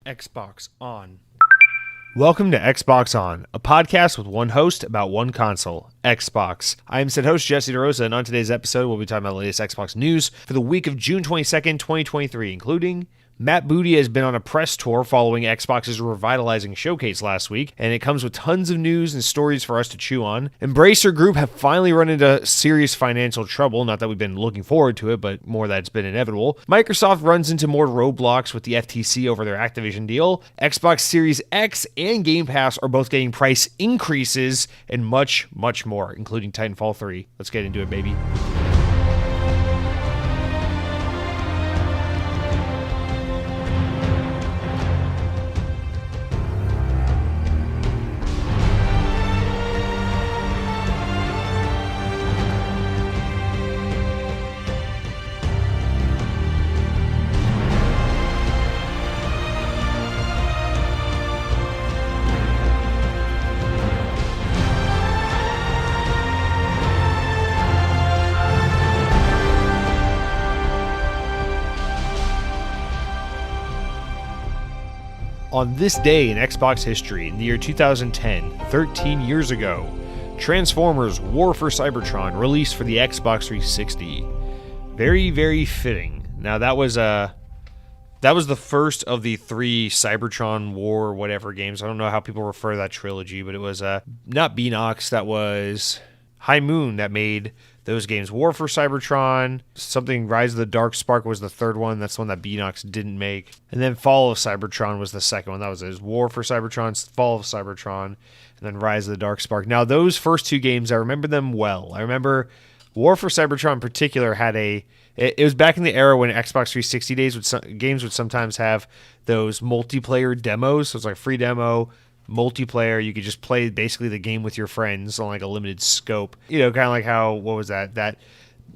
Xbox On. Welcome to Xbox On, a podcast with one host about one console, Xbox. I am said host Jesse DeRosa, and on today's episode, we'll be talking about the latest Xbox news for the week of June 22nd, 2023, including Matt Booty has been on a press tour following Xbox's revitalizing showcase last week, and it comes with tons of news and stories for us to chew on. Embracer Group have finally run into serious financial trouble, not that we've been looking forward to it, but more that it's been inevitable. Microsoft runs into more roadblocks with the FTC over their Activision deal. Xbox Series X and Game Pass are both getting price increases, and much, much more, including Titanfall 3. Let's get into it, baby. On this day in Xbox history, in the year 2010, 13 years ago, Transformers War for Cybertron released for the Xbox 360. Very, very fitting. Now that was the first of the three Cybertron War whatever games. I don't know how people refer to that trilogy, but it was not Beanox, that was High Moon that made those games. War for Cybertron, something Rise of the Dark Spark was the third one. That's the one that Beanox didn't make. And then Fall of Cybertron was the second one. That was it. It was War for Cybertron, Fall of Cybertron, and then Rise of the Dark Spark. Now, those first two games, I remember them well. I remember War for Cybertron in particular had it was back in the era when Xbox 360 games would sometimes have those multiplayer demos. So it's like free demo, multiplayer. You could just play basically the game with your friends on like a limited scope. You know, kind of like how, what was that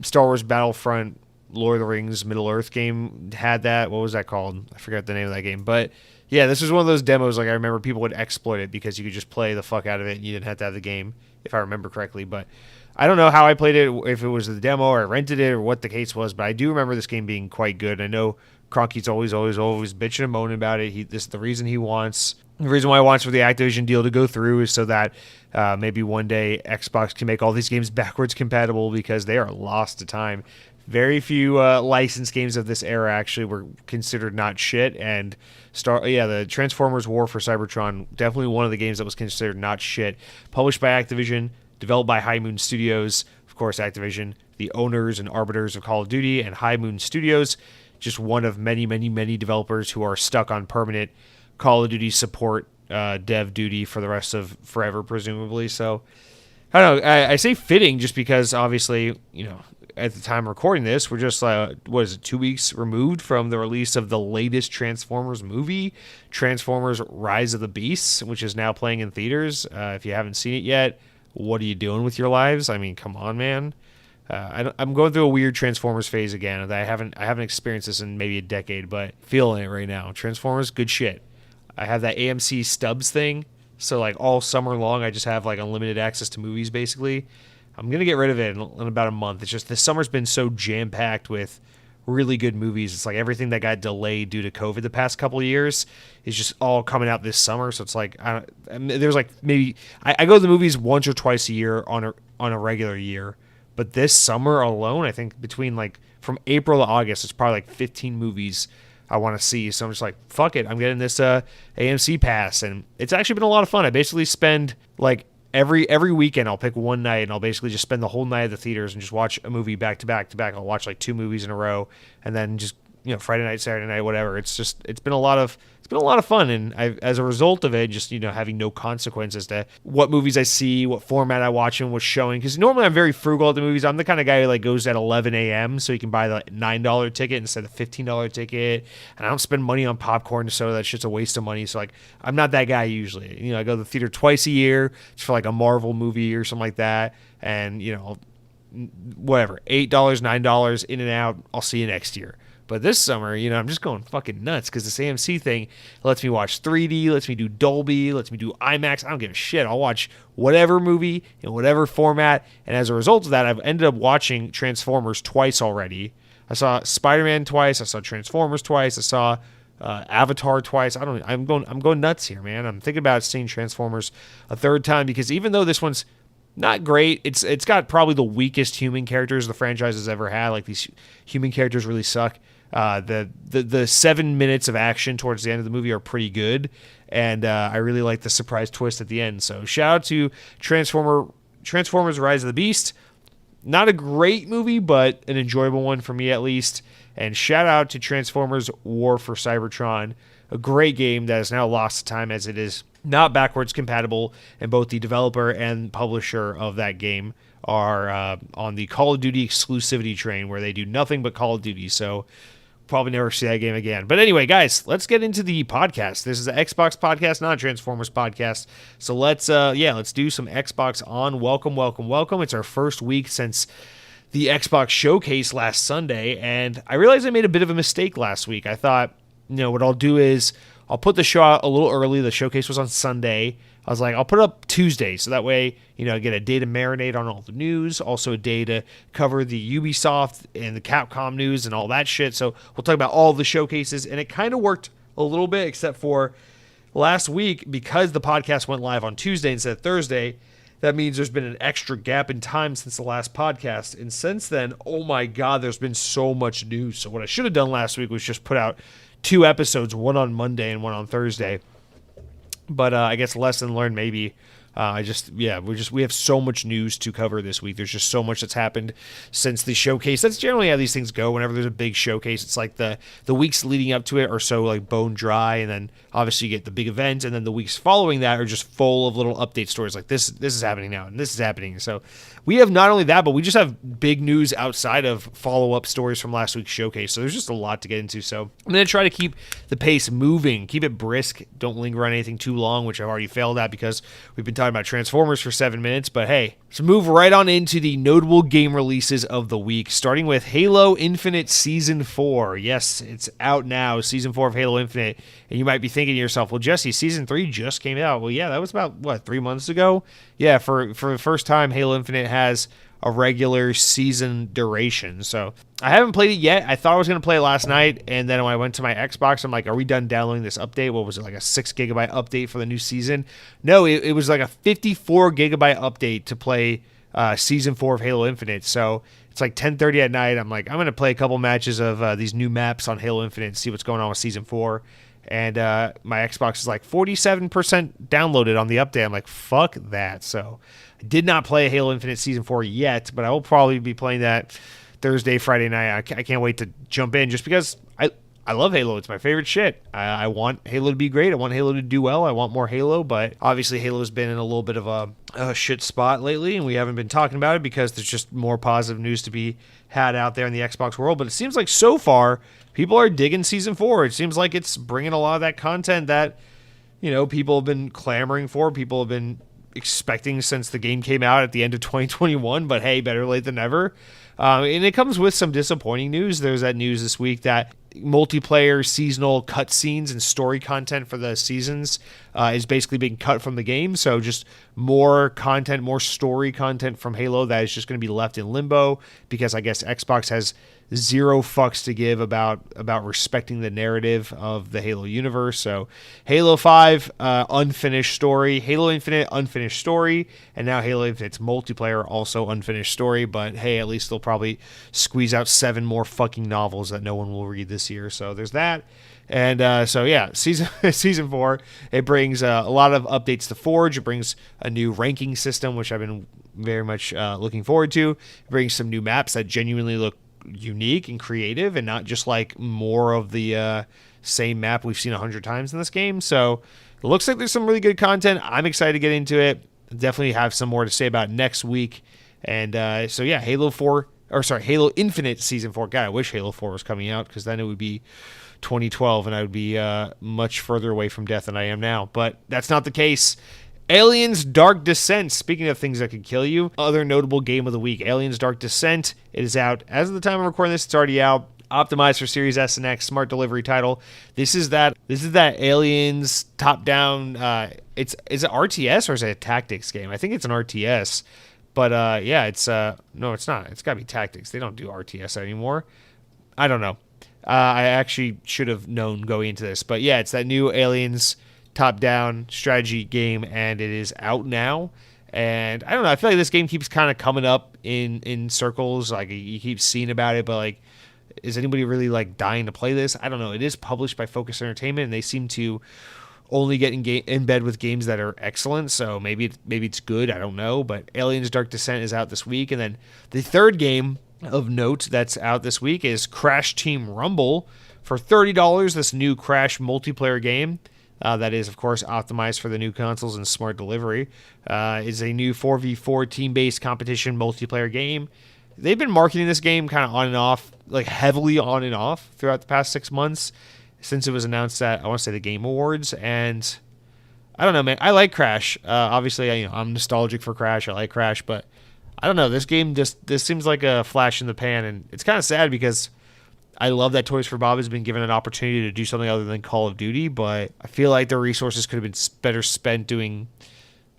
Star Wars Battlefront, Lord of the Rings, Middle-earth game had that. What was that called? I forgot the name of that game. But yeah, this was one of those demos. Like I remember people would exploit it because you could just play the fuck out of it and you didn't have to have the game, if I remember correctly. But I don't know how I played it, if it was the demo or I rented it or what the case was, but I do remember this game being quite good. I know Cronky's always bitching and moaning about it. The reason why he wants for the Activision deal to go through is so that maybe one day Xbox can make all these games backwards compatible because they are lost to time. Very few licensed games of this era actually were considered not shit, and the Transformers War for Cybertron, definitely one of the games that was considered not shit. Published by Activision, developed by High Moon Studios. Of course, Activision, the owners and arbiters of Call of Duty, and High Moon Studios, just one of many, many, many developers who are stuck on permanent Call of Duty support dev duty for the rest of forever, presumably. So, I don't know. I say fitting just because, obviously, you know, at the time of recording this, we're just, 2 weeks removed from the release of the latest Transformers movie, Transformers Rise of the Beasts, which is now playing in theaters. If you haven't seen it yet, what are you doing with your lives? I mean, come on, man. I'm going through a weird Transformers phase again. I haven't experienced this in maybe a decade, but feeling it right now. Transformers, good shit. I have that AMC Stubs thing, so like all summer long, I just have like unlimited access to movies. Basically, I'm gonna get rid of it in about a month. It's just this summer's been so jam packed with really good movies. It's like everything that got delayed due to COVID the past couple of years is just all coming out this summer. So it's like there's like maybe I go to the movies once or twice a year on a regular year, but this summer alone, I think between like from April to August, it's probably like 15 movies I want to see. So I'm just like, fuck it, I'm getting this AMC pass, and it's actually been a lot of fun. I basically spend like every weekend I'll pick one night and I'll basically just spend the whole night at the theaters and just watch a movie back to back to back. I'll watch like two movies in a row, and then just, you know, Friday night, Saturday night, whatever. It's been a lot of fun, and as a result of it, just, you know, having no consequences to what movies I see, what format I watch, and what's showing. Because normally I'm very frugal at the movies. I'm the kind of guy who like goes at 11 a.m. so you can buy the $9 ticket instead of $15 ticket, and I don't spend money on popcorn, so that shit's a waste of money. So like, I'm not that guy usually. You know, I go to the theater twice a year just for like a Marvel movie or something like that, and, you know, whatever, $8, $9 in and out. I'll see you next year. But this summer, you know, I'm just going fucking nuts because this AMC thing lets me watch 3D, lets me do Dolby, lets me do IMAX. I don't give a shit. I'll watch whatever movie in whatever format. And as a result of that, I've ended up watching Transformers twice already. I saw Spider-Man twice. I saw Transformers twice. I saw Avatar twice. I'm going nuts here, man. I'm thinking about seeing Transformers a third time because even though this one's not great, it's got probably the weakest human characters the franchise has ever had. Like, these human characters really suck. The 7 minutes of action towards the end of the movie are pretty good, and I really like the surprise twist at the end. So shout out to Transformers: Rise of the Beast. Not a great movie, but an enjoyable one for me at least. And shout out to Transformers: War for Cybertron, a great game that has now lost time as it is not backwards compatible, and both the developer and publisher of that game are on the Call of Duty exclusivity train, where they do nothing but Call of Duty. So probably never see that game again. But anyway, guys, let's get into the podcast. This is an Xbox podcast, not a Transformers podcast. So let's do some Xbox on. Welcome. It's our first week since the Xbox showcase last Sunday, and I realized I made a bit of a mistake last week. I thought, what I'll do is I'll put the show out a little early. The showcase was on Sunday. I was like, I'll put it up Tuesday, so that way, I get a day to marinate on all the news, also a day to cover the Ubisoft and the Capcom news and all that shit. So we'll talk about all the showcases, and it kind of worked a little bit, except for last week, because the podcast went live on Tuesday instead of Thursday. That means there's been an extra gap in time since the last podcast. And since then, oh my God, there's been so much news. So what I should have done last week was just put out 2 episodes, one on Monday and one on Thursday. But I guess lesson learned maybe. We have so much news to cover this week. There's just so much that's happened since the showcase. That's generally how these things go. Whenever there's a big showcase, it's like the weeks leading up to it are so like bone dry, and then obviously you get the big event, and then the weeks following that are just full of little update stories like this is happening now and this is happening. So we have not only that, but we just have big news outside of follow-up stories from last week's showcase. So there's just a lot to get into. So I'm going to try to keep the pace moving, keep it brisk, don't linger on anything too long, which I've already failed at because we've been talking about Transformers for 7 minutes. But hey, let's move right on into the notable game releases of the week, starting with Halo Infinite Season 4. Yes, it's out now, Season 4 of Halo Infinite. And you might be thinking to yourself, well, Jesse, Season 3 just came out. Well, yeah, that was about, 3 months ago? Yeah, for the first time, Halo Infinite has a regular season duration. So I haven't played it yet. I thought I was going to play it last night, and then when I went to my Xbox, I'm like, are we done downloading this update? What was it, like a 6 gigabyte update for the new season? No, it was like a 54 gigabyte update to play Season 4 of Halo Infinite. So it's like 10:30 at night. I'm like, I'm going to play a couple matches of these new maps on Halo Infinite and see what's going on with Season 4. And my Xbox is like 47% downloaded on the update. I'm like, fuck that. So I did not play Halo Infinite Season 4 yet, but I will probably be playing that Thursday, Friday night. I can't wait to jump in just because I love Halo. It's my favorite shit. I want Halo to be great. I want Halo to do well. I want more Halo, but obviously Halo's been in a little bit of a shit spot lately, and we haven't been talking about it because there's just more positive news to be had out there in the Xbox world. But it seems like so far people are digging Season 4. It seems like it's bringing a lot of that content that, people have been clamoring for. People have been expecting since the game came out at the end of 2021, but hey, better late than never. And it comes with some disappointing news. There's that news this week that multiplayer seasonal cutscenes and story content for the seasons is basically being cut from the game. So just more content, more story content from Halo that is just going to be left in limbo because I guess Xbox has zero fucks to give about respecting the narrative of the Halo universe. So Halo 5, unfinished story. Halo Infinite, unfinished story. And now Halo Infinite's multiplayer, also unfinished story. But hey, at least they'll probably squeeze out 7 more fucking novels that no one will read this year. So there's that. And so yeah, season 4, it brings a lot of updates to Forge. It brings a new ranking system, which I've been very much looking forward to. It brings some new maps that genuinely look unique and creative and not just like more of the same map we've seen 100 times in this game. So it looks like there's some really good content. I'm excited to get into it. Definitely have some more to say about next week. And so yeah, Halo Infinite Season 4. God, I wish Halo 4 was coming out because then it would be 2012 and I would be much further away from death than I am now. But that's not the case. Aliens Dark Descent. Speaking of things that could kill you, other notable game of the week, Aliens Dark Descent. It is out. As of the time I'm recording this, it's already out. Optimized for Series S and X, smart delivery title. This is that Aliens top-down. Is it RTS or is it a tactics game? I think it's an RTS. But yeah, it's no, it's not. It's got to be tactics. They don't do RTS anymore. I don't know. I actually should have known going into this, but yeah, it's that new Aliens top-down strategy game, and it is out now. And I don't know, I feel like this game keeps kind of coming up in circles. Like, you keep seeing about it, but like, is anybody really like dying to play this? I don't know. It is published by Focus Entertainment, and they seem to only get in bed with games that are excellent. So maybe it's good. I don't know. But Aliens: Dark Descent is out this week, and then the third game of note that's out this week is Crash Team Rumble for $30. This new Crash multiplayer game. That is, of course, optimized for the new consoles and smart delivery. Is a new 4v4 team-based competition multiplayer game. They've been marketing this game kind of on and off, like heavily on and off throughout the past 6 months since it was announced at, I want to say, the Game Awards. And I don't know, man. I like Crash. Obviously, I'm nostalgic for Crash. I like Crash, but I don't know. This game this seems like a flash in the pan, and it's kind of sad because I love that Toys for Bob has been given an opportunity to do something other than Call of Duty, but I feel like their resources could have been better spent doing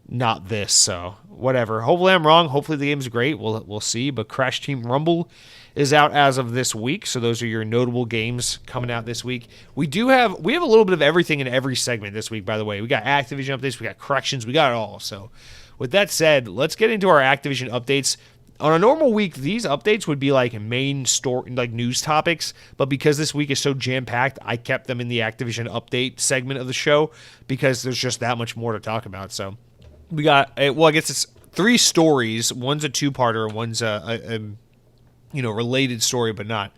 not this. So whatever. Hopefully I'm wrong. Hopefully the game's great. We'll see. But Crash Team Rumble is out as of this week. So those are your notable games coming out this week. We have a little bit of everything in every segment this week, by the way. We got Activision updates, we got corrections, we got it all. So with that said, let's get into our Activision updates. On a normal week, these updates would be like main story, like news topics, but because this week is so jam-packed, I kept them in the Activision update segment of the show because there's just that much more to talk about. So we got, well, I guess it's 3 stories. One's a 2-parter, one's a related story, but not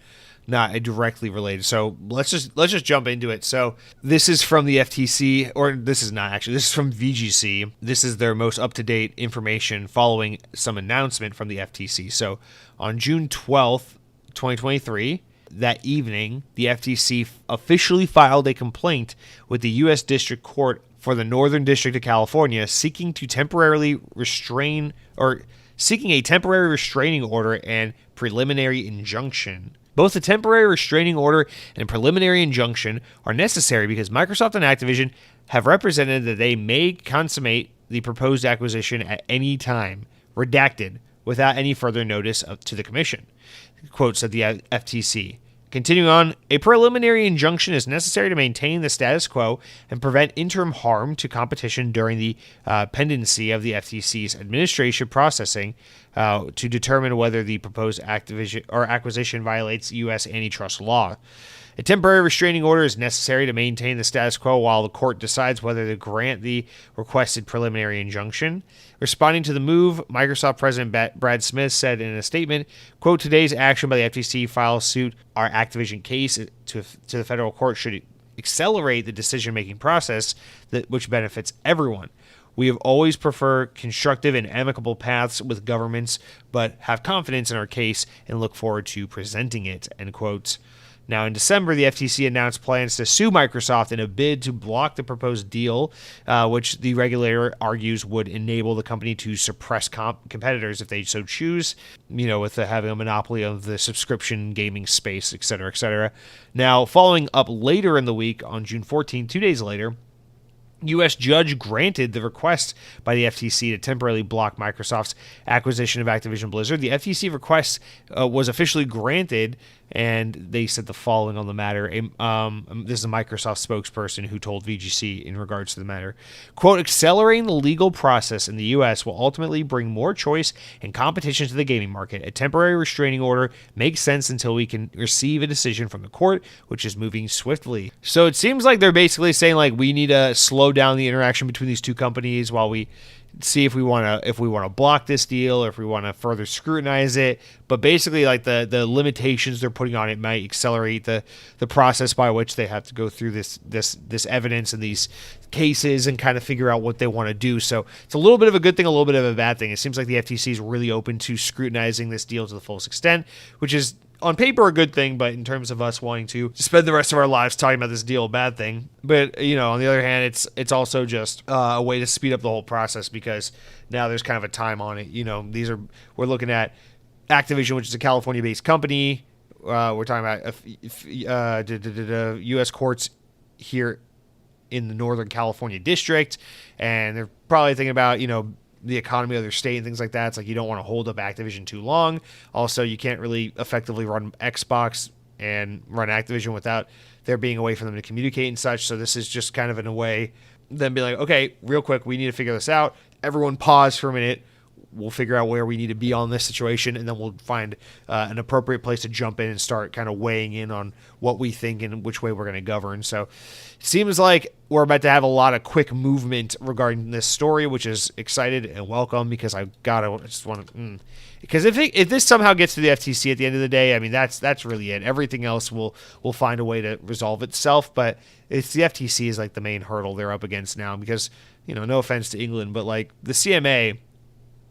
directly related. So let's just jump into it. So this is from the FTC, or this is not actually. This is from VGC. This is their most up-to-date information following some announcement from the FTC. So on June 12th, 2023, that evening, the FTC officially filed a complaint with the U.S. District Court for the Northern District of California seeking a temporary restraining order and preliminary injunction. Both a temporary restraining order and preliminary injunction are necessary because Microsoft and Activision have represented that they may consummate the proposed acquisition at any time, redacted, without any further notice to the Commission. Quotes at the FTC. Continuing on, a preliminary injunction is necessary to maintain the status quo and prevent interim harm to competition during the pendency of the FTC's administration processing to determine whether the proposed acquisition violates U.S. antitrust law. A temporary restraining order is necessary to maintain the status quo while the court decides whether to grant the requested preliminary injunction. Responding to the move, Microsoft President Brad Smith said in a statement, quote, today's action by the FTC file suit our Activision case to the federal court should accelerate the decision-making process which benefits everyone. We have always preferred constructive and amicable paths with governments, but have confidence in our case and look forward to presenting it, end quote. Now, in December, the FTC announced plans to sue Microsoft in a bid to block the proposed deal, which the regulator argues would enable the company to suppress competitors if they so choose, with having a monopoly of the subscription gaming space, et cetera, et cetera. Now, following up later in the week on June 14th, 2 days later, U.S. judge granted the request by the FTC to temporarily block Microsoft's acquisition of Activision Blizzard. The FTC request was officially granted, and they said the following on the matter. This is a Microsoft spokesperson who told VGC in regards to the matter. Quote, accelerating the legal process in the U.S. will ultimately bring more choice and competition to the gaming market. A temporary restraining order makes sense until we can receive a decision from the court, which is moving swiftly. So it seems like they're basically saying, like, we need to slow down the interaction between these two companies while we see if we want to block this deal or if we want to further scrutinize it. But basically, like, the limitations they're putting on it might accelerate the process by which they have to go through this evidence and these cases and kind of figure out what they want to do. So it's a little bit of a good thing, a little bit of a bad thing. It seems like the FTC is really open to scrutinizing this deal to the fullest extent, which is on paper a good thing, but in terms of us wanting to spend the rest of our lives talking about this deal, a bad thing. But on the other hand, it's also just a way to speed up the whole process because now there's kind of a time on it. We're looking at Activision, which is a California-based company. We're talking about U.S. courts here in the Northern California district, and they're probably thinking about the economy of their state and things like that. It's like you don't want to hold up Activision too long. Also, you can't really effectively run Xbox and run Activision without there being a way for them to communicate and such. So this is just kind of in a way them being like, okay, real quick, we need to figure this out. Everyone pause for a minute. We'll figure out where we need to be on this situation, and then we'll find an appropriate place to jump in and start kind of weighing in on what we think and which way we're going to govern. So it seems like we're about to have a lot of quick movement regarding this story, which is excited and welcome, because I just want to... Because if this somehow gets to the FTC at the end of the day, I mean, that's really it. Everything else will find a way to resolve itself, but it's the FTC is like the main hurdle they're up against now, because, no offense to England, but like the CMA...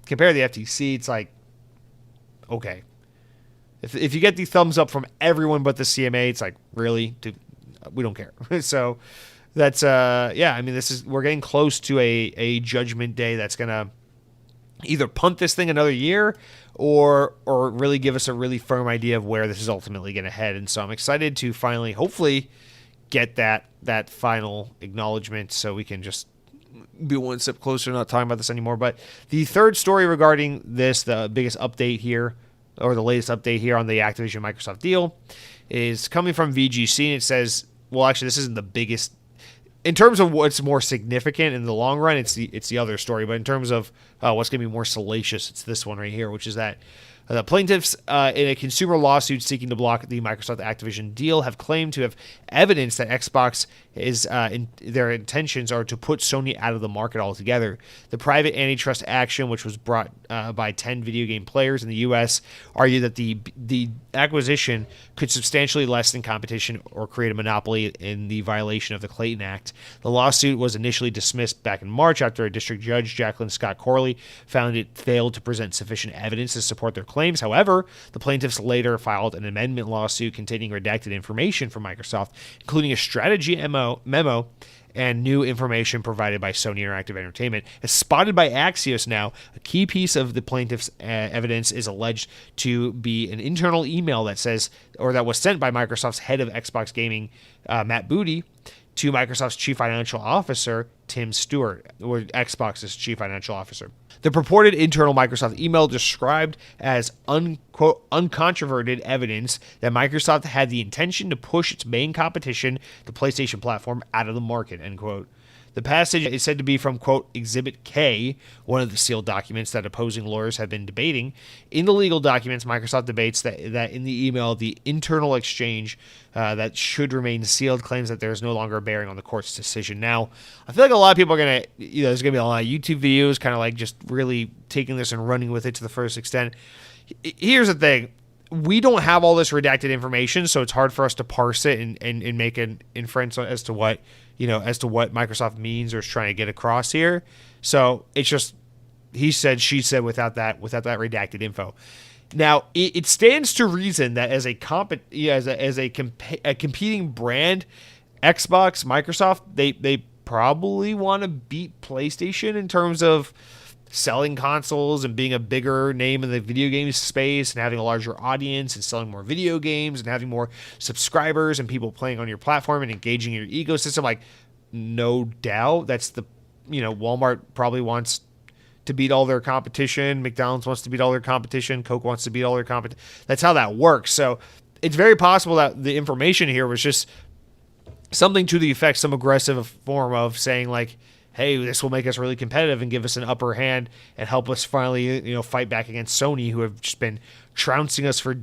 Compare the FTC, it's like, okay. If you get the thumbs up from everyone but the CMA, it's like, really? We don't care. So that's, I mean, we're getting close to a judgment day that's going to either punt this thing another year or really give us a really firm idea of where this is ultimately going to head. And so I'm excited to finally, hopefully, get that final acknowledgement so we can just be one step closer to not talking about this anymore. But the third story regarding this, the biggest update here, or the latest update here on the Activision Microsoft deal, is coming from VGC, and it says, well, actually, this isn't the biggest in terms of what's more significant in the long run. It's the other story, but in terms of what's going to be more salacious, it's this one right here, which is that the plaintiffs in a consumer lawsuit seeking to block the Microsoft Activision deal have claimed to have evidence that Xbox is their intentions are to put Sony out of the market altogether. The private antitrust action, which was brought by 10 video game players in the U.S., argued that the acquisition could substantially lessen competition or create a monopoly in the violation of the Clayton Act. The lawsuit was initially dismissed back in March after a district judge, Jacqueline Scott Corley, found it failed to present sufficient evidence to support their claims. However, the plaintiffs later filed an amendment lawsuit containing redacted information from Microsoft, including a strategy memo and new information provided by Sony Interactive Entertainment. As spotted by Axios now, a key piece of the plaintiff's evidence is alleged to be an internal email that was sent by Microsoft's head of Xbox Gaming, Matt Booty, to Microsoft's chief financial officer, Tim Stewart, or Xbox's chief financial officer. The purported internal Microsoft email described as uncontroverted evidence that Microsoft had the intention to push its main competition, the PlayStation platform, out of the market, end quote. The passage is said to be from, quote, Exhibit K, one of the sealed documents that opposing lawyers have been debating. In the legal documents, Microsoft debates that in the email, the internal exchange that should remain sealed claims that there is no longer a bearing on the court's decision. Now, I feel like a lot of people are going to, there's going to be a lot of YouTube videos kind of like just really taking this and running with it to the first extent. Here's the thing. We don't have all this redacted information, so it's hard for us to parse it and make an inference as to what Microsoft means or is trying to get across here. So it's just he said, she said without that redacted info. Now it stands to reason that as a competing brand, Xbox, Microsoft, they probably want to beat PlayStation in terms of selling consoles and being a bigger name in the video game space and having a larger audience and selling more video games and having more subscribers and people playing on your platform and engaging in your ecosystem. Like, no doubt that's Walmart probably wants to beat all their competition. McDonald's wants to beat all their competition. Coke wants to beat all their competition. That's how that works. So it's very possible that the information here was just something to the effect, some aggressive form of saying like, hey, this will make us really competitive and give us an upper hand and help us finally, fight back against Sony, who have just been trouncing us for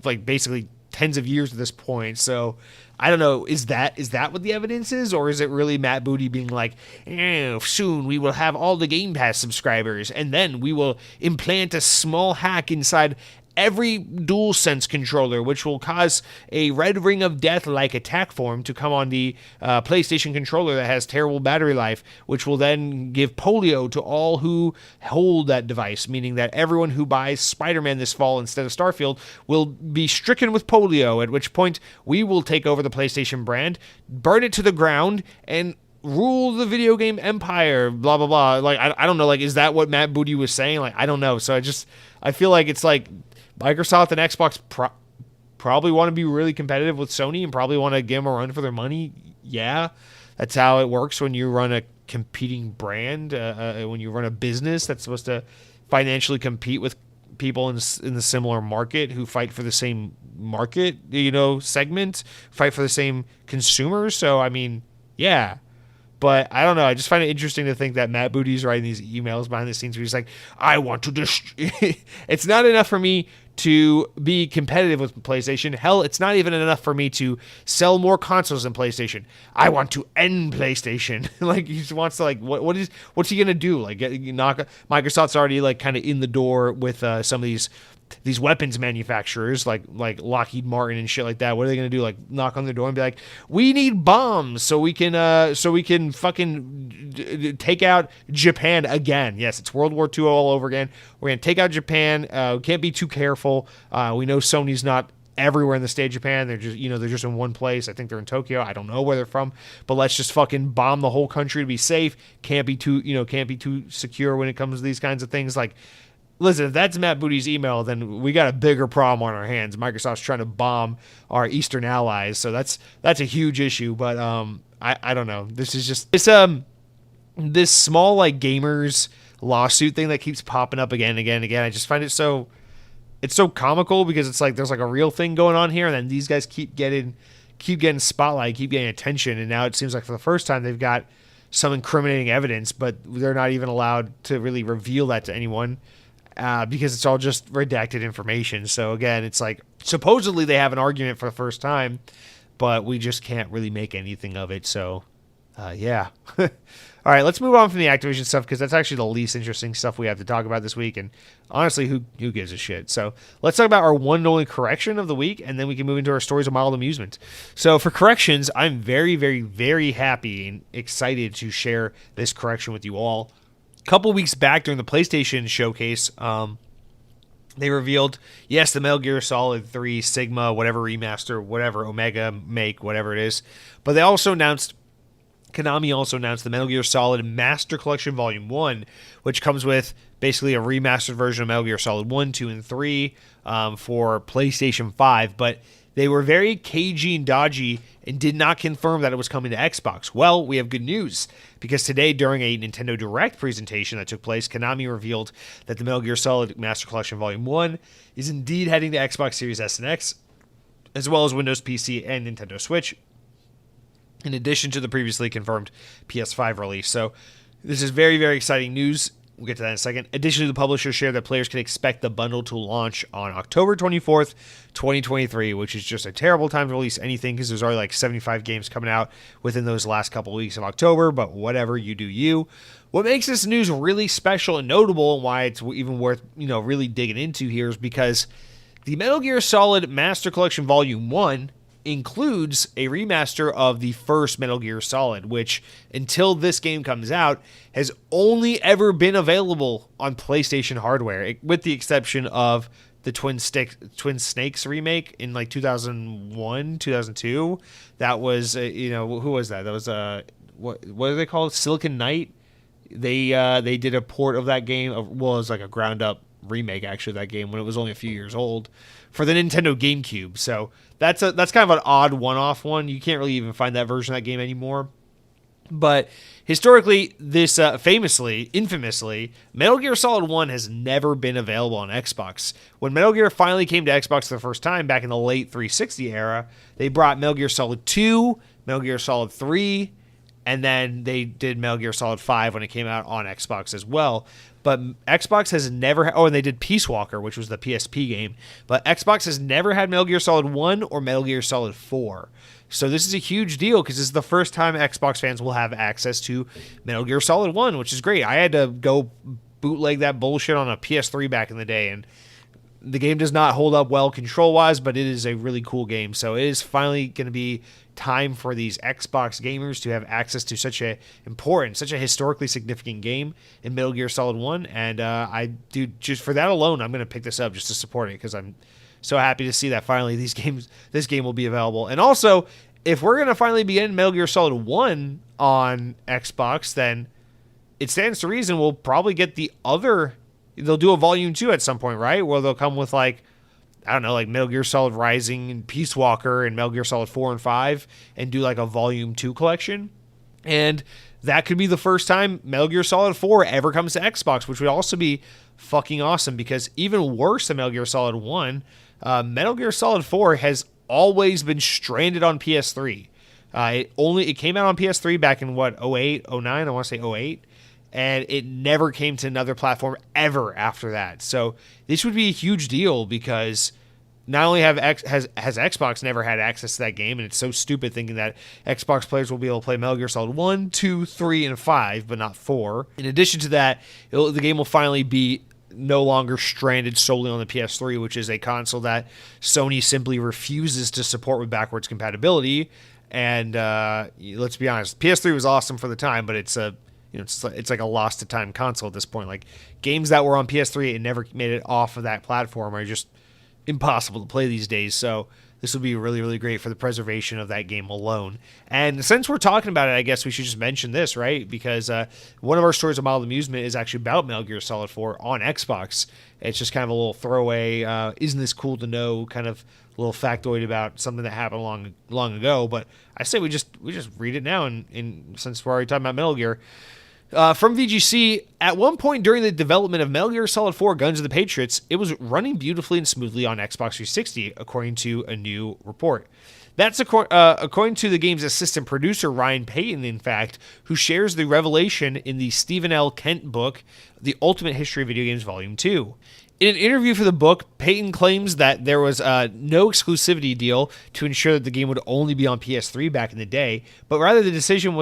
like basically tens of years at this point. So I don't know, is that what the evidence is, or is it really Matt Booty being like, soon we will have all the Game Pass subscribers, and then we will implant a small hack inside every DualSense controller, which will cause a red ring of death-like attack form to come on the PlayStation controller that has terrible battery life, which will then give polio to all who hold that device, meaning that everyone who buys Spider-Man this fall instead of Starfield will be stricken with polio, at which point we will take over the PlayStation brand, burn it to the ground, and rule the video game empire, blah, blah, blah. Like, I don't know, like, is that what Matt Booty was saying? Like, I don't know. So I feel like it's like Microsoft and Xbox probably want to be really competitive with Sony and probably want to give them a run for their money. Yeah, that's how it works when you run a competing brand, when you run a business that's supposed to financially compete with people in the similar market who fight for the same market, segment, fight for the same consumers. So, I mean, yeah. But I don't know. I just find it interesting to think that Matt Booty's writing these emails behind the scenes where he's like, I want to It's not enough for me to be competitive with PlayStation. Hell, it's not even enough for me to sell more consoles than PlayStation. I want to end PlayStation. Like, he just wants to, what's he going to do? Like, Microsoft's already, kind of in the door with some of these weapons manufacturers like Lockheed Martin and shit like that. What are they going to do? Like, knock on the door and be like, we need bombs so we can fucking take out Japan again. Yes, it's World War II all over again. We're going to take out Japan. We can't be too careful. We know Sony's not everywhere in the state of Japan. They're just in one place. I think they're in Tokyo. I don't know where they're from, but let's just fucking bomb the whole country to be safe. Can't be too secure when it comes to these kinds of things. Like, listen, if that's Matt Booty's email, then we got a bigger problem on our hands. Microsoft's trying to bomb our Eastern allies, so that's a huge issue. But I don't know. This is just this small gamers lawsuit thing that keeps popping up again and again and again. I just find it's so comical because it's like there's a real thing going on here, and then these guys keep getting spotlight, keep getting attention, and now it seems like for the first time they've got some incriminating evidence, but they're not even allowed to really reveal that to anyone. Because it's all just redacted information. So again, it's like supposedly they have an argument for the first time, but we just can't really make anything of it. So, yeah. All right, let's move on from the Activision stuff because that's actually the least interesting stuff we have to talk about this week. And honestly, who gives a shit? So let's talk about our one and only correction of the week, and then we can move into our stories of mild amusement. So for corrections, I'm very, very, very happy and excited to share this correction with you all. Couple weeks back during the PlayStation showcase, they revealed, yes, the Metal Gear Solid 3 Sigma, whatever remaster, whatever Omega make, whatever it is. But Konami also announced the Metal Gear Solid Master Collection Volume 1, which comes with basically a remastered version of Metal Gear Solid 1, 2, and 3 for PlayStation 5. But they were very cagey and dodgy and did not confirm that it was coming to Xbox. Well, we have good news, because today during a Nintendo Direct presentation that took place, Konami revealed that the Metal Gear Solid Master Collection Volume 1 is indeed heading to Xbox Series S and X, as well as Windows PC and Nintendo Switch, in addition to the previously confirmed PS5 release. So this is very, very exciting news. We'll get to that in a second. Additionally, the publisher shared that players can expect the bundle to launch on October 24th, 2023, which is just a terrible time to release anything because there's already 75 games coming out within those last couple of weeks of October, but whatever, you do you. What makes this news really special and notable, and why it's even worth, really digging into here, is because the Metal Gear Solid Master Collection Volume 1 includes a remaster of the first Metal Gear Solid, which, until this game comes out, has only ever been available on PlayStation hardware, with the exception of the Twin Snakes remake in 2001, 2002. That was, who was that? That was, what are they called? Silicon Knight? They did a port of that game. It was like a ground up remake, actually, of that game when it was only a few years old, for the Nintendo GameCube. So that's kind of an odd one-off one. You can't really even find that version of that game anymore. But historically, this infamously, Metal Gear Solid 1 has never been available on Xbox. When Metal Gear finally came to Xbox for the first time back in the late 360 era, they brought Metal Gear Solid 2, Metal Gear Solid 3, and then they did Metal Gear Solid 5 when it came out on Xbox as well. But Xbox has never... and they did Peace Walker, which was the PSP game. But Xbox has never had Metal Gear Solid 1 or Metal Gear Solid 4. So this is a huge deal, because this is the first time Xbox fans will have access to Metal Gear Solid 1, which is great. I had to go bootleg that bullshit on a PS3 back in the day, and the game does not hold up well control-wise, but it is a really cool game. So it is finally going to be time for these Xbox gamers to have access to such a historically significant game in Metal Gear Solid 1. And just for that alone, I'm going to pick this up just to support it, because I'm so happy to see that finally this game will be available. And also, if we're going to finally be getting Metal Gear Solid 1 on Xbox, then it stands to reason we'll probably get the other... They'll do a Volume 2 at some point, right? Where they'll come with Metal Gear Solid Rising and Peace Walker and Metal Gear Solid 4 and 5 and do a Volume 2 collection. And that could be the first time Metal Gear Solid 4 ever comes to Xbox, which would also be fucking awesome, because even worse than Metal Gear Solid 1, Metal Gear Solid 4 has always been stranded on PS3. It came out on PS3 back in what, 08, 09, I want to say 08, and it never came to another platform ever after that. So this would be a huge deal, because not only has Xbox never had access to that game, and it's so stupid thinking that Xbox players will be able to play Metal Gear Solid 1, 2, 3, and 5, but not 4. In addition to that, the game will finally be no longer stranded solely on the PS3, which is a console that Sony simply refuses to support with backwards compatibility. And let's be honest, PS3 was awesome for the time, but it's like a lost to time console at this point. Like, games that were on PS3 and never made it off of that platform are just impossible to play these days. So this will be really, really great for the preservation of that game alone. And since we're talking about it, I guess we should just mention this, right? Because one of our stories of Mild Amusement is actually about Metal Gear Solid 4 on Xbox. It's just kind of a little throwaway, isn't this cool to know, kind of little factoid about something that happened long ago. But I say we just read it now, and since we're already talking about Metal Gear. From VGC, at one point during the development of Metal Gear Solid 4 Guns of the Patriots, it was running beautifully and smoothly on Xbox 360, according to a new report. That's according to the game's assistant producer, Ryan Payton, in fact, who shares the revelation in the Stephen L. Kent book, The Ultimate History of Video Games Volume 2. In an interview for the book, Payton claims that there was no exclusivity deal to ensure that the game would only be on PS3 back in the day, but rather the decision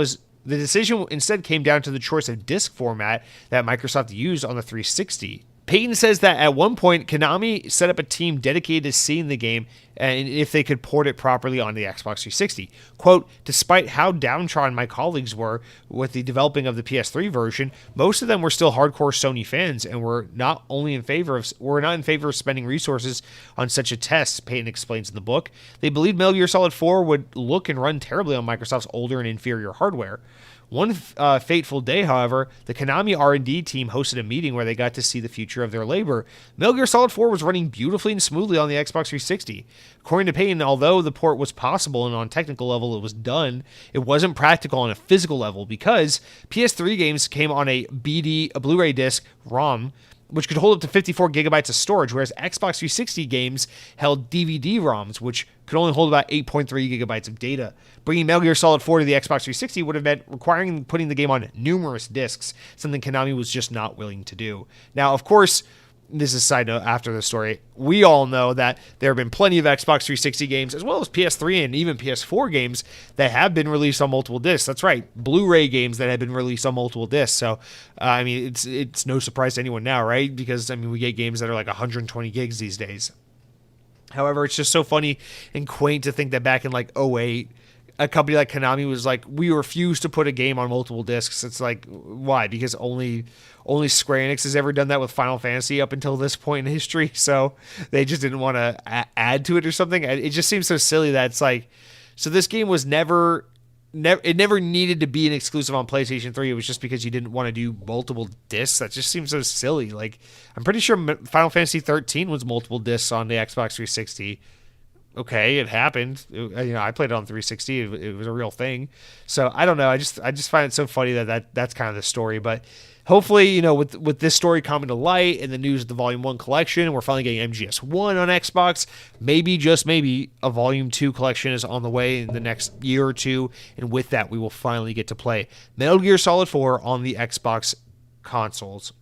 instead came down to the choice of disc format that Microsoft used on the 360. Payton says that at one point, Konami set up a team dedicated to seeing the game and if they could port it properly onto the Xbox 360. Quote, despite how downtrodden my colleagues were with the developing of the PS3 version, most of them were still hardcore Sony fans and were not in favor of spending resources on such a test, Payton explains in the book. They believed Metal Gear Solid 4 would look and run terribly on Microsoft's older and inferior hardware. One fateful day, however, the Konami R&D team hosted a meeting where they got to see the future of their labor. Metal Gear Solid 4 was running beautifully and smoothly on the Xbox 360. According to Payton, although the port was possible and on a technical level it was done, it wasn't practical on a physical level because PS3 games came on a Blu-ray disc ROM, which could hold up to 54 gigabytes of storage, whereas Xbox 360 games held DVD-ROMs, which could only hold about 8.3 gigabytes of data. Bringing Metal Gear Solid 4 to the Xbox 360 would have meant requiring putting the game on numerous discs, something Konami was just not willing to do. Now, of course, this is a side note after the story, we all know that there have been plenty of Xbox 360 games, as well as PS3 and even PS4 games that have been released on multiple discs. That's right, Blu-ray games that have been released on multiple discs. So, I mean, it's no surprise to anyone now, right? Because, I mean, we get games that are like 120 gigs these days. However, it's just so funny and quaint to think that back in like 08, a company like Konami was like, we refuse to put a game on multiple discs. It's like, why? Because only Square Enix has ever done that with Final Fantasy up until this point in history. So they just didn't want to add to it or something. It just seems so silly that it's like, so this game was never needed to be an exclusive on PlayStation 3. It was just because you didn't want to do multiple discs. That just seems so silly. Like, I'm pretty sure Final Fantasy 13 was multiple discs on the Xbox 360. Okay, it happened. I played it on 360. It was a real thing. So I don't know. I just find it so funny that's kind of the story. But hopefully, with this story coming to light and the news of the Volume 1 collection, we're finally getting MGS1 on Xbox. Maybe, just maybe, a Volume 2 collection is on the way in the next year or two. And with that, we will finally get to play Metal Gear Solid 4 on the Xbox consoles.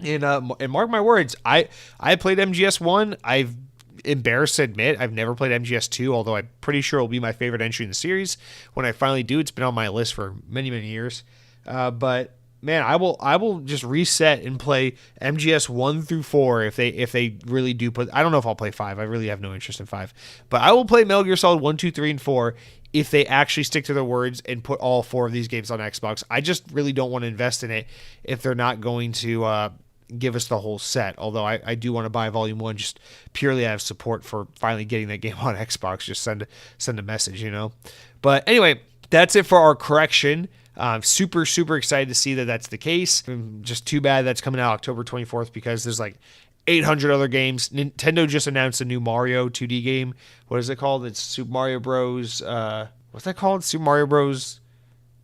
And mark my words, I played MGS1. I've embarrassed to admit I've never played MGS2, although I'm pretty sure it'll be my favorite entry in the series when I finally do. It's been on my list for many, many years. But man, I will just reset and play MGS 1 through 4 if they really do put. I don't know if I'll play 5. I really have no interest in 5. But I will play Metal Gear Solid 1, 2, 3, and 4 if they actually stick to their words and put all 4 of these games on Xbox. I just really don't want to invest in it if they're not going to give us the whole set, although I do want to buy Volume 1 just purely out of support for finally getting that game on Xbox. Just send a message, But anyway, that's it for our correction. Super, super excited to see that that's the case. Just too bad that's coming out October 24th because there's like 800 other games. Nintendo just announced a new Mario 2D game. What is it called? It's Super Mario Bros. What's that called? Super Mario Bros.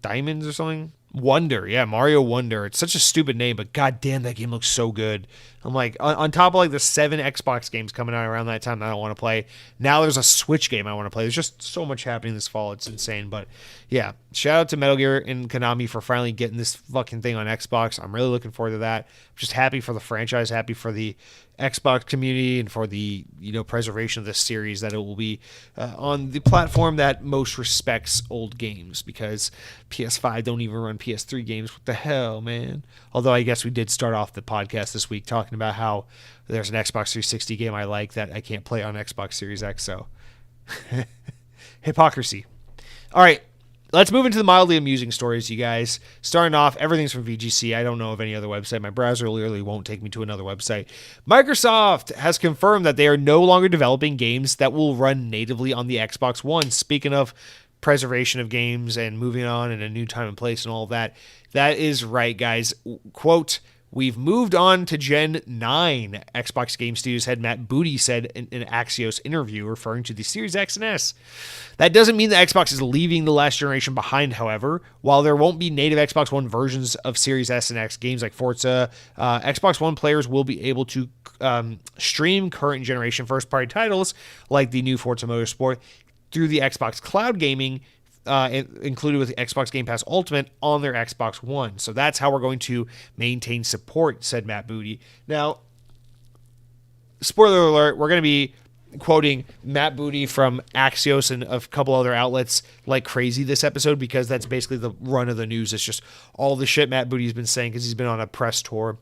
Diamonds or something? Wonder, yeah, Mario Wonder. It's such a stupid name, but goddamn, that game looks so good. I'm like, on top of like the 7 Xbox games coming out around that time that I don't want to play. Now there's a Switch game I want to play. There's just so much happening this fall. It's insane. But yeah, shout out to Metal Gear and Konami for finally getting this fucking thing on Xbox. I'm really looking forward to that. I'm just happy for the franchise, happy for the Xbox community, and for the preservation of this series, that it will be on the platform that most respects old games, because PS5 don't even run PS3 games. What the hell, man? Although I guess we did start off the podcast this week talking about how there's an Xbox 360 game I like that I can't play on Xbox Series X, so hypocrisy. All right, let's move into the mildly amusing stories, you guys. Starting off, everything's from VGC. I don't know of any other website. My browser literally won't take me to another website. Microsoft has confirmed that they are no longer developing games that will run natively on the Xbox One. Speaking of preservation of games and moving on in a new time and place and all of that, that is right, guys. Quote, "We've moved on to Gen 9, Xbox Game Studios head Matt Booty said in an Axios interview, referring to the Series X and S. That doesn't mean that Xbox is leaving the last generation behind, however. While there won't be native Xbox One versions of Series S and X games like Forza, Xbox One players will be able to stream current generation first-party titles like the new Forza Motorsport through the Xbox Cloud Gaming, included with Xbox Game Pass Ultimate on their Xbox One. So that's how we're going to maintain support," said Matt Booty. Now, spoiler alert, we're going to be quoting Matt Booty from Axios and a couple other outlets like crazy this episode, because that's basically the run of the news. It's just all the shit Matt Booty's been saying, because he's been on a press tour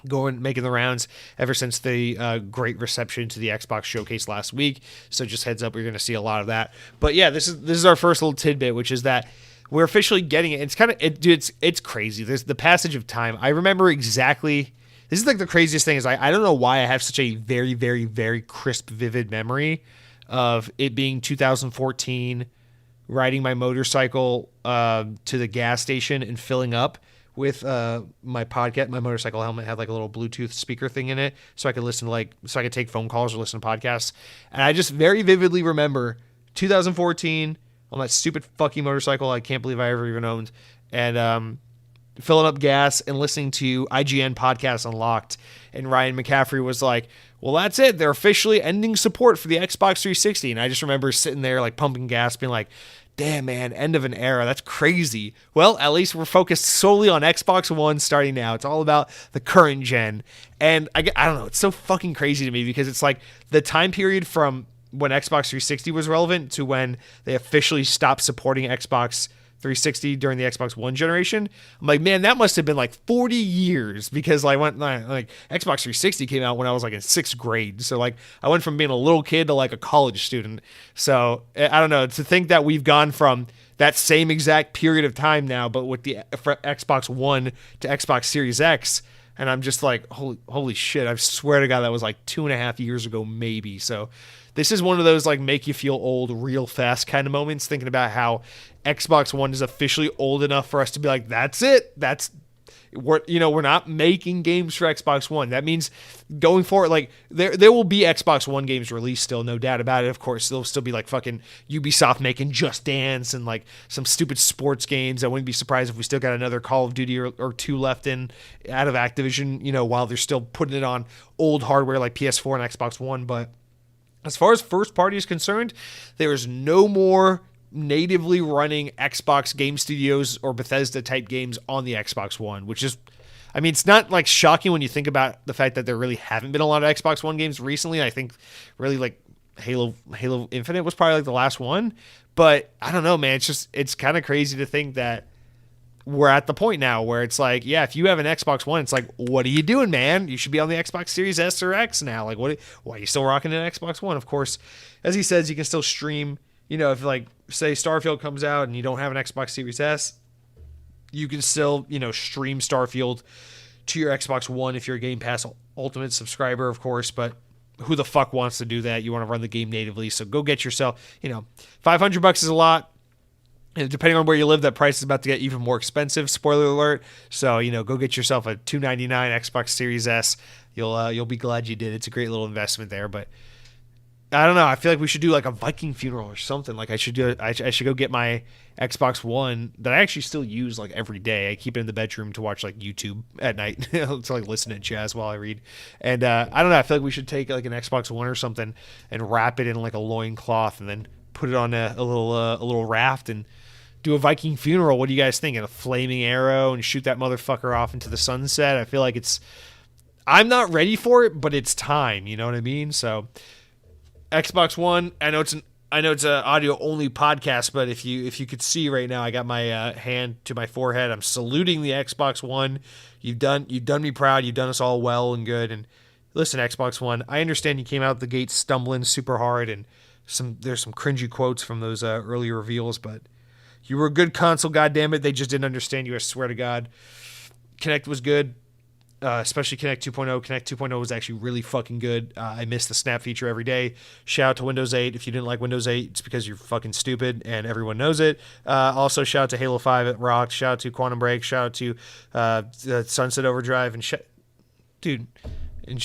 making the rounds ever since the great reception to the Xbox showcase last week. So just heads up, we're going to see a lot of that. But yeah, this is our first little tidbit, which is that we're officially getting it. It's kind of it's crazy. There's the passage of time. I remember exactly. This is like the craziest thing is I don't know why I have such a very, very, very crisp, vivid memory of it being 2014, riding my motorcycle to the gas station and filling up with my podcast. My motorcycle helmet had like a little Bluetooth speaker thing in it, so I could listen to so I could take phone calls or listen to podcasts. And I just very vividly remember 2014 on that stupid fucking motorcycle I can't believe I ever even owned, and filling up gas and listening to IGN Podcast Unlocked. And Ryan McCaffrey was like, "Well, that's it. They're officially ending support for the Xbox 360." And I just remember sitting there like pumping gas, being like, "Damn, man, end of an era. That's crazy." Well, at least we're focused solely on Xbox One starting now. It's all about the current gen. And I don't know. It's so fucking crazy to me, because it's like the time period from when Xbox 360 was relevant to when they officially stopped supporting Xbox 360 during the Xbox One generation. I'm like, man, that must have been like 40 years, because I went like Xbox 360 came out when I was like in 6th grade. So like I went from being a little kid to like a college student. So I don't know, to think that we've gone from that same exact period of time now, but with the Xbox One to Xbox Series X. And I'm just like, holy shit. I swear to God, that was like 2.5 years ago, maybe. So this is one of those like make you feel old real fast kind of moments, thinking about how Xbox One is officially old enough for us to be like, that's it. We're not making games for Xbox One. That means going forward, like there will be Xbox One games released still, no doubt about it. Of course, there'll still be like fucking Ubisoft making Just Dance and like some stupid sports games. I wouldn't be surprised if we still got another Call of Duty or two left out of Activision, while they're still putting it on old hardware like PS4 and Xbox One. But as far as first party is concerned, there is no more natively running Xbox Game Studios or Bethesda type games on the Xbox One, which is, I mean, it's not like shocking when you think about the fact that there really haven't been a lot of Xbox One games recently. I think really like Halo Infinite was probably like the last one, but I don't know, man. It's kind of crazy to think that we're at the point now where it's like, yeah, if you have an Xbox One, it's like, what are you doing, man? You should be on the Xbox Series S or X now. Like, why are you still rocking an Xbox One? Of course, as he says, you can still stream. If like say Starfield comes out and you don't have an Xbox Series S, you can still, stream Starfield to your Xbox One if you're a Game Pass Ultimate subscriber, of course. But who the fuck wants to do that? You want to run the game natively, so go get yourself. $500 is a lot. And depending on where you live, that price is about to get even more expensive. Spoiler alert. So, go get yourself a $299 Xbox Series S. You'll be glad you did. It's a great little investment there. But I don't know. I feel like we should do like a Viking funeral or something. Like I should go get my Xbox One that I actually still use like every day. I keep it in the bedroom to watch like YouTube at night to like listen to jazz while I read. And I don't know. I feel like we should take like an Xbox One or something and wrap it in like a loincloth and then put it on a little raft and do a Viking funeral. What do you guys think? And a flaming arrow and shoot that motherfucker off into the sunset. I feel like I'm not ready for it, but it's time. You know what I mean? So Xbox One. I know it's an audio only podcast, but if you could see right now, I got my hand to my forehead. I'm saluting the Xbox One. You've done me proud. You've done us all well and good. And listen, Xbox One, I understand you came out the gate stumbling super hard, and there's some cringy quotes from those early reveals, but you were a good console. Goddammit, they just didn't understand you. I swear to God. Kinect was good. Especially Kinect 2.0. Kinect 2.0 was actually really fucking good. I miss the snap feature every day. Shout out to Windows 8. If you didn't like Windows 8, it's because you're fucking stupid and everyone knows it. Also, shout out to Halo 5 at Rock. Shout out to Quantum Break. Shout out to Sunset Overdrive. And shout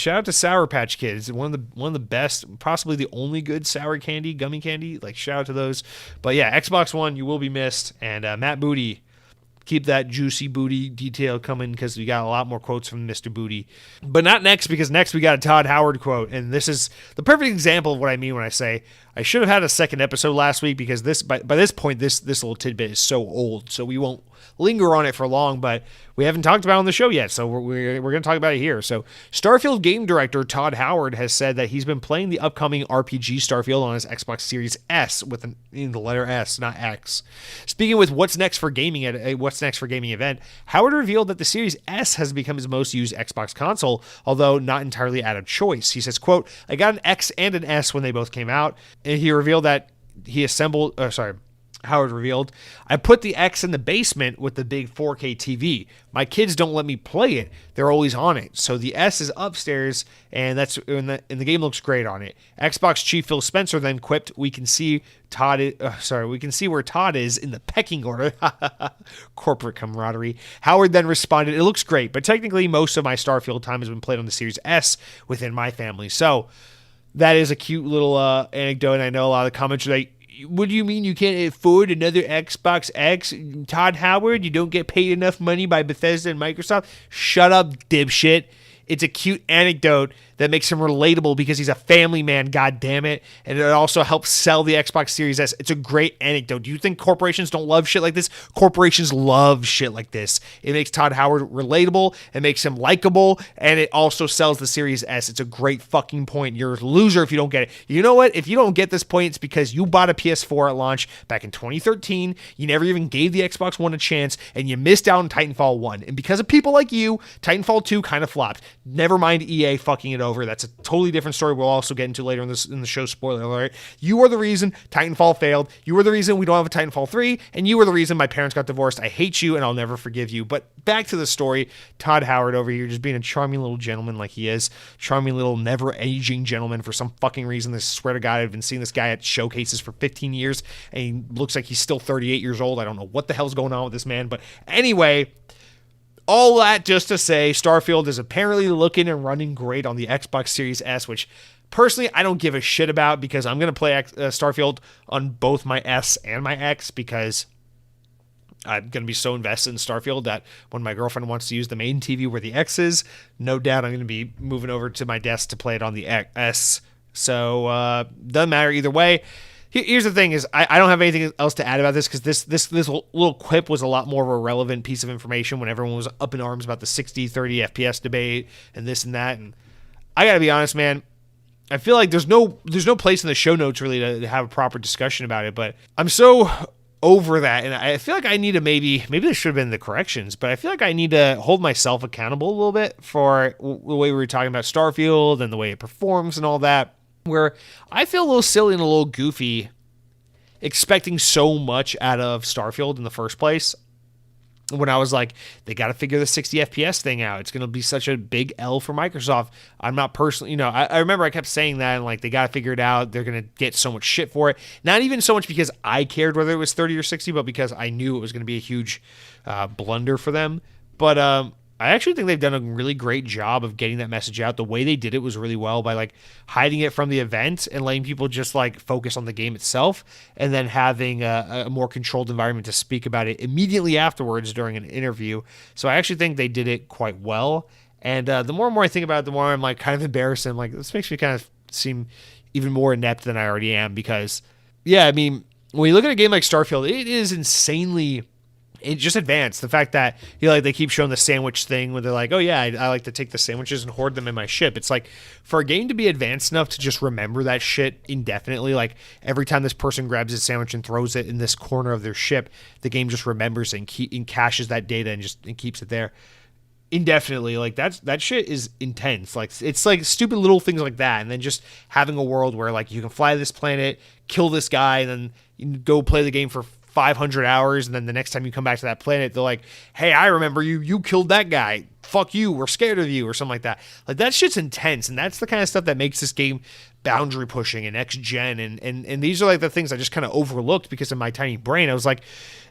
out to Sour Patch Kids. One of the best, possibly the only good sour candy, gummy candy. Like, shout out to those. But yeah, Xbox One, you will be missed. And Matt Booty, keep that juicy booty detail coming because we got a lot more quotes from Mr. Booty. But not next, because next we got a Todd Howard quote. And this is the perfect example of what I mean when I say I should have had a second episode last week, because by this point, this little tidbit is so old. So we won't linger on it for long, but we haven't talked about it on the show yet, so we're going to talk about it here. So Starfield game director Todd Howard has said that he's been playing the upcoming RPG Starfield on his Xbox Series S with the letter S, not X. Speaking with What's Next for Gaming at a What's Next for Gaming event, Howard revealed that the Series S has become his most used Xbox console, although not entirely out of choice. He says, quote, "I got an X and an S when they both came out," and he revealed that Howard revealed, "I put the X in the basement with the big 4K TV. My kids don't let me play it. They're always on it. So the S is upstairs, and the game looks great on it." Xbox chief Phil Spencer then quipped, "We can see where Todd is in the pecking order." Corporate camaraderie. Howard then responded, "It looks great, but technically most of my Starfield time has been played on the Series S within my family." So that is a cute little anecdote, and I know a lot of the comments are like, "What do you mean you can't afford another Xbox X? Todd Howard, you don't get paid enough money by Bethesda and Microsoft?" Shut up, dipshit. It's a cute anecdote that makes him relatable because he's a family man, god damn it. And it also helps sell the Xbox Series S. It's a great anecdote. Do you think corporations don't love shit like this? Corporations love shit like this. It makes Todd Howard relatable, it makes him likable, and it also sells the Series S. It's a great fucking point. You're a loser if you don't get it. You know what? If you don't get this point, it's because you bought a PS4 at launch back in 2013. You never even gave the Xbox One a chance, and you missed out on Titanfall 1. And because of people like you, Titanfall 2 kind of flopped. Never mind EA fucking it over. That's a totally different story we'll also get into later in the show. Spoiler alert. You are the reason Titanfall failed. You are the reason we don't have a Titanfall 3, and you are the reason my parents got divorced. I hate you, and I'll never forgive you. But back to the story. Todd Howard over here just being a charming little gentleman like he is. Charming little never-aging gentleman for some fucking reason. I swear to God, I've been seeing this guy at showcases for 15 years, and he looks like he's still 38 years old. I don't know what the hell's going on with this man. But anyway, all that just to say, Starfield is apparently looking and running great on the Xbox Series S, which personally I don't give a shit about, because I'm going to play Starfield on both my S and my X, because I'm going to be so invested in Starfield that when my girlfriend wants to use the main TV where the X is, no doubt I'm going to be moving over to my desk to play it on the S. So doesn't matter either way. Here's the thing: is I don't have anything else to add about this, because this little quip was a lot more of a relevant piece of information when everyone was up in arms about the 60-30 FPS debate and this and that. And I gotta be honest, man, I feel like there's no place in the show notes really to have a proper discussion about it. But I'm so over that, and I feel like I need to maybe this should have been the corrections, but I feel like I need to hold myself accountable a little bit for the way we were talking about Starfield and the way it performs and all that, where I feel a little silly and a little goofy expecting so much out of Starfield in the first place, when I was like, they got to figure the 60 FPS thing out. It's going to be such a big L for Microsoft. I'm not personally, I remember I kept saying that, and like, they got to figure it out. They're going to get so much shit for it. Not even so much because I cared whether it was 30 or 60, but because I knew it was going to be a huge blunder for them. But I actually think they've done a really great job of getting that message out. The way they did it was really well by like hiding it from the event and letting people just like focus on the game itself, and then having a more controlled environment to speak about it immediately afterwards during an interview. So I actually think they did it quite well. And the more and more I think about it, the more I'm like kind of embarrassed. I'm like, this makes me kind of seem even more inept than I already am, because, yeah, I mean, when you look at a game like Starfield, it is insanely just advanced. The fact that, you know, like they keep showing the sandwich thing where they're like, oh yeah, I like to take the sandwiches and hoard them in my ship. It's like, for a game to be advanced enough to just remember that shit indefinitely, like every time this person grabs a sandwich and throws it in this corner of their ship, the game just remembers and caches that data and keeps it there indefinitely. Like that shit is intense. Like it's like stupid little things like that, and then just having a world where like you can fly to this planet, kill this guy, and then you can go play the game for 500 hours, and then the next time you come back to that planet, they're like, hey, I remember you killed that guy, fuck you, we're scared of you, or something like that. Like that shit's intense, and that's the kind of stuff that makes this game boundary pushing and next gen, and these are like the things I just kind of overlooked because of my tiny brain. I was like,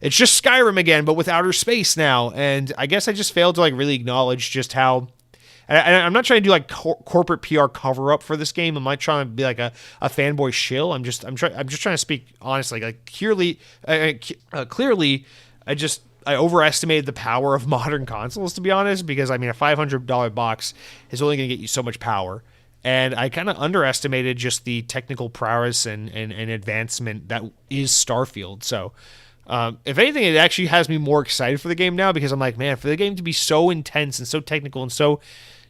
it's just Skyrim again, but with outer space now. And I guess I just failed to like really acknowledge just how, and I'm not trying to do like corporate PR cover up for this game. I'm not trying to be like a fanboy shill. I'm just trying to speak honestly. Like clearly, I overestimated the power of modern consoles, to be honest, because I mean a $500 box is only going to get you so much power. And I kind of underestimated just the technical prowess and advancement that is Starfield. So, if anything, it actually has me more excited for the game now, because I'm like, man, for the game to be so intense and so technical and so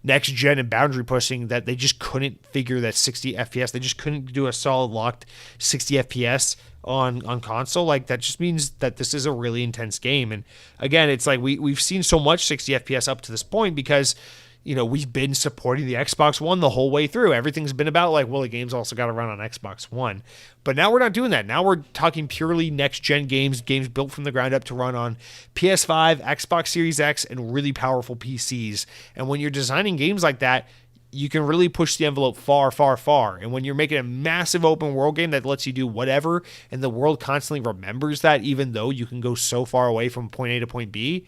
next gen and boundary pushing that they just couldn't figure that 60 FPS. They just couldn't do a solid locked 60 FPS on console. Like that just means that this is a really intense game. And again, it's like we've seen so much 60 FPS up to this point because, you know, we've been supporting the Xbox One the whole way through. Everything's been about like, well, the game's also got to run on Xbox One. But now we're not doing that. Now we're talking purely next-gen games built from the ground up to run on PS5, Xbox Series X, and really powerful PCs. And when you're designing games like that, you can really push the envelope far, far, far. And when you're making a massive open world game that lets you do whatever, and the world constantly remembers that, even though you can go so far away from point A to point B,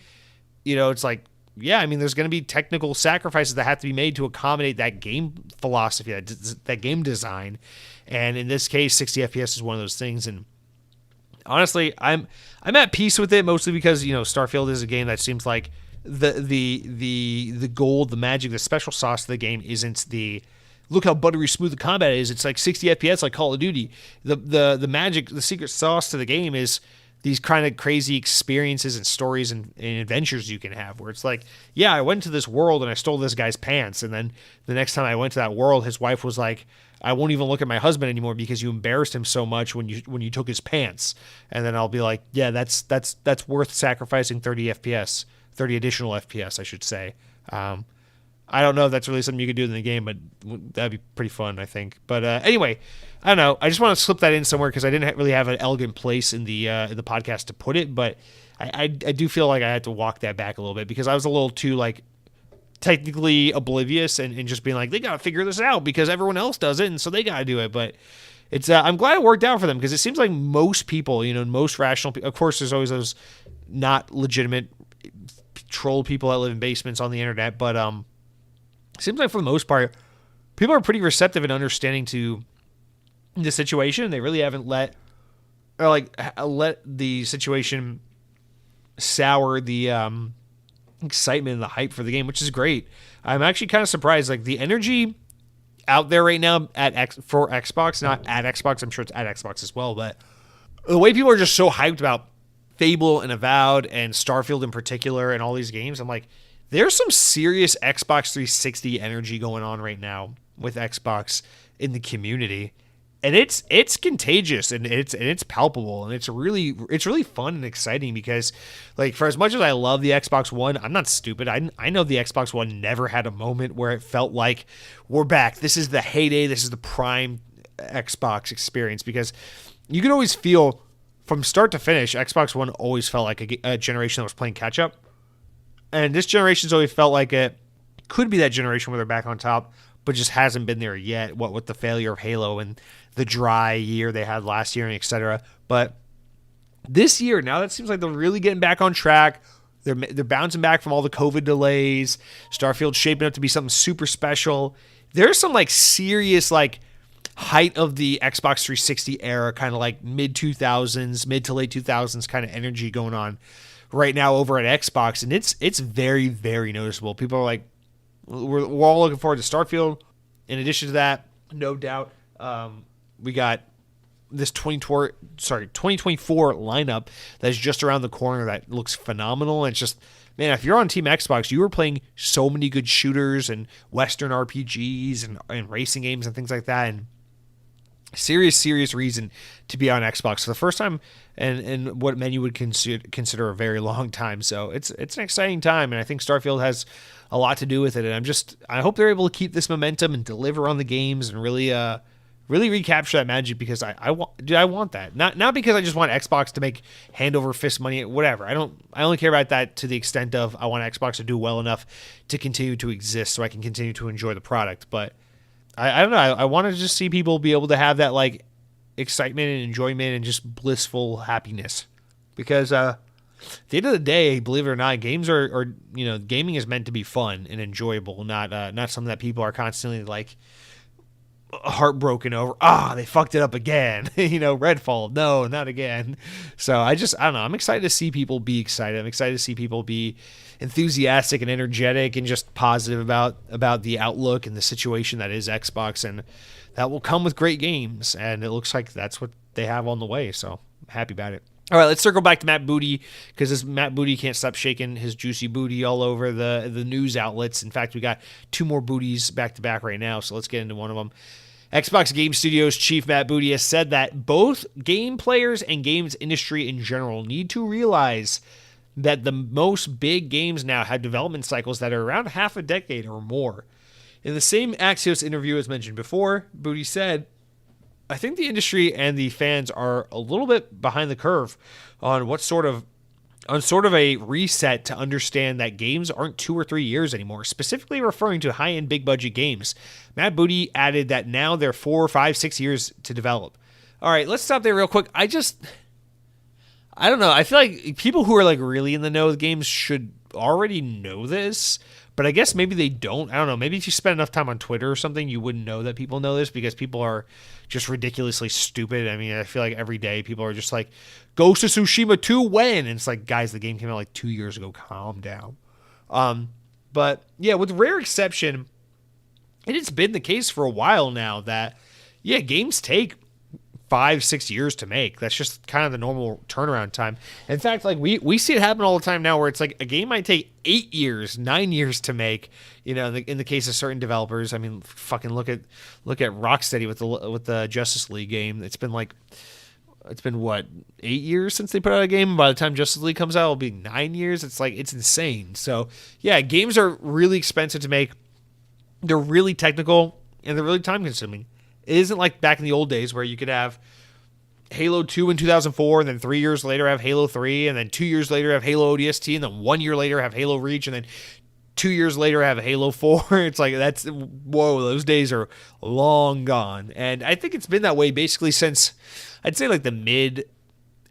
you know, it's like, yeah, I mean, there's going to be technical sacrifices that have to be made to accommodate that game philosophy, that game design. And in this case, 60 FPS is one of those things. And honestly, I'm at peace with it, mostly because, you know, Starfield is a game that seems like the gold, the magic, the special sauce of the game isn't the look how buttery smooth the combat is. It's like 60 FPS like Call of Duty. The magic, the secret sauce to the game is these kind of crazy experiences and stories and adventures you can have, where it's like, yeah, I went to this world and I stole this guy's pants, and then the next time I went to that world, his wife was like, I won't even look at my husband anymore because you embarrassed him so much when you took his pants. And then I'll be like, yeah, that's worth sacrificing 30 FPS, 30 additional FPS, I should say. I don't know if that's really something you could do in the game, but that'd be pretty fun, I think. But anyway, I don't know. I just want to slip that in somewhere because I didn't really have an elegant place in the podcast to put it. But I do feel like I had to walk that back a little bit because I was a little too like technically oblivious and just being like, they got to figure this out because everyone else does it, and so they got to do it. But it's I'm glad it worked out for them because it seems like most people, you know, most rational people, of course, there's always those not legitimate troll people that live in basements on the internet, but it seems like for the most part, people are pretty receptive and understanding to the situation. They really haven't let the situation sour the excitement and the hype for the game, which is great. I'm actually kind of surprised. Like the energy out there right now for Xbox, not at Xbox. I'm sure it's at Xbox as well, but the way people are just so hyped about Fable and Avowed and Starfield in particular and all these games, I'm like, there's some serious Xbox 360 energy going on right now with Xbox in the community, and it's contagious and it's palpable, and it's really fun and exciting because, like, for as much as I love the Xbox One, I'm not stupid. I know the Xbox One never had a moment where it felt like we're back. This is the heyday. This is the prime Xbox experience, because you could always feel from start to finish, Xbox One always felt like a generation that was playing catch up. And this generation's always felt like it could be that generation where they're back on top, but just hasn't been there yet. What with the failure of Halo and the dry year they had last year and etc. But this year, now that seems like they're really getting back on track. They're bouncing back from all the COVID delays. Starfield's shaping up to be something super special. There's some like serious like height of the Xbox 360 era, kind of like mid to late 2000s kind of energy going on right now over at Xbox, and it's very, very noticeable. People are like, we're all looking forward to Starfield. In addition to that, no doubt, we got this 2024 lineup that's just around the corner that looks phenomenal. And it's just, man, if you're on Team Xbox, you were playing so many good shooters and Western RPGs and racing games and things like that. And serious reason to be on Xbox for the first time and what many would consider a very long time. So it's an exciting time, and I think Starfield has a lot to do with it. And I hope they're able to keep this momentum and deliver on the games and really recapture that magic, because I want that. Not because I just want Xbox to make hand over fist money, whatever. I only care about that to the extent of I want Xbox to do well enough to continue to exist so I can continue to enjoy the product. But I don't know. I want to just see people be able to have that like excitement and enjoyment and just blissful happiness, because at the end of the day, believe it or not, games are gaming is meant to be fun and enjoyable, not something that people are constantly like heartbroken over. They fucked it up again. Redfall, no, not again. So I don't know. I'm excited to see people be excited. I'm excited to see people be enthusiastic and energetic and just positive about the outlook and the situation that is Xbox, and that will come with great games. And it looks like that's what they have on the way. So I'm happy about it. All right, let's circle back to Matt Booty, because this Matt Booty can't stop shaking his juicy booty all over the news outlets. In fact, we got two more booties back to back right now, so let's get into one of them. Xbox Game Studios chief Matt Booty has said that both game players and games industry in general need to realize that the most big games now have development cycles that are around half a decade or more. In the same Axios interview as mentioned before, Booty said, I think the industry and the fans are a little bit behind the curve on sort of a reset to understand that games aren't 2 or 3 years anymore, specifically referring to high-end big budget games. Matt Booty added that now they're 4, 5, 6 years to develop. All right, let's stop there real quick. I don't know. I feel like people who are like really in the know with games should already know this, but I guess maybe they don't. I don't know. Maybe if you spend enough time on Twitter or something, you wouldn't know that people know this, because people are just ridiculously stupid. I mean, I feel like every day people are just like, Ghost of Tsushima 2 when? And it's like, guys, the game came out like 2 years ago. Calm down. But yeah, with rare exception, it's been the case for a while now that, yeah, games take 5, 6 years to make. That's just kind of the normal turnaround time. In fact, like we see it happen all the time now, where it's like a game might take 8 years, 9 years to make. In the case of certain developers. I mean, fucking look at Rocksteady with the Justice League game. It's been what, 8 years since they put out a game. By the time Justice League comes out, it'll be 9 years. It's like, it's insane. So yeah, games are really expensive to make. They're really technical and they're really time consuming. It isn't like back in the old days where you could have Halo 2 in 2004, and then 3 years later have Halo 3, and then 2 years later have Halo ODST, and then 1 year later have Halo Reach, and then 2 years later have Halo 4. It's like, whoa, those days are long gone. And I think it's been that way basically since, I'd say, like the mid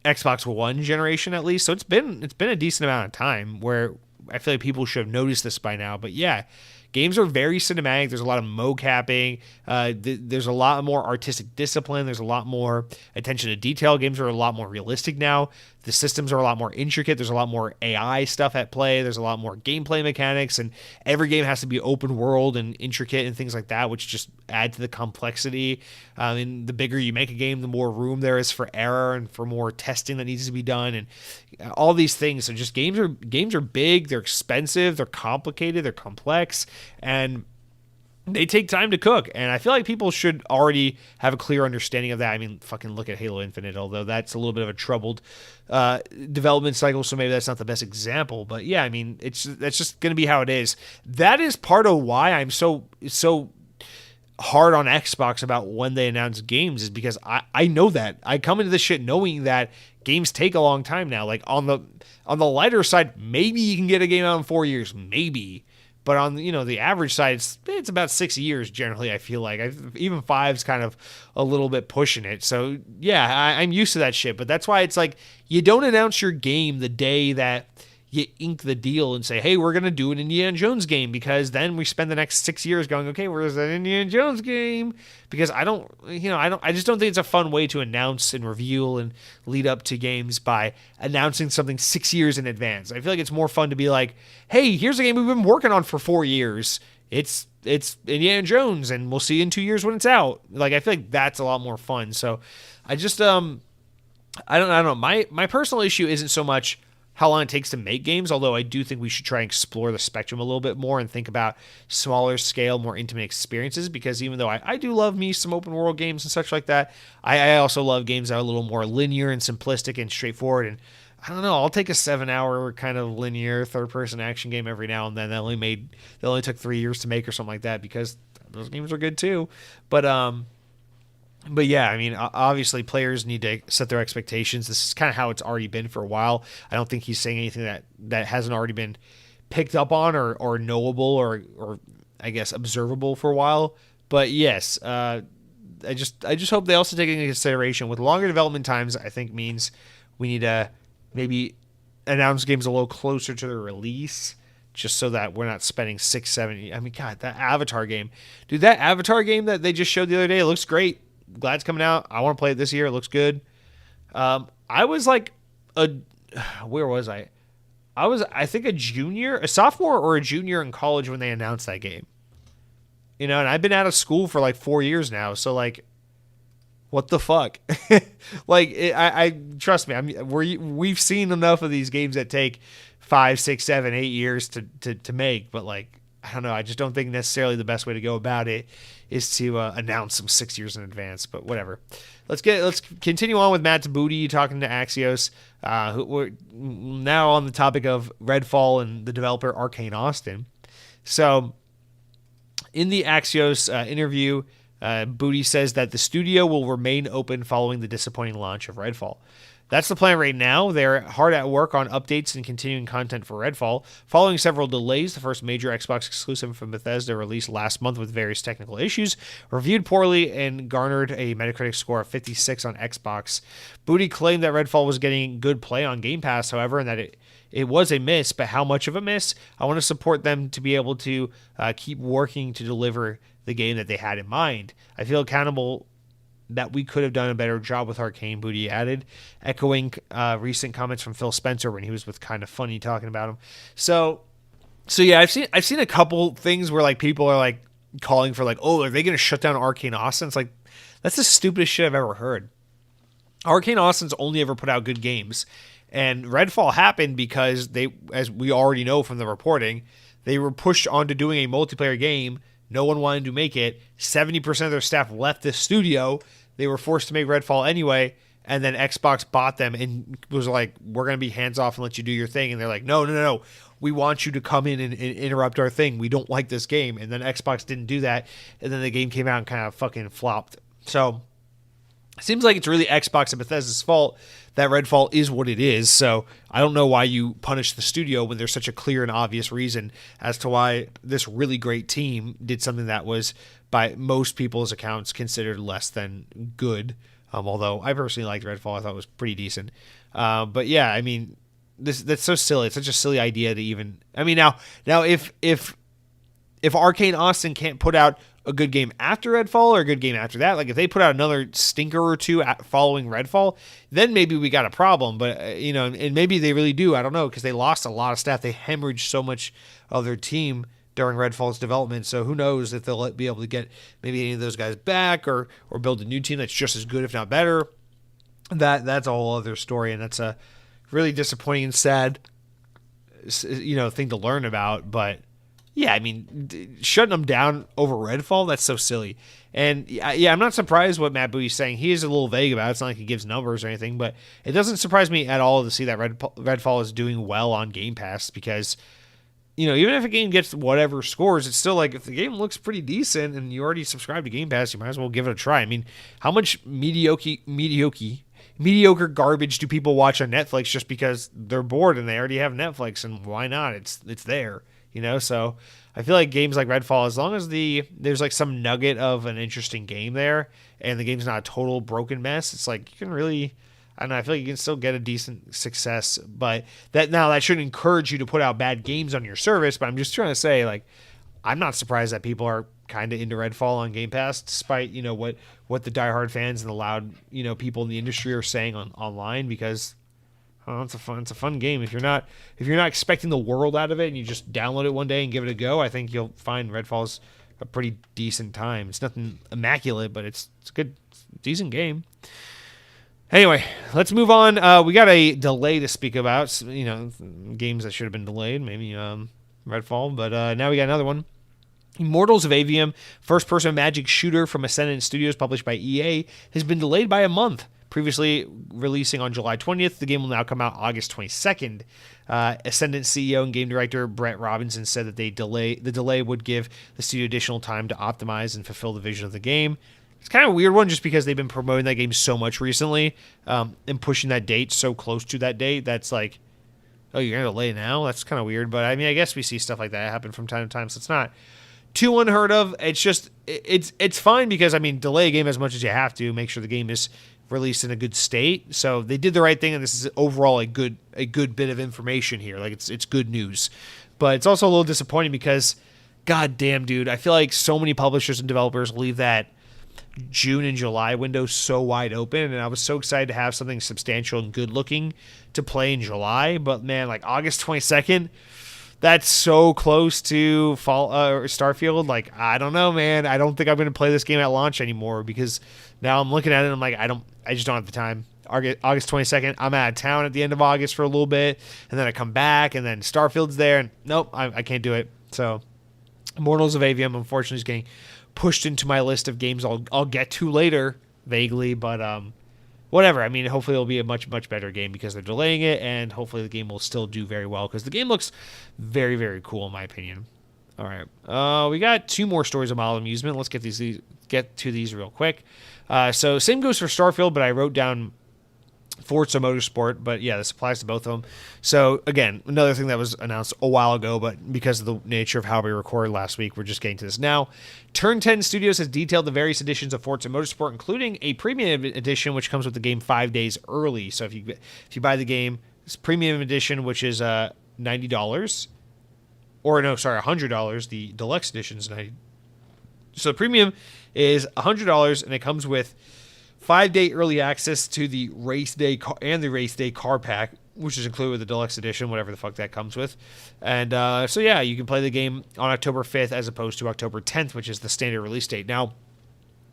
Xbox One generation at least. So it's been a decent amount of time where I feel like people should have noticed this by now. But yeah, games are very cinematic. There's a lot of mocapping. There's a lot more artistic discipline. There's a lot more attention to detail. Games are a lot more realistic now. The systems are a lot more intricate. There's a lot more AI stuff at play. There's a lot more gameplay mechanics, and every game has to be open world and intricate and things like that, which just add to the complexity. And the bigger you make a game, the more room there is for error and for more testing that needs to be done, and all these things. So just games are big. They're expensive. They're complicated. They're complex, and they take time to cook. And I feel like people should already have a clear understanding of that. I mean, fucking look at Halo Infinite, although that's a little bit of a troubled development cycle, so maybe that's not the best example. But yeah, I mean, that's just going to be how it is. That is part of why I'm so hard on Xbox about when they announce games, is because I know that. I come into this shit knowing that games take a long time now. Like on the lighter side, maybe you can get a game out in 4 years, maybe. But on the average side, it's about 6 years generally. I feel like even 5's kind of a little bit pushing it. So yeah, I'm used to that shit. But that's why it's like, you don't announce your game the day that you ink the deal and say, hey, we're going to do an Indiana Jones game, because then we spend the next 6 years going, okay, where's that Indiana Jones game? Because I just don't think it's a fun way to announce and reveal and lead up to games by announcing something 6 years in advance. I feel like it's more fun to be like, hey, here's a game we've been working on for 4 years. It's Indiana Jones, and we'll see you in 2 years when it's out. Like, I feel like that's a lot more fun. So I just, I don't know. My personal issue isn't so much how long it takes to make games, although I do think we should try and explore the spectrum a little bit more and think about smaller scale, more intimate experiences, because even though I do love me some open world games and such like that, I also love games that are a little more linear and simplistic and straightforward. And I don't know, I'll take a 7-hour kind of linear third-person action game every now and then that only took 3 years to make or something like that, because those games are good too. But yeah, I mean, obviously players need to set their expectations. This is kind of how it's already been for a while. I don't think he's saying anything that hasn't already been picked up on or knowable or I guess observable for a while. But yes, I just hope they also take into consideration with longer development times. I think means we need to maybe announce games a little closer to their release, just so that we're not spending 6, 7. I mean, God, that Avatar game, dude, that Avatar game that they just showed the other day, it looks great. Glad it's coming out. I want to play it this year. It looks good. I was like where was I? I think a sophomore or a junior in college when they announced that game. And I've been out of school for like 4 years now. So like, what the fuck? Like, I trust me. We've seen enough of these games that take 5, 6, 7, 8 years to make. But like, I don't know. I just don't think necessarily the best way to go about it is to announce them 6 years in advance. But whatever. Let's continue on with Matt Booty talking to Axios. We're now on the topic of Redfall and the developer Arcane Austin. So in the Axios interview, Booty says that the studio will remain open following the disappointing launch of Redfall. That's the plan right now. They're hard at work on updates and continuing content for Redfall. Following several delays, the first major Xbox exclusive from Bethesda released last month with various technical issues, reviewed poorly and garnered a Metacritic score of 56 on Xbox. Booty claimed that Redfall was getting good play on Game Pass, however, and that it was a miss, but how much of a miss? I want to support them to be able to keep working to deliver the game that they had in mind. I feel accountable that we could have done a better job with Arcane, Booty added, echoing recent comments from Phil Spencer when he was with Kind of Funny talking about him. So yeah, I've seen a couple things where like people are like calling for like, oh, are they going to shut down Arcane Austin? It's like, that's the stupidest shit I've ever heard. Arcane Austin's only ever put out good games, and Redfall happened because they, as we already know from the reporting, they were pushed onto doing a multiplayer game. No one wanted to make it. 70% of their staff left the studio. They were forced to make Redfall anyway, and then Xbox bought them and was like, we're going to be hands off and let you do your thing. And they're like, no. We want you to come in and interrupt our thing. We don't like this game. And then Xbox didn't do that, and then the game came out and kind of fucking flopped. So it seems like it's really Xbox and Bethesda's fault that Redfall is what it is. So I don't know why you punish the studio when there's such a clear and obvious reason as to why this really great team did something that was, by most people's accounts, considered less than good. Although I personally liked Redfall. I thought it was pretty decent. But yeah, I mean, that's so silly. It's such a silly idea to even... I mean, now if Arcane Austin can't put out a good game after Redfall or a good game after that, like if they put out another stinker or two following Redfall, then maybe we got a problem. But and maybe they really do. I don't know, because they lost a lot of staff. They hemorrhaged so much of their team during Redfall's development. So who knows if they'll be able to get maybe any of those guys back or build a new team that's just as good, if not better. That's a whole other story, and that's a really disappointing and sad thing to learn about. But yeah, I mean, shutting them down over Redfall, that's so silly. And yeah, I'm not surprised what Matt Booty's saying. He is a little vague about it. It's not like he gives numbers or anything, but it doesn't surprise me at all to see that Redfall is doing well on Game Pass, because, even if a game gets whatever scores, it's still like, if the game looks pretty decent and you already subscribe to Game Pass, you might as well give it a try. I mean, how much mediocre garbage do people watch on Netflix just because they're bored and they already have Netflix, and why not? It's there. So I feel like games like Redfall, as long as there's like some nugget of an interesting game there and the game's not a total broken mess, it's like you can really, I don't know, I feel like you can still get a decent success, but that shouldn't encourage you to put out bad games on your service. But I'm just trying to say, like, I'm not surprised that people are kind of into Redfall on Game Pass, despite what the diehard fans and the loud people in the industry are saying online, because it's a fun game. If you're not expecting the world out of it and you just download it one day and give it a go, I think you'll find Redfall's a pretty decent time. It's nothing immaculate, but it's a good, decent game. Anyway, let's move on. We got a delay to speak about. Games that should have been delayed, maybe Redfall, but now we got another one. Immortals of Avium, first-person magic shooter from Ascendant Studios, published by EA, has been delayed by a month. Previously releasing on July 20th, the game will now come out August 22nd. Ascendant CEO and game director Brett Robinson said that the delay would give the studio additional time to optimize and fulfill the vision of the game. It's kind of a weird one just because they've been promoting that game so much recently, and pushing that date so close to that date. That's like, oh, you're going to delay now? That's kind of weird, but I mean, I guess we see stuff like that happen from time to time, so it's not too unheard of. It's just, it's fine because, I mean, delay a game as much as you have to, make sure the game is released in a good state. So they did the right thing, and this is overall a good bit of information here. Like, it's good news. But it's also a little disappointing because, god damn, dude, I feel like so many publishers and developers leave that June and July window so wide open, and I was so excited to have something substantial and good looking to play in July. But man, like August 22nd, that's so close to fall or Starfield. Like, I don't know, man. I don't think I'm going to play this game at launch anymore, because now I'm looking at it and I'm like, I just don't have the time. August 22nd, I'm out of town at the end of August for a little bit, and then I come back, and then Starfield's there, and nope, I can't do it. So Immortals of Avium, unfortunately, is getting pushed into my list of games I'll get to later, vaguely, but whatever. I mean, hopefully it'll be a much, much better game because they're delaying it, and hopefully the game will still do very well, because the game looks very, very cool in my opinion. All right, we got two more stories of Mild Amusement. Let's get to these real quick. So same goes for Starfield, but I wrote down Forza Motorsport, but yeah, this applies to both of them. So again, another thing that was announced a while ago, but because of the nature of how we recorded last week, we're just getting to this now. Turn 10 Studios has detailed the various editions of Forza Motorsport, including a premium edition, which comes with the game 5 days early. So if you buy the game, this premium edition, which is $90, or no, sorry, $100. The deluxe edition is $90. So the premium is $100, and it comes with 5-day early access to the race day and the race day car pack, which is included with the deluxe edition, whatever the fuck that comes with. And so yeah, you can play the game on October 5th as opposed to October 10th, which is the standard release date. Now,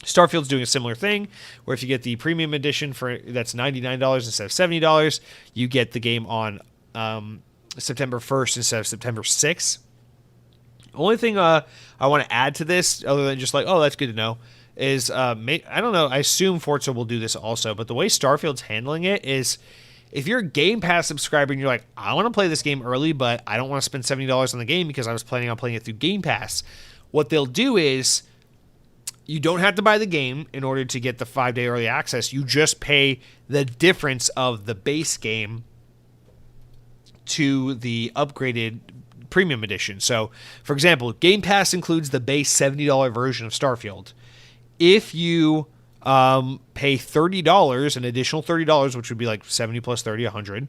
Starfield's doing a similar thing, where if you get the premium edition that's $99 instead of $70, you get the game on September 1st instead of September 6th. Only thing I want to add to this, other than just like, oh, that's good to know, is I don't know, I assume Forza will do this also, but the way Starfield's handling it is, if you're a Game Pass subscriber and you're like, I want to play this game early, but I don't want to spend $70 on the game because I was planning on playing it through Game Pass, what they'll do is, you don't have to buy the game in order to get the 5-day early access. You just pay the difference of the base game to the upgraded premium edition. So, for example, Game Pass includes the base $70 version of Starfield. If you pay $30, an additional $30, which would be like 70 plus 30, 100,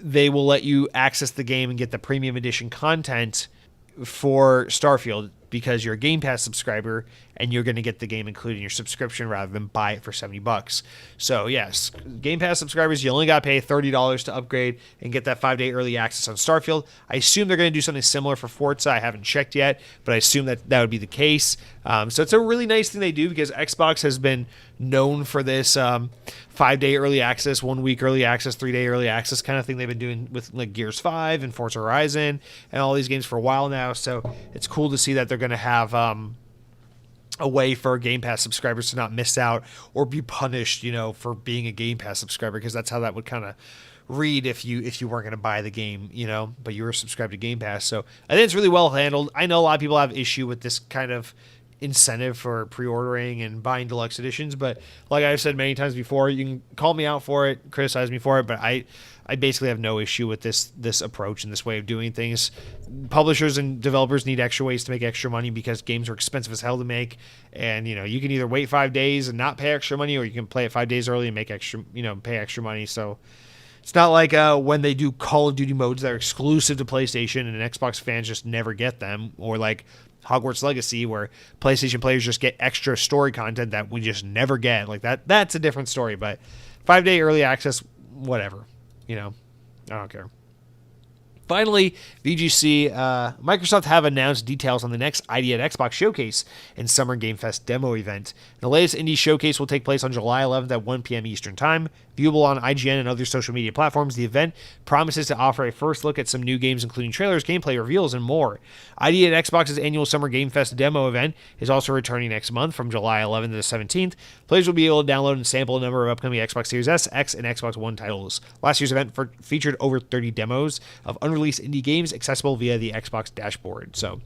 they will let you access the game and get the premium edition content for Starfield, because you're a Game Pass subscriber and you're going to get the game included in your subscription rather than buy it for $70. So yes, Game Pass subscribers, you only got to pay $30 to upgrade and get that 5-day early access on Starfield. I assume they're going to do something similar for Forza. I haven't checked yet, but I assume that would be the case. So it's a really nice thing they do, because Xbox has been known for this 5-day early access, 1 week early access, 3-day early access kind of thing they've been doing with like Gears 5 and Forza Horizon and all these games for a while now. So it's cool to see that they're going to have a way for Game Pass subscribers to not miss out or be punished, for being a Game Pass subscriber, because that's how that would kind of read if you weren't going to buy the game, but you were subscribed to Game Pass. So I think it's really well handled. I know a lot of people have issue with this kind of incentive for pre-ordering and buying deluxe editions, but like I've said many times before, you can call me out for it, criticize me for it, but I basically have no issue with this approach and this way of doing things. Publishers and developers need extra ways to make extra money because games are expensive as hell to make, and you can either wait 5 days and not pay extra money, or you can play it 5 days early and make extra, pay extra money. So it's not like when they do Call of Duty modes that are exclusive to PlayStation and Xbox fans just never get them, or like Hogwarts Legacy, where PlayStation players just get extra story content that we just never get. Like that's a different story. But 5-day early access, whatever. I don't care. Finally, VGC, Microsoft have announced details on the next ID at Xbox Showcase and Summer Game Fest demo event. The latest indie showcase will take place on July 11th at 1 p.m. Eastern Time. Viewable on IGN and other social media platforms, the event promises to offer a first look at some new games, including trailers, gameplay reveals, and more. ID at Xbox's annual Summer Game Fest demo event is also returning next month from July 11th to the 17th. Players will be able to download and sample a number of upcoming Xbox Series S, X, and Xbox One titles. Last year's event featured over 30 demos of unreleased indie games accessible via the Xbox dashboard. So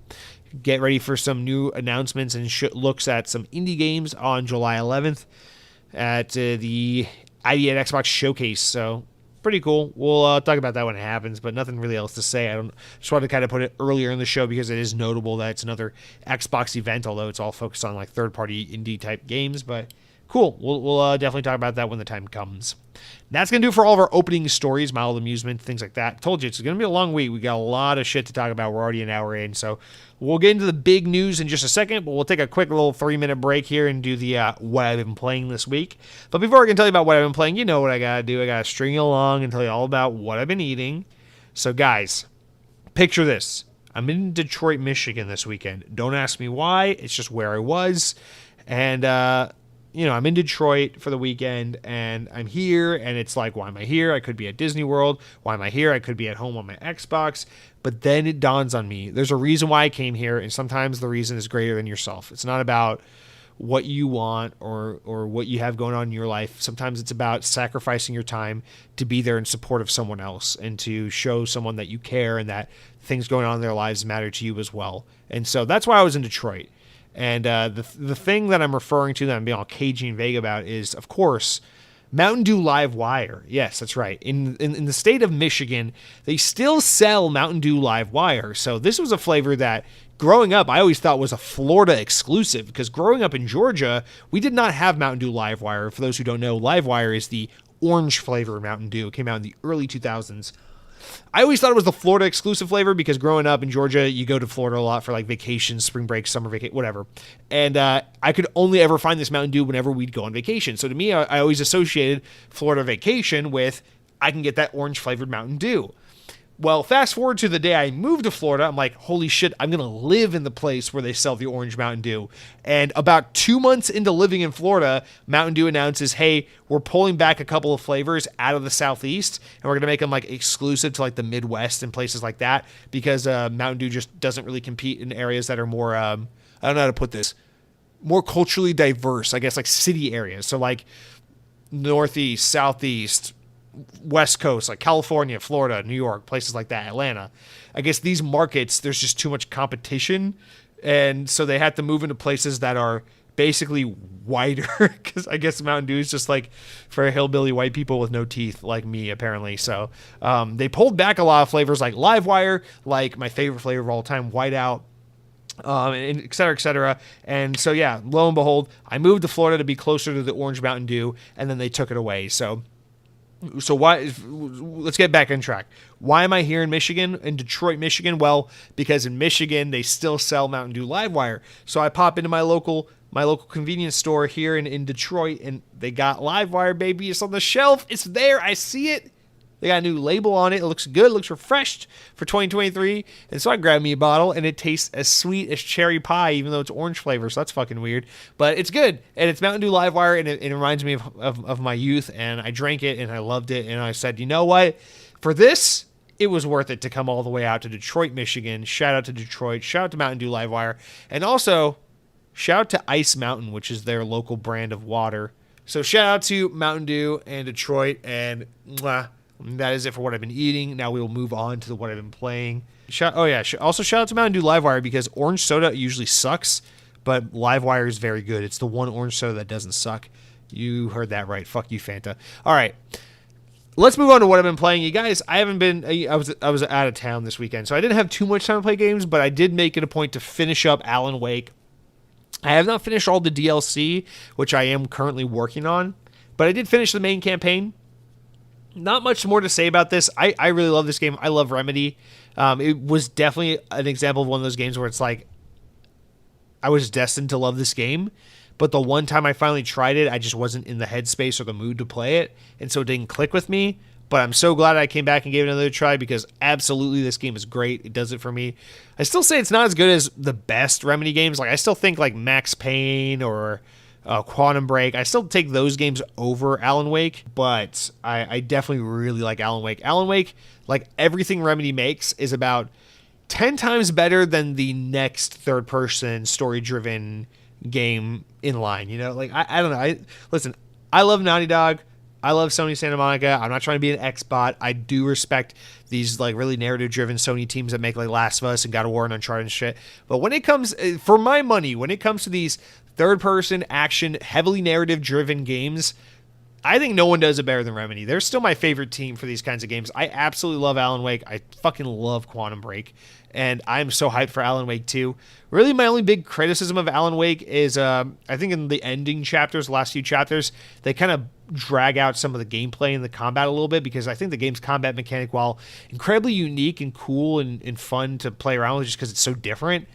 get ready for some new announcements and looks at some indie games on July 11th at the ID at Xbox Showcase. So pretty cool. We'll talk about that when it happens, but nothing really else to say. Just wanted to kind of put it earlier in the show because it is notable that it's another Xbox event, although it's all focused on like third-party indie type games. But cool. We'll definitely talk about that when the time comes. That's going to do it for all of our opening stories, mild amusement, things like that. Told you, it's going to be a long week. We got a lot of shit to talk about. We're already an hour in, so we'll get into the big news in just a second, but we'll take a quick little 3-minute break here and do the what I've been playing this week. But before I can tell you about what I've been playing, you know what I got to do. I got to string you along and tell you all about what I've been eating. So, guys, picture this. I'm in Detroit, Michigan this weekend. Don't ask me why. It's just where I was. And, I'm in Detroit for the weekend, and I'm here, and it's like, why am I here? I could be at Disney World. Why am I here? I could be at home on my Xbox. But then it dawns on me, there's a reason why I came here, and sometimes the reason is greater than yourself. It's not about what you want or what you have going on in your life. Sometimes it's about sacrificing your time to be there in support of someone else and to show someone that you care and that things going on in their lives matter to you as well. And so that's why I was in Detroit. And the thing that I'm referring to that I'm being all cagey and vague about is, of course, Mountain Dew Live Wire. Yes, that's right. In the state of Michigan, they still sell Mountain Dew Live Wire. So this was a flavor that growing up I always thought was a Florida exclusive, because growing up in Georgia, we did not have Mountain Dew Live Wire. For those who don't know, Live Wire is the orange flavor of Mountain Dew. It came out in the early 2000s. I always thought it was the Florida exclusive flavor because growing up in Georgia, you go to Florida a lot for like vacations, spring break, summer vacation, whatever. And I could only ever find this Mountain Dew whenever we'd go on vacation. So to me, I always associated Florida vacation with I can get that orange flavored Mountain Dew. Well, fast forward to the day I moved to Florida, I'm like, holy shit, I'm going to live in the place where they sell the orange Mountain Dew. And about 2 months into living in Florida, Mountain Dew announces, hey, we're pulling back a couple of flavors out of the Southeast, and we're going to make them like exclusive to like the Midwest and places like that, because Mountain Dew just doesn't really compete in areas that are more, I don't know how to put this, more culturally diverse, I guess, like city areas. So like Northeast, Southeast, West Coast, like California, Florida, New York, places like that, Atlanta. I guess these markets, there's just too much competition, and so they had to move into places that are basically whiter, because I guess Mountain Dew is just like for hillbilly white people with no teeth like me, apparently. So they pulled back a lot of flavors like Live Wire, like my favorite flavor of all time, Whiteout, and et cetera, et cetera. And so, yeah, lo and behold, I moved to Florida to be closer to the orange Mountain Dew, and then they took it away. So why? Let's get back on track. Why am I here in Michigan, in Detroit, Michigan? Well, because in Michigan they still sell Mountain Dew Live Wire. So I pop into my local convenience store here in Detroit, and they got Live Wire, baby. It's on the shelf. It's there. I see it. They got a new label on it. It looks good. It looks refreshed for 2023. And so I grabbed me a bottle, and it tastes as sweet as cherry pie, even though it's orange flavor. So that's fucking weird. But it's good. And it's Mountain Dew Live Wire, and it reminds me of my youth. And I drank it, and I loved it. And I said, you know what? For this, it was worth it to come all the way out to Detroit, Michigan. Shout out to Detroit. Shout out to Mountain Dew Live Wire. And also, shout out to Ice Mountain, which is their local brand of water. So shout out to Mountain Dew and Detroit. And that is it for what I've been eating. Now we will move on to what I've been playing. Also shout out to Mountain Dew Live Wire, because orange soda usually sucks, but Live Wire is very good. It's the one orange soda that doesn't suck. You heard that right. Fuck you, Fanta. All right. let's move on to what I've been playing. You guys, I was out of town this weekend, so I didn't have too much time to play games, but I did make it a point to finish up Alan Wake. I have not finished all the DLC, which I am currently working on, but I did finish the main campaign. Not much more to say about this. I really love this game. I love Remedy. It was definitely an example of one of those games where it's like, I was destined to love this game, but the one time I finally tried it, I just wasn't in the headspace or the mood to play it, and so it didn't click with me. But I'm so glad I came back and gave it another try, because absolutely this game is great. It does it for me. I still say it's not as good as the best Remedy games. Like, I still think like Max Payne or Quantum Break, I still take those games over Alan Wake, but I definitely really like Alan Wake. Alan Wake, like everything Remedy makes, is about 10 times better than the next third-person, story-driven game in line. You know, like, I don't know. Listen, I love Naughty Dog. I love Sony Santa Monica. I'm not trying to be an Xbot. I do respect these like really narrative-driven Sony teams that make like Last of Us and God of War and Uncharted and shit. But when it comes, for my money, when it comes to these third-person, action, heavily narrative-driven games, I think no one does it better than Remedy. They're still my favorite team for these kinds of games. I absolutely love Alan Wake. I fucking love Quantum Break. And I'm so hyped for Alan Wake 2. Really, my only big criticism of Alan Wake is, I think in the ending chapters, the last few chapters, they kind of drag out some of the gameplay and the combat a little bit, because I think the game's combat mechanic, while incredibly unique and cool and fun to play around with just because it's so different,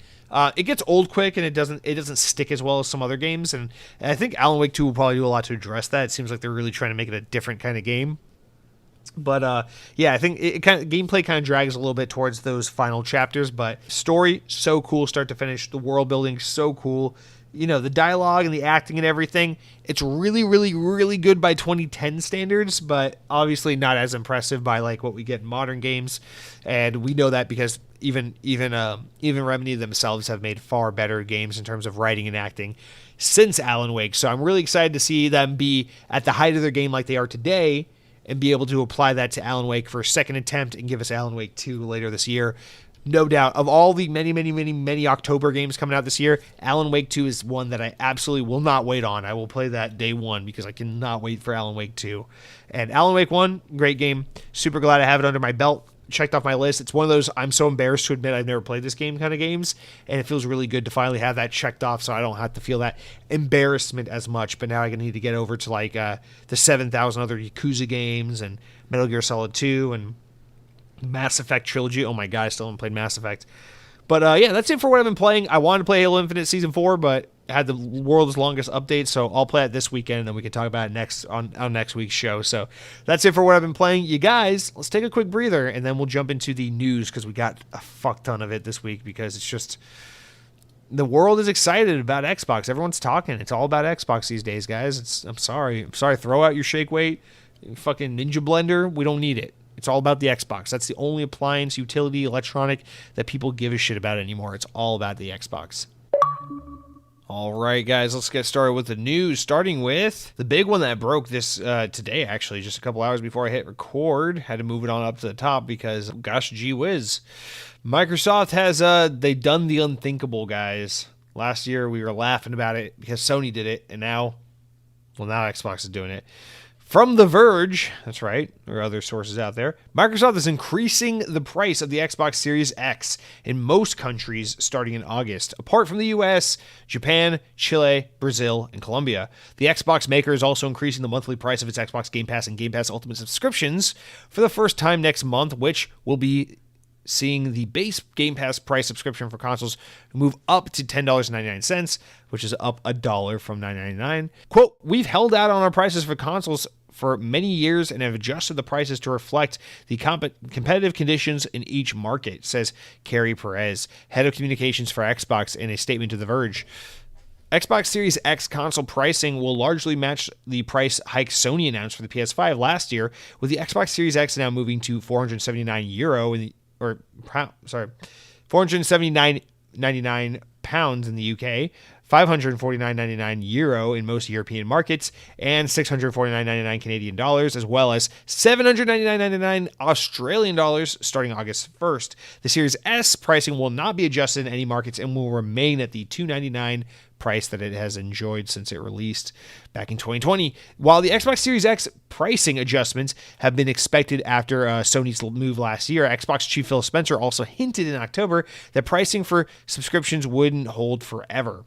it gets old quick, and it doesn't stick as well as some other games. And I think Alan Wake 2 will probably do a lot to address that. It seems like they're really trying to make it a different kind of game. But yeah, I think gameplay kind of drags a little bit towards those final chapters. But story, so cool, start to finish. The world building, so cool. You know, the dialogue and the acting and everything, it's really, really, really good by 2010 standards, but obviously not as impressive by like what we get in modern games. And we know that because even Remedy themselves have made far better games in terms of writing and acting since Alan Wake. So I'm really excited to see them be at the height of their game like they are today, and be able to apply that to Alan Wake for a second attempt and give us Alan Wake 2 later this year. No doubt. Of all the many October games coming out this year, Alan Wake 2 is one that I absolutely will not wait on. I will play that day one, because I cannot wait for Alan Wake 2. And Alan Wake 1, great game. Super glad I have it under my belt. Checked off my list. It's one of those I'm so embarrassed to admit I've never played this game kind of games, and it feels really good to finally have that checked off, so I don't have to feel that embarrassment as much. But now I need to get over to like the 7,000 other Yakuza games and Metal Gear Solid 2 and Mass Effect trilogy. Oh my god, I still haven't played Mass Effect. But yeah, that's it for what I've been playing. I wanted to play Halo Infinite Season 4, but it had the world's longest update, so I'll play it this weekend, and then we can talk about it on next week's show. So that's it for what I've been playing. You guys, let's take a quick breather, and then we'll jump into the news, because we got a fuck ton of it this week, because it's just, the world is excited about Xbox. Everyone's talking. It's all about Xbox these days, guys. I'm sorry. Throw out your shake weight, fucking Ninja Blender. We don't need it. It's all about the Xbox. That's the only appliance, utility, electronic that people give a shit about anymore. It's all about the Xbox. All right, guys, let's get started with the news, starting with the big one that broke this today, actually, just a couple hours before I hit record. Had to move it on up to the top because, gosh, gee whiz. Microsoft has they done the unthinkable, guys. Last year, we were laughing about it because Sony did it, and now Xbox is doing it. From The Verge, that's right, there are other sources out there, Microsoft is increasing the price of the Xbox Series X in most countries starting in August, apart from the US, Japan, Chile, Brazil, and Colombia. The Xbox maker is also increasing the monthly price of its Xbox Game Pass and Game Pass Ultimate subscriptions for the first time next month, which will be seeing the base Game Pass price subscription for consoles move up to $10.99, which is up $1 from $9.99. Quote, "We've held out on our prices for consoles for many years and have adjusted the prices to reflect the competitive conditions in each market," says Carrie Perez, head of communications for Xbox, in a statement to The Verge. Xbox Series X console pricing will largely match the price hike Sony announced for the PS5 last year, with the Xbox Series X now moving to £479.99 in the UK, €549.99 in most European markets, and $649.99 Canadian dollars, as well as $799.99 Australian dollars starting August 1st. The Series S pricing will not be adjusted in any markets and will remain at the $299 price that it has enjoyed since it released back in 2020. While the Xbox Series X pricing adjustments have been expected after Sony's move last year, Xbox chief Phil Spencer also hinted in October that pricing for subscriptions wouldn't hold forever.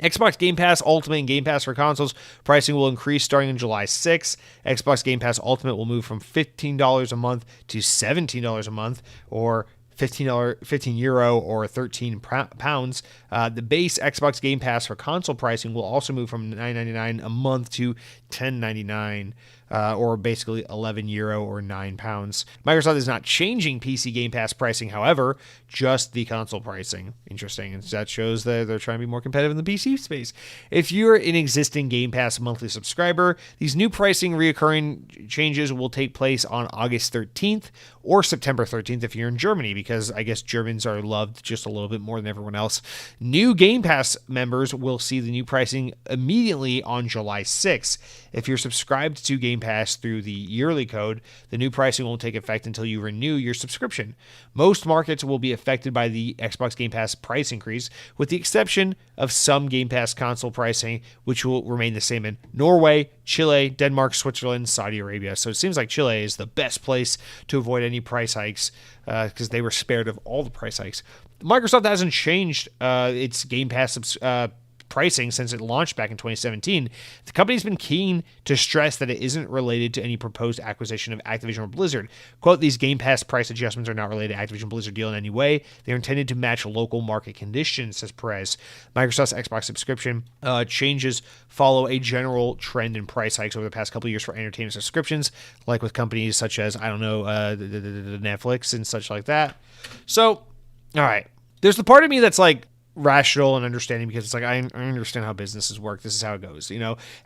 Xbox Game Pass Ultimate and Game Pass for consoles pricing will increase starting on July 6th. Xbox Game Pass Ultimate will move from $15 a month to $17 a month, or €15 or £13. The base Xbox Game Pass for console pricing will also move from $9.99 a month to $10.99, or basically €11 or £9. Microsoft is not changing PC Game Pass pricing, however, just the console pricing. Interesting. And that shows that they're trying to be more competitive in the PC space. If you're an existing Game Pass monthly subscriber, these new pricing reoccurring changes will take place on August 13th or September 13th if you're in Germany, because I guess Germans are loved just a little bit more than everyone else. New Game Pass members will see the new pricing immediately on July 6th. If you're subscribed to Game Pass through the yearly code, the new pricing won't take effect until you renew your subscription. Most markets will be affected by the Xbox Game Pass price increase, with the exception of some Game Pass console pricing, which will remain the same in Norway, Chile, Denmark, Switzerland, Saudi Arabia. So it seems like Chile is the best place to avoid any price hikes, because they were spared of all the price hikes. Microsoft hasn't changed its Game Pass pricing since it launched back in 2017. The company's been keen to stress that it isn't related to any proposed acquisition of Activision or Blizzard. Quote, "These Game Pass price adjustments are not related to Activision Blizzard deal in any way. They're intended to match local market conditions," says Perez. Microsoft's Xbox subscription changes follow a general trend in price hikes over the past couple of years for entertainment subscriptions, like with companies such as, the Netflix and such like that. So, all right. There's the part of me that's like, rational and understanding, because it's like, I understand how businesses work. This is how it goes.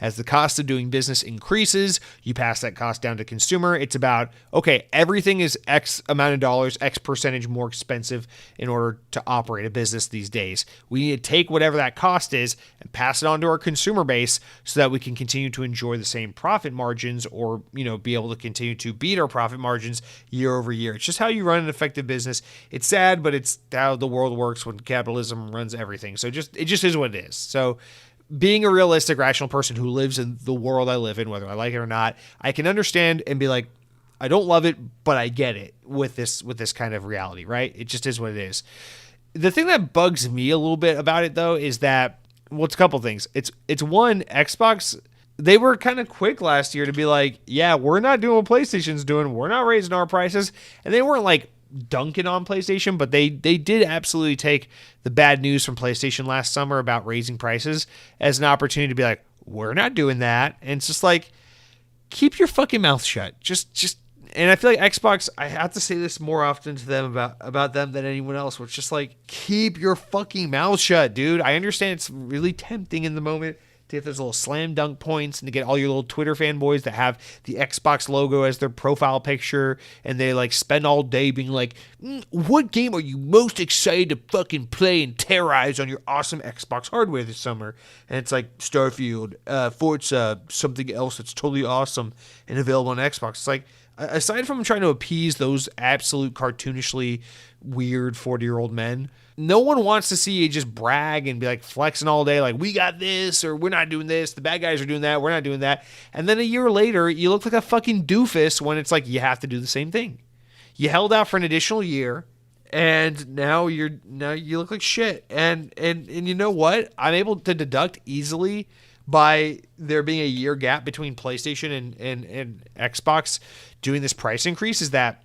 As the cost of doing business increases, you pass that cost down to consumer. It's about, okay, everything is X amount of dollars, X percentage more expensive in order to operate a business these days. We need to take whatever that cost is and pass it on to our consumer base so that we can continue to enjoy the same profit margins, or, be able to continue to beat our profit margins year over year. It's just how you run an effective business. It's sad, but it's how the world works when capitalism runs everything. So it just is what it is. So being a realistic, rational person who lives in the world I live in, whether I like it or not, I can understand and be like, I don't love it, but I get it with this kind of reality, right? It just is what it is. The thing that bugs me a little bit about it, though, is that, well, it's a couple things. It's one, Xbox, they were kind of quick last year to be like, yeah, we're not doing what PlayStation's doing. We're not raising our prices. And they weren't like dunking on PlayStation, but they did absolutely take the bad news from PlayStation last summer about raising prices as an opportunity to be like, we're not doing that. And it's just like, keep your fucking mouth shut. Just and I feel like Xbox, I have to say this more often to them about them than anyone else, where it's just like, keep your fucking mouth shut, dude. I understand it's really tempting in the moment to get those little slam dunk points and to get all your little Twitter fanboys that have the Xbox logo as their profile picture, and they like spend all day being like, what game are you most excited to fucking play and terrorize on your awesome Xbox hardware this summer? And it's like Starfield, Forza, something else that's totally awesome and available on Xbox. It's like, aside from trying to appease those absolute cartoonishly weird 40-year-old men, no one wants to see you just brag and be like flexing all day, like, we got this, or we're not doing this, the bad guys are doing that, we're not doing that. And then a year later, you look like a fucking doofus when it's like you have to do the same thing. You held out for an additional year, and now you look like shit. And you know what? I'm able to deduct easily by there being a year gap between PlayStation and Xbox doing this price increase, is that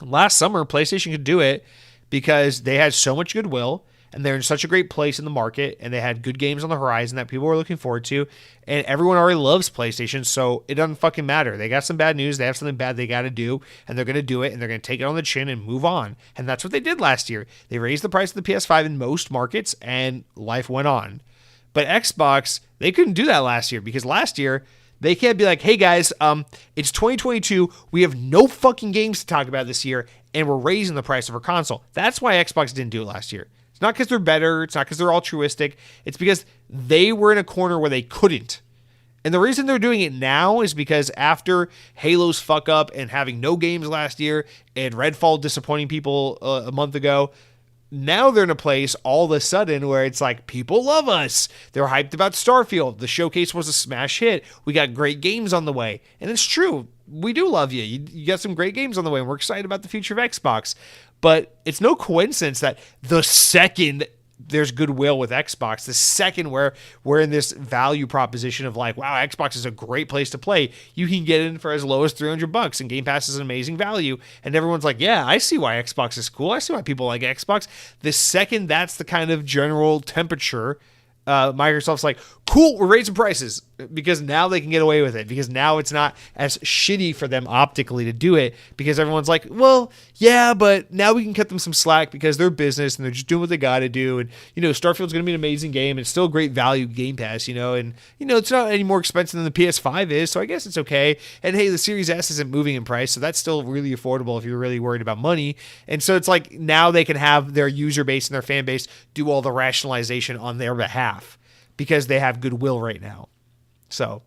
last summer PlayStation could do it because they had so much goodwill and they're in such a great place in the market, and they had good games on the horizon that people were looking forward to, and everyone already loves PlayStation, so it doesn't fucking matter. They got some bad news, they have something bad they got to do, and they're going to do it, and they're going to take it on the chin and move on. And that's what they did last year. They raised the price of the PS5 in most markets, and life went on. But Xbox, they couldn't do that last year, because last year They can't be like, hey guys, it's 2022. We have no fucking games to talk about this year, and we're raising the price of our console. That's why Xbox didn't do it last year. It's not because they're better. It's not because they're altruistic. It's because they were in a corner where they couldn't. And the reason they're doing it now is because after Halo's fuck up and having no games last year and Redfall disappointing people a month ago, now they're in a place all of a sudden where it's like, people love us. They're hyped about Starfield. The showcase was a smash hit. We got great games on the way. And it's true. We do love you. You got some great games on the way, and we're excited about the future of Xbox. But it's no coincidence that the second there's goodwill with Xbox, the second where we're in this value proposition of like, wow, Xbox is a great place to play. You can get in for as low as $300, and Game Pass is an amazing value. And everyone's like, yeah, I see why Xbox is cool. I see why people like Xbox. The second that's the kind of general temperature, Microsoft's like, cool, we're raising prices, because now they can get away with it, because now it's not as shitty for them optically to do it, because everyone's like, well, yeah, but now we can cut them some slack because they're business and they're just doing what they got to do. And, Starfield's going to be an amazing game. It's still a great value Game Pass, and, it's not any more expensive than the PS5 is, so I guess it's okay. And hey, the Series S isn't moving in price, so that's still really affordable if you're really worried about money. And so it's like, now they can have their user base and their fan base do all the rationalization on their behalf, because they have goodwill right now. So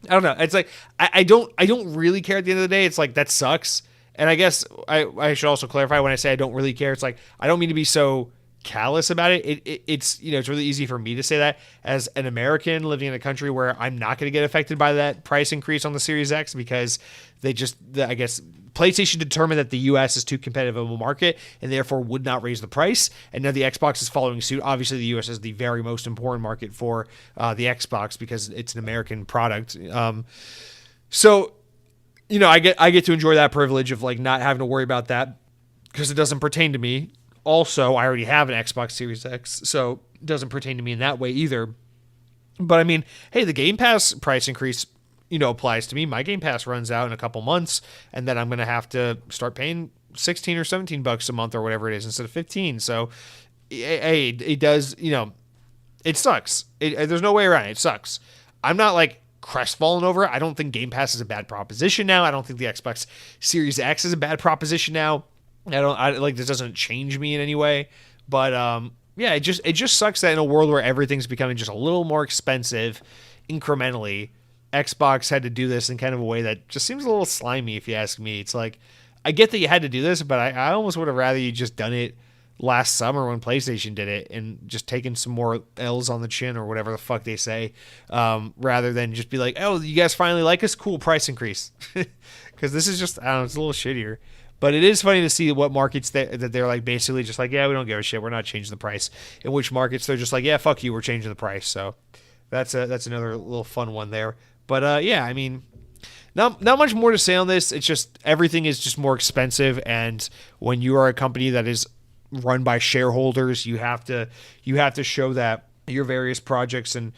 I don't know. It's like, I don't really care at the end of the day. It's like, that sucks. And I guess I should also clarify, when I say I don't really care, it's like, I don't mean to be so callous about it. It's it's really easy for me to say that as an American living in a country where I'm not going to get affected by that price increase on the Series X, because I guess PlayStation determined that the US is too competitive of a market and therefore would not raise the price. And now the Xbox is following suit. Obviously, the US is the very most important market for the Xbox, because it's an American product. So, I get to enjoy that privilege of like not having to worry about that, because it doesn't pertain to me. Also, I already have an Xbox Series X, so it doesn't pertain to me in that way either. But I mean, hey, the Game Pass price increase, applies to me. My Game Pass runs out in a couple months, and then I'm going to have to start paying $16 or $17 a month or whatever it is instead of $15. So, hey, it does, it sucks. There's no way around it. It sucks. I'm not like crestfallen over it. I don't think Game Pass is a bad proposition now. I don't think the Xbox Series X is a bad proposition now. This doesn't change me in any way. But yeah, it just sucks that in a world where everything's becoming just a little more expensive incrementally, Xbox had to do this in kind of a way that just seems a little slimy, if you ask me. It's like, I get that you had to do this, but I almost would have rather you just done it last summer when PlayStation did it and just taken some more L's on the chin or whatever the fuck they say, rather than just be like, oh, you guys finally like us? Cool, price increase. Because this is just, I don't know, it's a little shittier. But it is funny to see what markets that they're like basically just like, yeah, we don't give a shit, we're not changing the price. In which markets they're just like, yeah, fuck you, we're changing the price. So that's another little fun one there. But yeah, I mean, not much more to say on this. It's just everything is just more expensive, and when you are a company that is run by shareholders, you have to show that your various projects and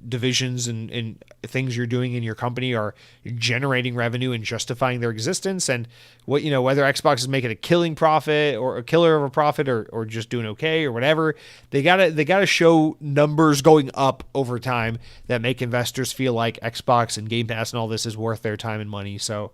divisions and things you're doing in your company are generating revenue and justifying their existence. And whether Xbox is making a killing profit or a killer of a profit or just doing okay or whatever, they gotta show numbers going up over time that make investors feel like Xbox and Game Pass and all this is worth their time and money. So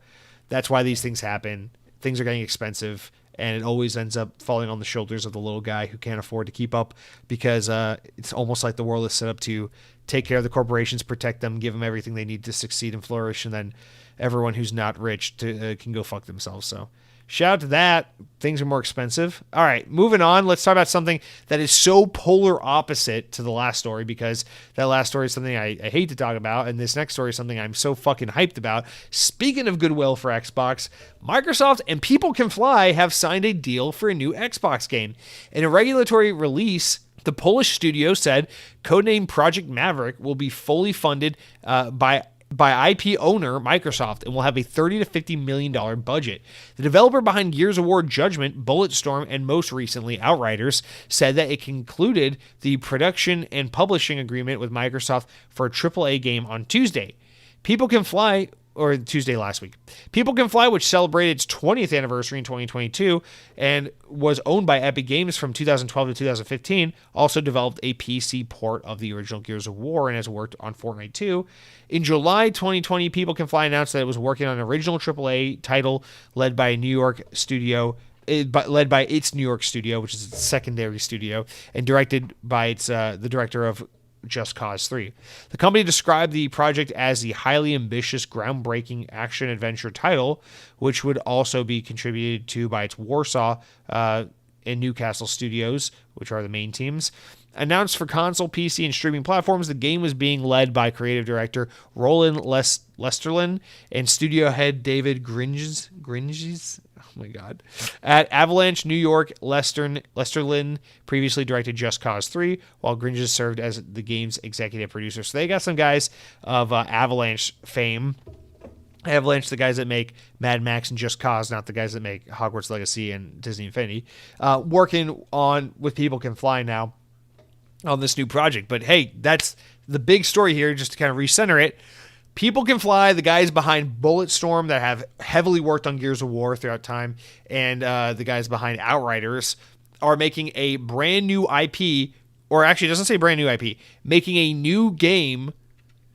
that's why these things happen. Things are getting expensive, and it always ends up falling on the shoulders of the little guy who can't afford to keep up, because it's almost like the world is set up to take care of the corporations, protect them, give them everything they need to succeed and flourish, and then everyone who's not rich can go fuck themselves. So shout out to that. Things are more expensive. All right, moving on. Let's talk about something that is so polar opposite to the last story, because that last story is something I hate to talk about, and this next story is something I'm so fucking hyped about. Speaking of goodwill for Xbox, Microsoft and People Can Fly have signed a deal for a new Xbox game. In a regulatory release, the Polish studio said codename Project Maverick will be fully funded by IP owner Microsoft and will have a $30 to $50 million budget. The developer behind Gears of War Judgment, Bulletstorm, and most recently Outriders said that it concluded the production and publishing agreement with Microsoft for a AAA game on Tuesday. People Can Fly or Tuesday last week. People Can Fly, which celebrated its 20th anniversary in 2022 and was owned by Epic Games from 2012 to 2015, also developed a PC port of the original Gears of War and has worked on Fortnite 2. In July 2020, People Can Fly announced that it was working on an original AAA title led by its New York studio, which is its secondary studio, and directed by the director of Just Cause 3. The company described the project as the highly ambitious, groundbreaking action-adventure title, which would also be contributed to by its Warsaw and Newcastle studios, which are the main teams. Announced for console, PC, and streaming platforms, the game was being led by creative director Roland Lesterlin and studio head David Gringes. Oh my God. At Avalanche, New York, Lesterlin previously directed Just Cause 3, while Gringes served as the game's executive producer. So they got some guys of Avalanche fame. Avalanche, the guys that make Mad Max and Just Cause, not the guys that make Hogwarts Legacy and Disney Infinity, working on with People Can Fly now on this new project. But hey, that's the big story here, just to kind of recenter it. People Can Fly, the guys behind Bulletstorm that have heavily worked on Gears of War throughout time, and the guys behind Outriders are making a brand new IP, or actually it doesn't say brand new IP, making a new game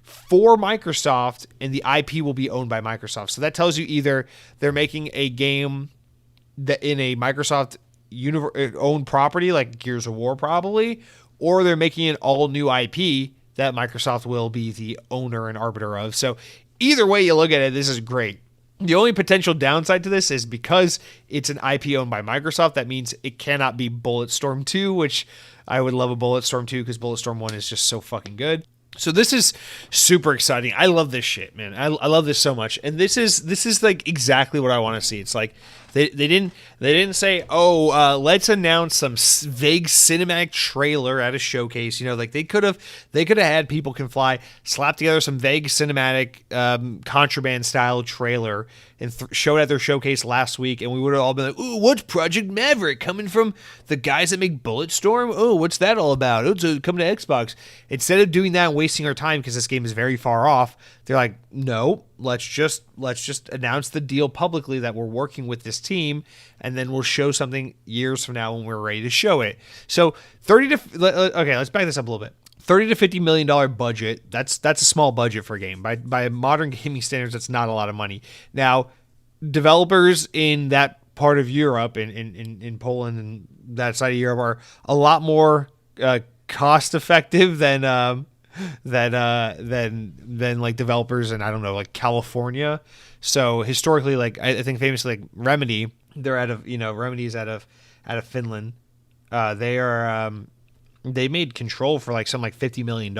for Microsoft, and the IP will be owned by Microsoft. So that tells you either they're making a game that in a Microsoft owned property like Gears of War probably, or they're making an all new IP that Microsoft will be the owner and arbiter of. So either way you look at it, this is great. The only potential downside to this is because it's an IP owned by Microsoft, that means it cannot be Bulletstorm 2, which I would love a Bulletstorm 2 because Bulletstorm 1 is just so fucking good. So this is super exciting. I love this shit, man. I love this so much. And this is like exactly what I want to see. It's like they didn't say, let's announce some vague cinematic trailer at a showcase. You know, like they could have had People Can Fly slap together some vague cinematic Contraband style trailer and showed at their showcase last week, and we would have all been like, ooh, what's Project Maverick coming from the guys that make Bulletstorm? Oh, what's that all about? Oh, it's coming to Xbox. Instead of doing that and wasting our time because this game is very far off, they're like, no, let's just announce the deal publicly that we're working with this team, and then we'll show something years from now when we're ready to show it. So let's back this up a little bit. $30 to $50 million budget. That's a small budget for a game. By modern gaming standards, that's not a lot of money. Now, developers in that part of Europe, in Poland and that side of Europe, are a lot more cost effective than like developers in, I don't know, like California. So historically, like I think famously, like Remedy, Remedy's out of Finland. They made Control for like $50 million,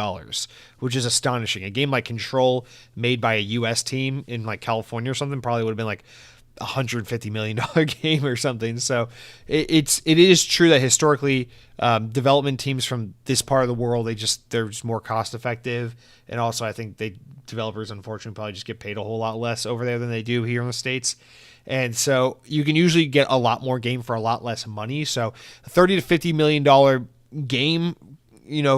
which is astonishing. A game like Control made by a U.S. team in like California or something probably would have been like $150 million game or something. So it is true that historically development teams from this part of the world, they're just more cost effective. And also I think developers unfortunately probably just get paid a whole lot less over there than they do here in the States. And so you can usually get a lot more game for a lot less money. So a $30 to $50 million game,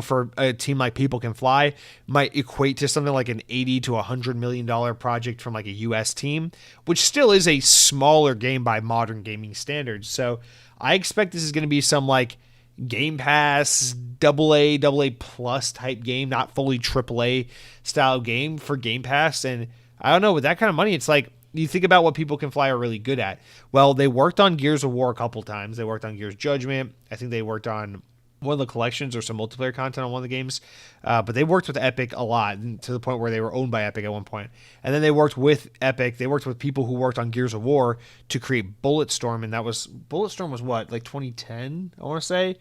for a team like People Can Fly might equate to something like an $80 to $100 million project from like a US team, which still is a smaller game by modern gaming standards. So I expect this is going to be some like Game Pass AA plus type game, not fully AAA style game for Game Pass. And I don't know, with that kind of money, it's like, you think about what People Can Fly are really good at. Well, they worked on Gears of War a couple times. They worked on Gears Judgment. I think they worked on one of the collections or some multiplayer content on one of the games. But they worked with Epic a lot, to the point where they were owned by Epic at one point. And then they worked with Epic. They worked with people who worked on Gears of War to create Bulletstorm. And Bulletstorm was what, like 2010, I want to say?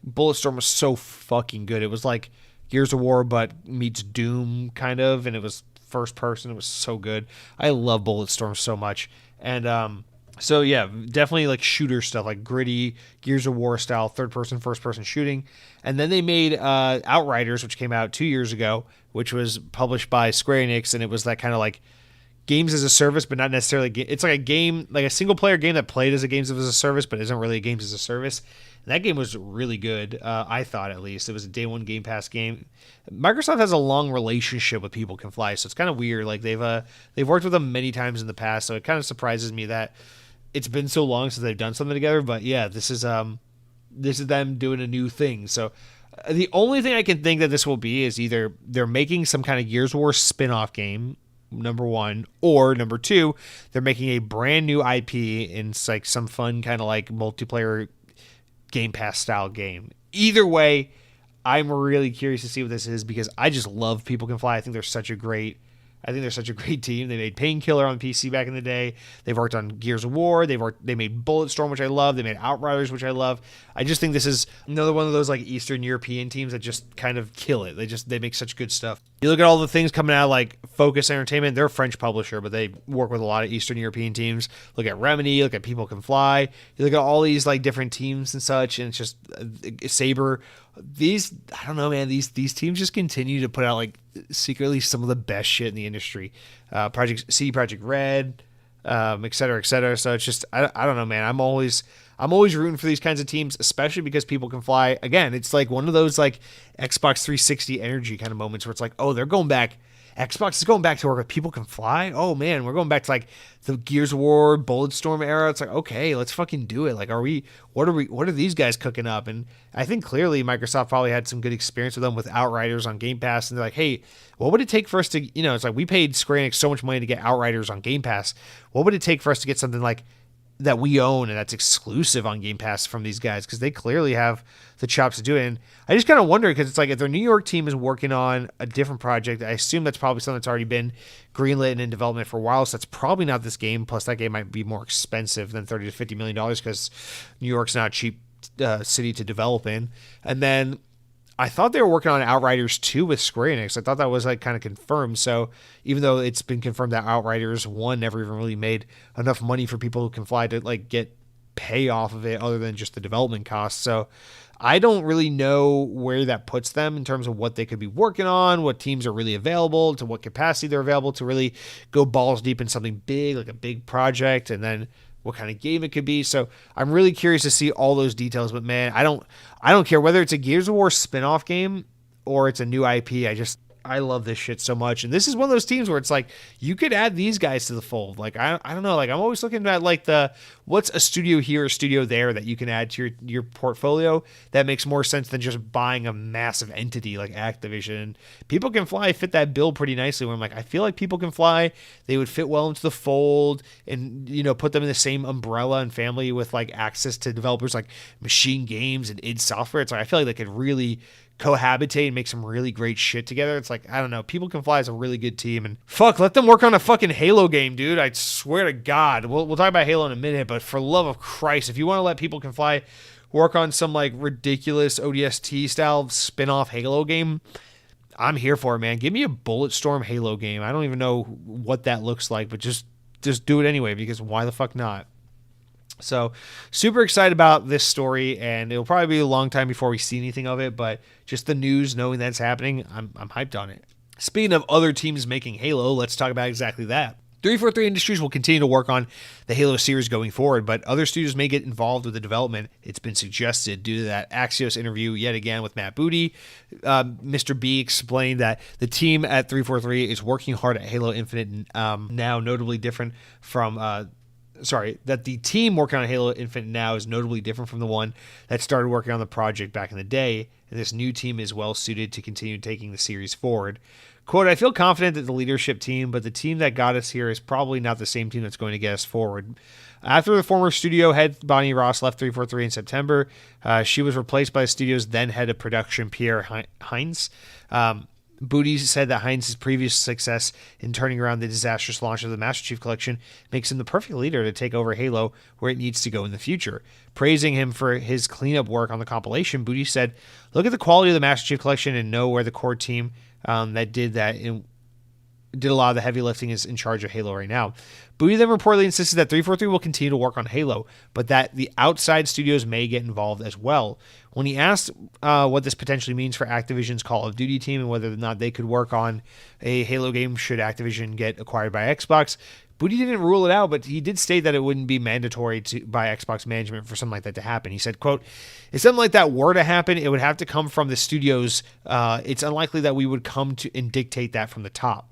Bulletstorm was so fucking good. It was like Gears of War, but meets Doom, kind of. And it was first person. It was so good. I love Bulletstorm so much. And, so yeah, definitely like shooter stuff, like gritty Gears of War style, third person, first person shooting. And then they made Outriders, which came out 2 years ago, which was published by Square Enix, and it was that kind of like games as a service, but not necessarily. It's like a game, like a single player game that played as a games as a service, but isn't really a games as a service. And that game was really good. I thought, at least it was a day one Game Pass game. Microsoft has a long relationship with People Can Fly, so it's kind of weird. Like they've worked with them many times in the past, so it kind of surprises me that it's been so long since they've done something together. But yeah, this is them doing a new thing. So the only thing I can think that this will be is either they're making some kind of Gears of War spin-off game, number one, or number two, they're making a brand new IP in like some fun kind of like multiplayer Game Pass style game. Either way, I'm really curious to see what this is because I just love People Can Fly. I think they're such a great team. They made Painkiller on PC back in the day. They've worked on Gears of War. They made Bulletstorm, which I love. They made Outriders, which I love. I just think this is another one of those like Eastern European teams that just kind of kill it. They make such good stuff. You look at all the things coming out like Focus Entertainment. They're a French publisher, but they work with a lot of Eastern European teams. Look at Remedy. Look at People Can Fly. You look at all these like different teams and such, and it's just Saber. I don't know, man. These teams just continue to put out like secretly some of the best shit in the industry. CD Project Red, et cetera, et cetera. So it's just I don't know, man. I'm always rooting for these kinds of teams, especially because People Can Fly. Again, it's like one of those like Xbox 360 energy kind of moments where it's like, oh, they're going back. Xbox is going back to work with People Can Fly. Oh man, we're going back to like the Gears of War, Bulletstorm era. It's like, okay, let's fucking do it. Like, what are these guys cooking up? And I think clearly Microsoft probably had some good experience with them with Outriders on Game Pass. And they're like, hey, what would it take for us to, it's like we paid Square Enix so much money to get Outriders on Game Pass. What would it take for us to get something like that we own and that's exclusive on Game Pass from these guys? Because they clearly have the chops to do it. And I just kind of wonder, because it's like if their New York team is working on a different project, I assume that's probably something that's already been greenlit and in development for a while. So that's probably not this game. Plus, that game might be more expensive than $30 to $50 million because New York's not a cheap city to develop in. And then I thought they were working on Outriders 2 with Square Enix. I thought that was like kind of confirmed. So even though it's been confirmed that Outriders 1 never even really made enough money for People Who Can Fly to like get pay off of it other than just the development costs. So I don't really know where that puts them in terms of what they could be working on, what teams are really available, to what capacity they're available to really go balls deep in something big, like a big project, and then what kind of game it could be. So I'm really curious to see all those details. But man, I don't care whether it's a Gears of War spin-off game or it's a new IP. I love this shit so much. And this is one of those teams where it's like, you could add these guys to the fold. Like, I don't know. Like, I'm always looking at like what's a studio here, a studio there that you can add to your portfolio that makes more sense than just buying a massive entity like Activision. People Can Fly fit that bill pretty nicely where I'm like, I feel like People Can Fly, they would fit well into the fold and, put them in the same umbrella and family with like access to developers like Machine Games and id Software. It's like, I feel like they could really cohabitate and make some really great shit together. It's like, I don't know, People Can Fly is a really good team, and fuck, let them work on a fucking Halo game, dude. I swear to God. We'll talk about Halo in a minute, but for love of Christ, if you want to let People Can Fly work on some like ridiculous ODST style spin-off Halo game, I'm here for it, man. Give me a Bulletstorm Halo game. I don't even know what that looks like, but just do it anyway, because why the fuck not? So super excited about this story, and it'll probably be a long time before we see anything of it, but just the news, knowing that's happening, I'm hyped on it. Speaking of other teams making Halo, let's talk about exactly that. 343 Industries will continue to work on the Halo series going forward, but other studios may get involved with the development. It's been suggested due to that Axios interview yet again with Matt Booty. Mr. B explained that the team at 343 is working hard at Halo Infinite now, notably different from that the team working on Halo Infinite now is notably different from the one that started working on the project back in the day, and this new team is well suited to continue taking the series forward. Quote, I feel confident that the leadership team, but the team that got us here is probably not the same team that's going to get us forward. After the former studio head, Bonnie Ross, left 343 in September, she was replaced by the studio's then head of production, Pierre Hines. Booty said that Hines' previous success in turning around the disastrous launch of the Master Chief Collection makes him the perfect leader to take over Halo where it needs to go in the future. Praising him for his cleanup work on the compilation, Booty said, look at the quality of the Master Chief Collection and know where the core team that did that did a lot of the heavy lifting, is in charge of Halo right now. Booty then reportedly insisted that 343 will continue to work on Halo, but that the outside studios may get involved as well. When he asked what this potentially means for Activision's Call of Duty team and whether or not they could work on a Halo game should Activision get acquired by Xbox, Booty didn't rule it out, but he did state that it wouldn't be mandatory by Xbox management for something like that to happen. He said, quote, if something like that were to happen, it would have to come from the studios. It's unlikely that we would come to and dictate that from the top.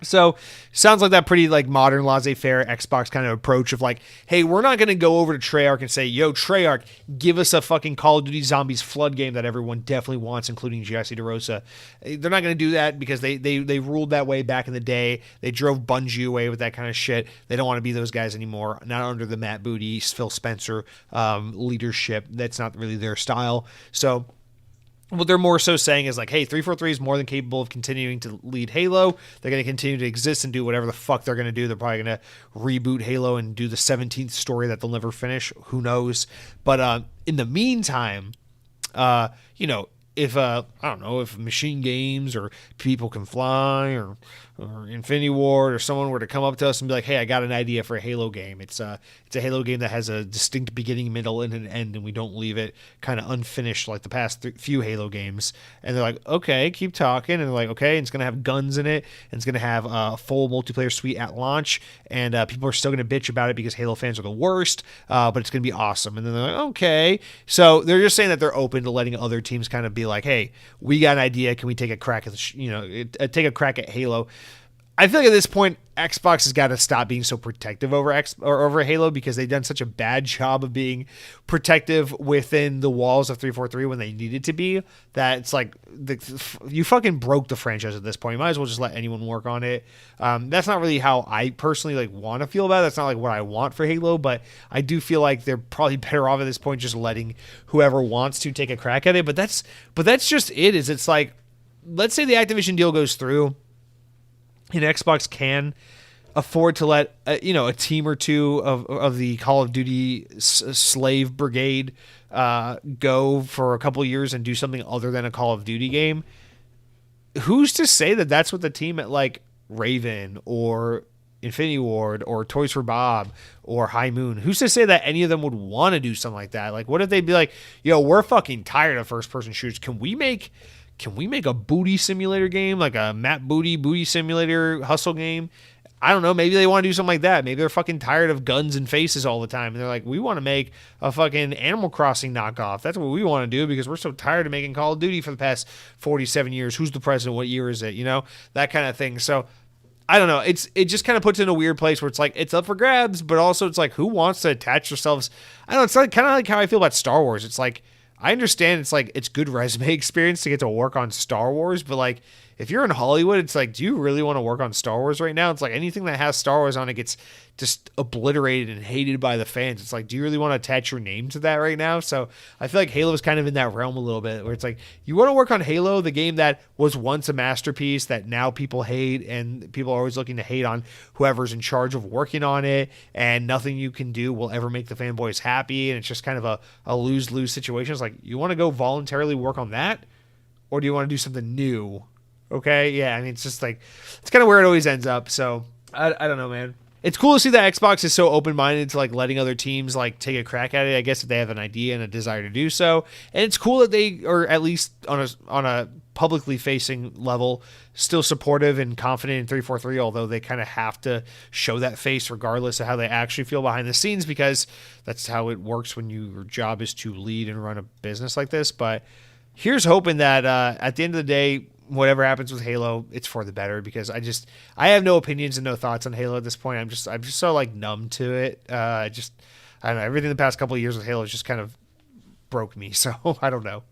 So sounds like that pretty like modern laissez-faire Xbox kind of approach of like, hey, we're not going to go over to Treyarch and say, yo, Treyarch, give us a fucking Call of Duty Zombies Flood game that everyone definitely wants, including Jesse DeRosa. They're not going to do that because they ruled that way back in the day. They drove Bungie away with that kind of shit. They don't want to be those guys anymore, not under the Matt Booty, Phil Spencer leadership. That's not really their style. So what they're more so saying is like, hey, 343 is more than capable of continuing to lead Halo. They're going to continue to exist and do whatever the fuck they're going to do. They're probably going to reboot Halo and do the 17th story that they'll never finish. Who knows? But in the meantime, if I don't know, if Machine Games or People Can Fly or Infinity Ward or someone were to come up to us and be like, hey, I got an idea for a Halo game. It's a Halo game that has a distinct beginning, middle, and an end, and we don't leave it kind of unfinished like the past few Halo games. And they're like, okay, keep talking. And they're like, okay, and it's going to have guns in it, and it's going to have a full multiplayer suite at launch, and people are still going to bitch about it because Halo fans are the worst, but it's going to be awesome. And then they're like, okay. So they're just saying that they're open to letting other teams kind of be like, hey, we got an idea. Can we take a crack at take a crack at Halo? I feel like at this point, Xbox has got to stop being so protective over Halo because they've done such a bad job of being protective within the walls of 343 when they needed to be, that it's like you fucking broke the franchise at this point. You might as well just let anyone work on it. That's not really how I personally like want to feel about it. That's not like what I want for Halo, but I do feel like they're probably better off at this point just letting whoever wants to take a crack at it. But that's just it. Is it's like, let's say the Activision deal goes through, and Xbox can afford to let a team or two of the Call of Duty slave brigade go for a couple of years and do something other than a Call of Duty game. Who's to say that that's what the team at like Raven or Infinity Ward or Toys for Bob or High Moon, who's to say that any of them would want to do something like that? Like, what if they'd be like, yo, we're fucking tired of first person shooters. Can we make a booty simulator game, like a Matt Booty simulator hustle game? I don't know. Maybe they want to do something like that. Maybe they're fucking tired of guns and faces all the time. And they're like, we want to make a fucking Animal Crossing knockoff. That's what we want to do because we're so tired of making Call of Duty for the past 47 years. Who's the president? What year is it? That kind of thing. So I don't know. It just kind of puts in a weird place where it's like, it's up for grabs, but also it's like, who wants to attach themselves? I don't know. It's like kind of like how I feel about Star Wars. It's like, I understand it's like it's good resume experience to get to work on Star Wars, but like if you're in Hollywood, it's like, do you really want to work on Star Wars right now? It's like anything that has Star Wars on it gets just obliterated and hated by the fans. It's like, do you really want to attach your name to that right now? So I feel like Halo is kind of in that realm a little bit where it's like, you want to work on Halo, the game that was once a masterpiece that now people hate, and people are always looking to hate on whoever's in charge of working on it, and nothing you can do will ever make the fanboys happy, and it's just kind of a lose-lose situation. It's like, you want to go voluntarily work on that, or do you want to do something new? Okay, yeah, I mean, it's just like, it's kind of where it always ends up. So I don't know, man. It's cool to see that Xbox is so open-minded to like letting other teams like take a crack at it, I guess, if they have an idea and a desire to do so. And it's cool that they are at least on a publicly facing level still supportive and confident in 343, although they kind of have to show that face regardless of how they actually feel behind the scenes, because that's how it works when your job is to lead and run a business like this. But here's hoping that at the end of the day, whatever happens with Halo, it's for the better, because I have no opinions and no thoughts on Halo at this point. I'm just so like numb to it. I don't know. Everything the past couple of years with Halo has just kind of broke me. So I don't know.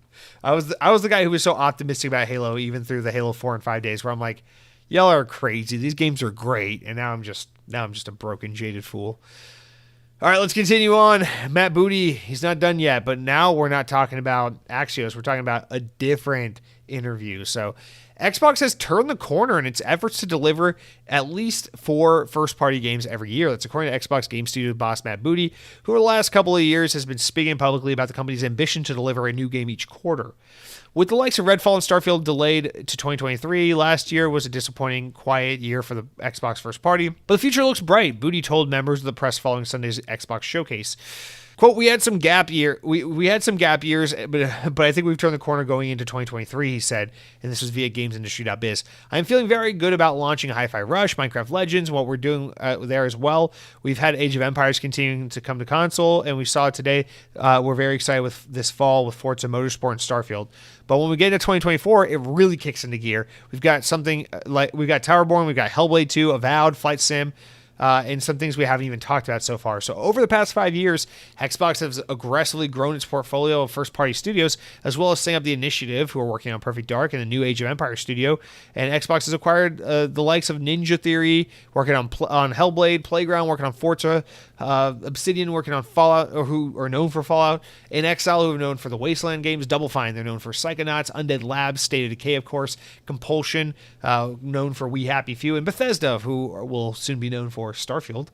I was the guy who was so optimistic about Halo even through the Halo 4 and 5 days, where I'm like, y'all are crazy. These games are great, and now I'm just a broken, jaded fool. All right, let's continue on. Matt Booty, he's not done yet, but now we're not talking about Axios. We're talking about a different interview. So Xbox has turned the corner in its efforts to deliver at least 4 first-party games every year. That's according to Xbox Game Studio boss Matt Booty, who over the last couple of years has been speaking publicly about the company's ambition to deliver a new game each quarter. With the likes of Redfall and Starfield delayed to 2023, last year was a disappointing, quiet year for the Xbox first party, but the future looks bright, Booty told members of the press following Sunday's Xbox showcase. Quote, we had some gap years, but I think we've turned the corner going into 2023, he said, and this was via GamesIndustry.biz. I'm feeling very good about launching Hi-Fi Rush, Minecraft Legends, what we're doing there as well. We've had Age of Empires continuing to come to console, and we saw it today. We're very excited with this fall with Forza Motorsport and Starfield. But when we get into 2024, it really kicks into gear. We've got something like, we've got Towerborn, we've got Hellblade 2, Avowed, Flight Sim, and some things we haven't even talked about so far. So over the past 5 years, Xbox has aggressively grown its portfolio of first-party studios, as well as setting up the Initiative, who are working on Perfect Dark and the new Age of Empires studio. And Xbox has acquired the likes of Ninja Theory, working on Hellblade, Playground, working on Forza, Obsidian, working on Fallout, or who are known for Fallout, and Exile, who are known for the Wasteland games, Double Fine, they're known for Psychonauts, Undead Labs, State of Decay, of course, Compulsion, known for We Happy Few, and Bethesda, who will soon be known for Starfield.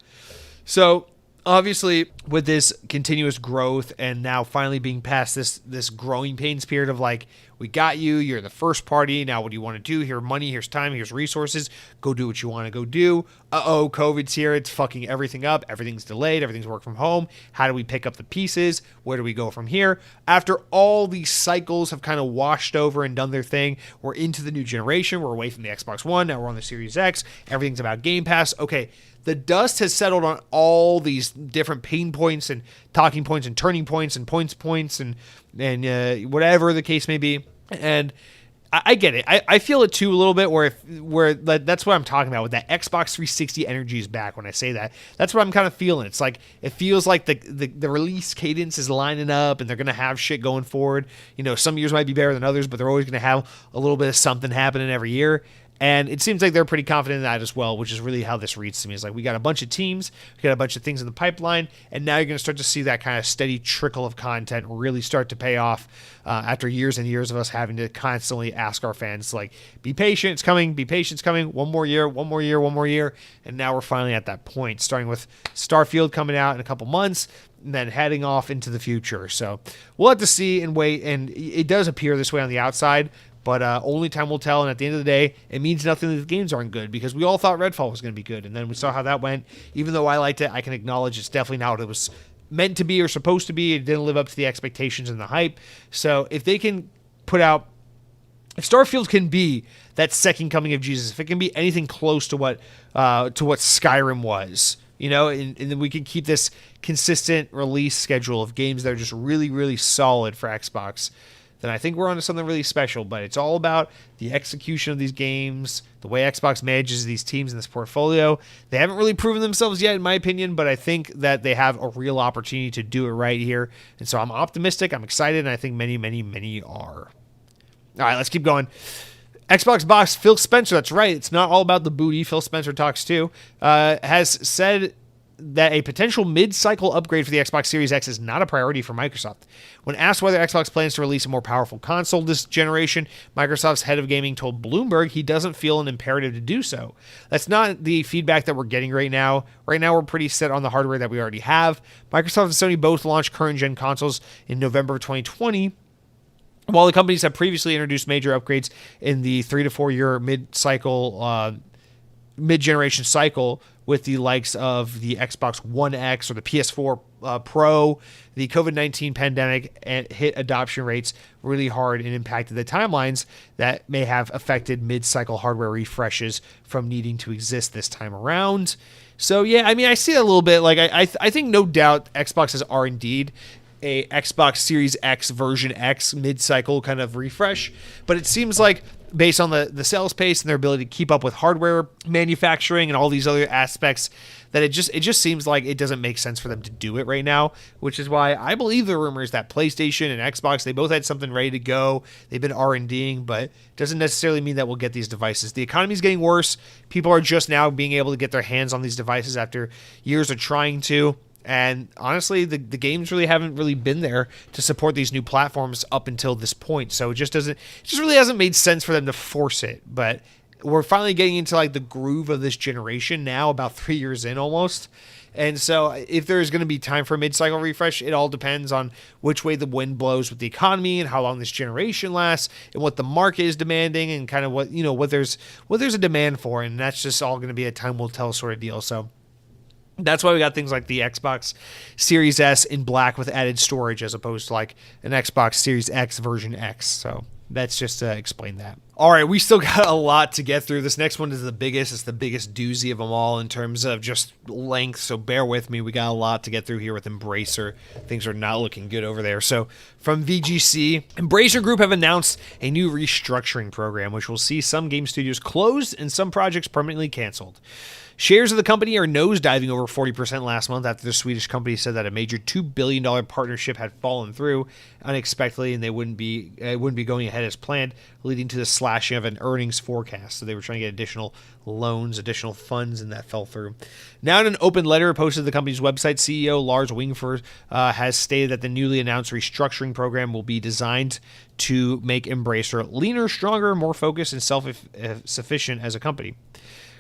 So obviously with this continuous growth and now finally being past this growing pains period of like, we got you, you're the first party, now what do you want to do? Here's money, here's time, here's resources, go do what you want to go do. COVID's here, it's fucking everything up, everything's delayed, everything's work from home. How do we pick up the pieces? Where do we go from here? After all these cycles have kind of washed over and done their thing, we're into the new generation, we're away from the Xbox One, now we're on the Series X, everything's about Game Pass. Okay, the dust has settled on all these different pain points and talking points and turning points and points and whatever the case may be. And I get it. I feel it too a little bit where that's what I'm talking about with that Xbox 360 energy is back. When I say that, that's what I'm kind of feeling. It's like, it feels like the release cadence is lining up and they're going to have shit going forward. You know, some years might be better than others, but they're always going to have a little bit of something happening every year. And it seems like they're pretty confident in that as well, which is really how this reads to me. It's like, we got a bunch of teams, we got a bunch of things in the pipeline, and now you're going to start to see that kind of steady trickle of content really start to pay off after years and years of us having to constantly ask our fans, like, be patient, it's coming, be patient, it's coming, one more year, and now we're finally at that point, starting with Starfield coming out in a couple months, and then heading off into the future. So we'll have to see and wait, and it does appear this way on the outside, but only time will tell, and at the end of the day, it means nothing that the games aren't good, because we all thought Redfall was going to be good, and then we saw how that went. Even though I liked it, I can acknowledge it's definitely not what it was meant to be or supposed to be. It didn't live up to the expectations and the hype. So if they can put out, if Starfield can be that second coming of Jesus, if it can be anything close to what Skyrim was, you know, and then we can keep this consistent release schedule of games that are just really, really solid for Xbox, then I think we're onto something really special. But it's all about the execution of these games, the way Xbox manages these teams in this portfolio. They haven't really proven themselves yet, in my opinion, but I think that they have a real opportunity to do it right here. And so I'm optimistic, I'm excited, and I think many, many, many are. All right, let's keep going. Xbox boss Phil Spencer, that's right, it's not all about the booty, Phil Spencer talks too, has said that a potential mid-cycle upgrade for the Xbox Series X is not a priority for Microsoft. When asked whether Xbox plans to release a more powerful console this generation, Microsoft's head of gaming told Bloomberg he doesn't feel an imperative to do so. That's not the feedback that we're getting right now. Right now, we're pretty set on the hardware that we already have. Microsoft and Sony both launched current-gen consoles in November of 2020, while the companies have previously introduced major upgrades in the 3 to 4 year mid-generation cycle with the likes of the Xbox One X or the PS4 Pro. The COVID-19 pandemic hit adoption rates really hard and impacted the timelines that may have affected mid-cycle hardware refreshes from needing to exist this time around. So yeah, I mean, I see it a little bit. Like I think no doubt Xboxes are indeed a Xbox Series X version X mid-cycle kind of refresh, but it seems like based on the sales pace and their ability to keep up with hardware manufacturing and all these other aspects, that it just seems like it doesn't make sense for them to do it right now, which is why I believe the rumors that PlayStation and Xbox, they both had something ready to go. They've been R&Ding, but it doesn't necessarily mean that we'll get these devices. The economy's getting worse. People are just now being able to get their hands on these devices after years of trying to. And honestly, the games really haven't really been there to support these new platforms up until this point. So it just really hasn't made sense for them to force it. But we're finally getting into like the groove of this generation now, about 3 years in almost. And so if there's going to be time for a mid-cycle refresh, it all depends on which way the wind blows with the economy and how long this generation lasts and what the market is demanding and kind of what there's a demand for. And that's just all going to be a time will tell sort of deal. So that's why we got things like the Xbox Series S in black with added storage as opposed to like an Xbox Series X version X. So that's just to explain that. All right, we still got a lot to get through. This next one is the biggest. It's the biggest doozy of them all in terms of just length, so bear with me. We got a lot to get through here with Embracer. Things are not looking good over there. So from VGC, Embracer Group have announced a new restructuring program, which will see some game studios closed and some projects permanently canceled. Shares of the company are nosediving over 40% last month after the Swedish company said that a major $2 billion partnership had fallen through unexpectedly and they wouldn't be going ahead as planned, leading to the slashing of an earnings forecast. So they were trying to get additional loans, additional funds, and that fell through. Now, in an open letter posted to the company's website, CEO Lars Wingford has stated that the newly announced restructuring program will be designed to make Embracer leaner, stronger, more focused, and self-sufficient as a company.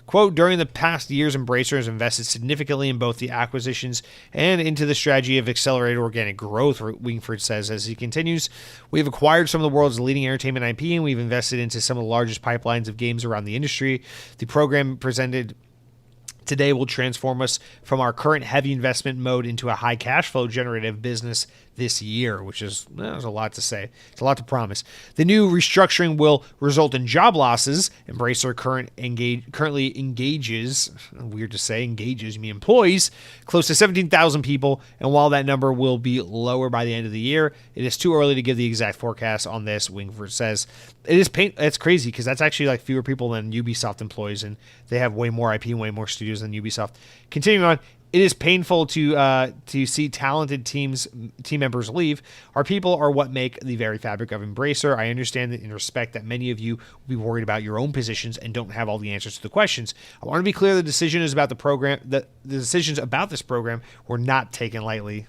Quote, during the past years, Embracer has invested significantly in both the acquisitions and into the strategy of accelerated organic growth, Wingford says as he continues. We've acquired some of the world's leading entertainment IP, and we've invested into some of the largest pipelines of games around the industry. The program presented today will transform us from our current heavy investment mode into a high cash flow generative business this year, which is there's a lot to say. It's a lot to promise. The new restructuring will result in job losses. Embracer currently engages, weird to say, engages, you mean employs, close to 17,000 people. And while that number will be lower by the end of the year, it is too early to give the exact forecast on this, Wingford says. It's crazy because that's actually like fewer people than Ubisoft employs, and they have way more IP and way more studios than Ubisoft. Continuing on, it is painful to see talented team members leave. Our people are what make the very fabric of Embracer. I understand and respect that many of you will be worried about your own positions and don't have all the answers to the questions. I want to be clear: the decisions about this program were not taken lightly.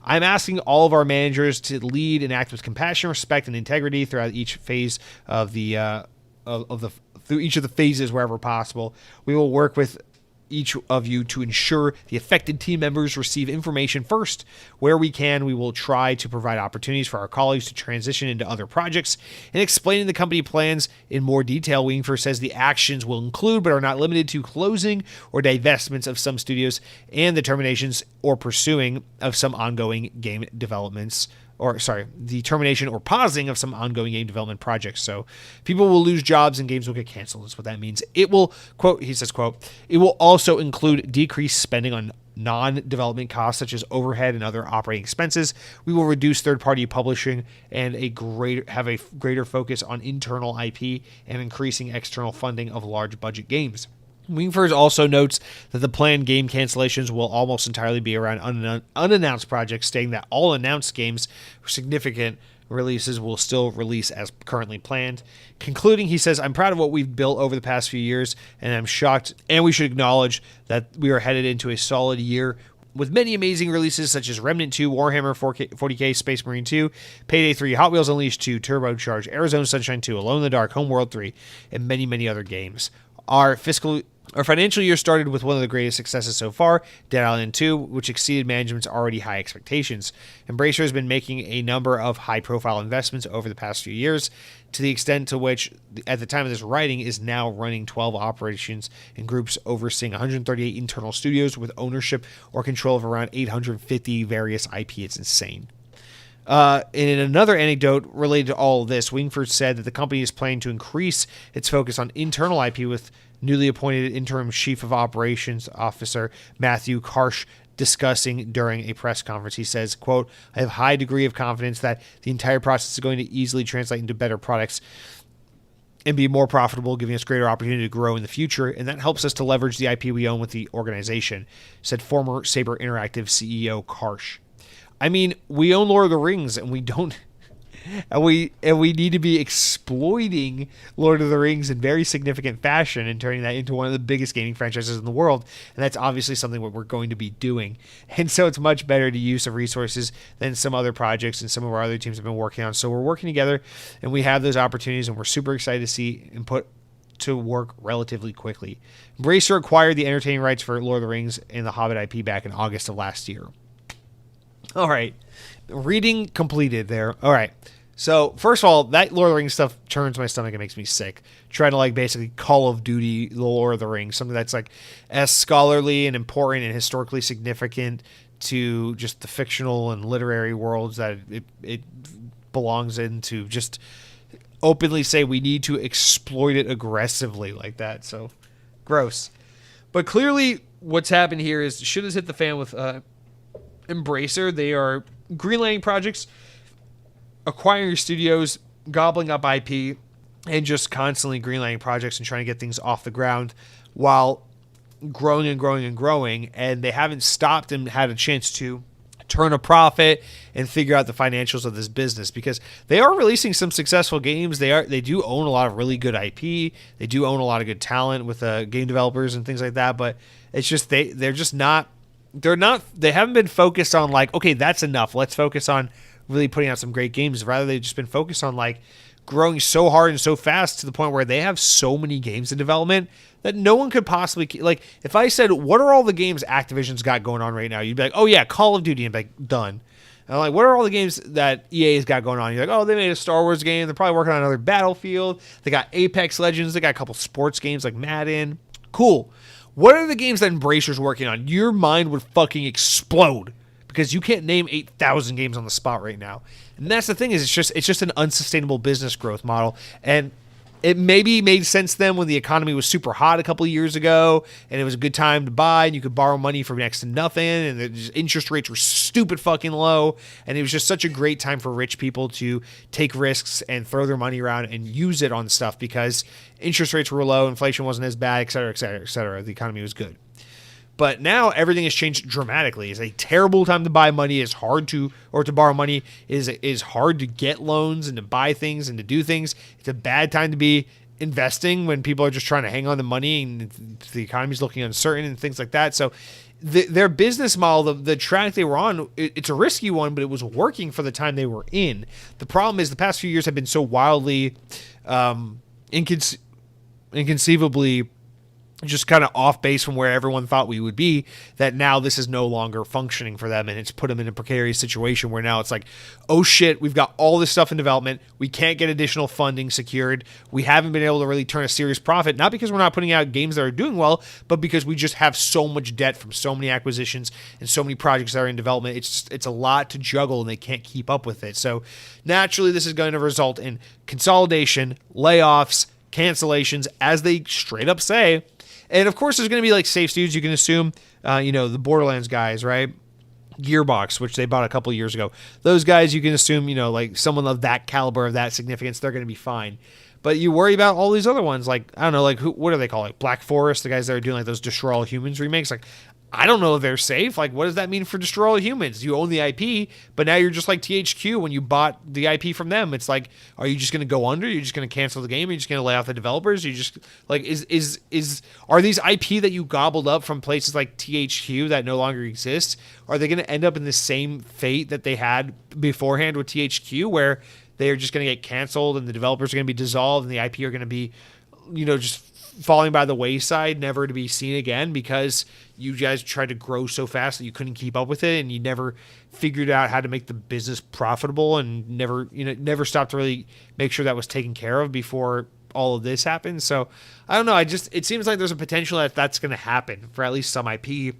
I'm asking all of our managers to lead and act with compassion, respect, and integrity throughout each phase of through each of the phases wherever possible. We will work with each of you to ensure the affected team members receive information first. Where we can, we will try to provide opportunities for our colleagues to transition into other projects. In explaining the company plans in more detail, Wingford says the actions will include, but are not limited to, closing or divestments of some studios and the terminations or pursuing of some ongoing game developments. The termination or pausing of some ongoing game development projects. So people will lose jobs and games will get canceled. That's what that means. It will, he says, it will also include decreased spending on non-development costs such as overhead and other operating expenses. We will reduce third-party publishing and have a greater focus on internal IP and increasing external funding of large budget games. Wingford also notes that the planned game cancellations will almost entirely be around unannounced projects, stating that all announced games or significant releases will still release as currently planned. Concluding, he says, I'm proud of what we've built over the past few years, and I'm shocked, and we should acknowledge that we are headed into a solid year with many amazing releases such as Remnant 2, Warhammer 40K, Space Marine 2, Payday 3, Hot Wheels Unleashed 2, Turbocharged, Arizona Sunshine 2, Alone in the Dark, Homeworld 3, and many, many other games. Our financial year started with one of the greatest successes so far, Dead Island 2, which exceeded management's already high expectations. Embracer has been making a number of high-profile investments over the past few years, to the extent to which, at the time of this writing, is now running 12 operations in groups overseeing 138 internal studios with ownership or control of around 850 various IP. It's insane. In another anecdote related to all of this, Wingford said that the company is planning to increase its focus on internal IP with newly appointed interim chief of operations officer Matthew Karsh discussing during a press conference. He says, quote, I have a high degree of confidence that the entire process is going to easily translate into better products and be more profitable, giving us greater opportunity to grow in the future, and that helps us to leverage the IP we own with the organization, said former Saber Interactive CEO Karsh. I mean, we own Lord of the Rings, and we don't and we need to be exploiting Lord of the Rings in very significant fashion and turning that into one of the biggest gaming franchises in the world. And that's obviously something that we're going to be doing. And so it's much better to use of resources than some other projects and some of our other teams have been working on. So we're working together, and we have those opportunities, and we're super excited to see and put to work relatively quickly. Embracer acquired the entertaining rights for Lord of the Rings and the Hobbit IP back in August of last year. All right. Reading completed there. All right. So, first of all, that Lord of the Rings stuff turns my stomach and makes me sick. Trying to, like, basically Call of Duty the Lord of the Rings, something that's, like, as scholarly and important and historically significant to just the fictional and literary worlds that it belongs in, to just openly say we need to exploit it aggressively like that. So, gross. But clearly, what's happened here is shit has hit the fan with Embracer. They are greenlighting projects, acquiring studios, gobbling up IP, and just constantly greenlighting projects and trying to get things off the ground while growing and growing and growing. And they haven't stopped and had a chance to turn a profit and figure out the financials of this business, because they are releasing some successful games. They do own a lot of really good IP. They do own a lot of good talent with game developers and things like that. But it's just they haven't been focused on, like, okay, that's enough. Let's focus on really putting out some great games. Rather, they've just been focused on, like, growing so hard and so fast to the point where they have so many games in development that no one could possibly, like, if I said, what are all the games Activision's got going on right now? You'd be like, oh yeah, Call of Duty, and be like, done. And I'm like, what are all the games that EA's got going on? You're like, oh, they made a Star Wars game. They're probably working on another Battlefield. They got Apex Legends. They got a couple sports games like Madden. Cool. What are the games that Embracer's working on? Your mind would fucking explode, because you can't name 8,000 games on the spot right now. And that's the thing, is it's just an unsustainable business growth model. And it maybe made sense then when the economy was super hot a couple of years ago and it was a good time to buy and you could borrow money for next to nothing and the interest rates were stupid fucking low, and it was just such a great time for rich people to take risks and throw their money around and use it on stuff because interest rates were low, inflation wasn't as bad, et cetera, et cetera, et cetera. The economy was good. But now everything has changed dramatically. It's a terrible time to buy money. It's hard to borrow money. Is hard to get loans and to buy things and to do things. It's a bad time to be investing when people are just trying to hang on to money and the economy's looking uncertain and things like that. So their business model, the track they were on, it's a risky one, but it was working for the time they were in. The problem is the past few years have been so wildly inconceivably just kind of off base from where everyone thought we would be, that now this is no longer functioning for them, and it's put them in a precarious situation where now it's like, oh shit, we've got all this stuff in development, we can't get additional funding secured, we haven't been able to really turn a serious profit, not because we're not putting out games that are doing well, but because we just have so much debt from so many acquisitions and so many projects that are in development. It's a lot to juggle and they can't keep up with it. So naturally this is going to result in consolidation, layoffs, cancellations, as they straight up say. And of course, there's going to be like safe studios. You can assume, the Borderlands guys, right? Gearbox, which they bought a couple of years ago. Those guys, you can assume, like someone of that caliber, of that significance, they're going to be fine. But you worry about all these other ones, like, I don't know, like, what do they call it? Like Black Forest, the guys that are doing like those Destroy All Humans remakes. Like, I don't know if they're safe. Like, what does that mean for Destroy All Humans? You own the IP, but now you're just like THQ when you bought the IP from them. It's like, are you just going to go under? Are you just going to cancel the game? Are you just going to lay off the developers? Are you just like, are these IP that you gobbled up from places like THQ that no longer exist? Are they going to end up in the same fate that they had beforehand with THQ, where they're just going to get canceled and the developers are going to be dissolved and the IP are going to be, just falling by the wayside, never to be seen again, because you guys tried to grow so fast that you couldn't keep up with it, and you never figured out how to make the business profitable, and never stopped to really make sure that was taken care of before all of this happened. So I don't know. It seems like there's a potential that that's going to happen for at least some IP.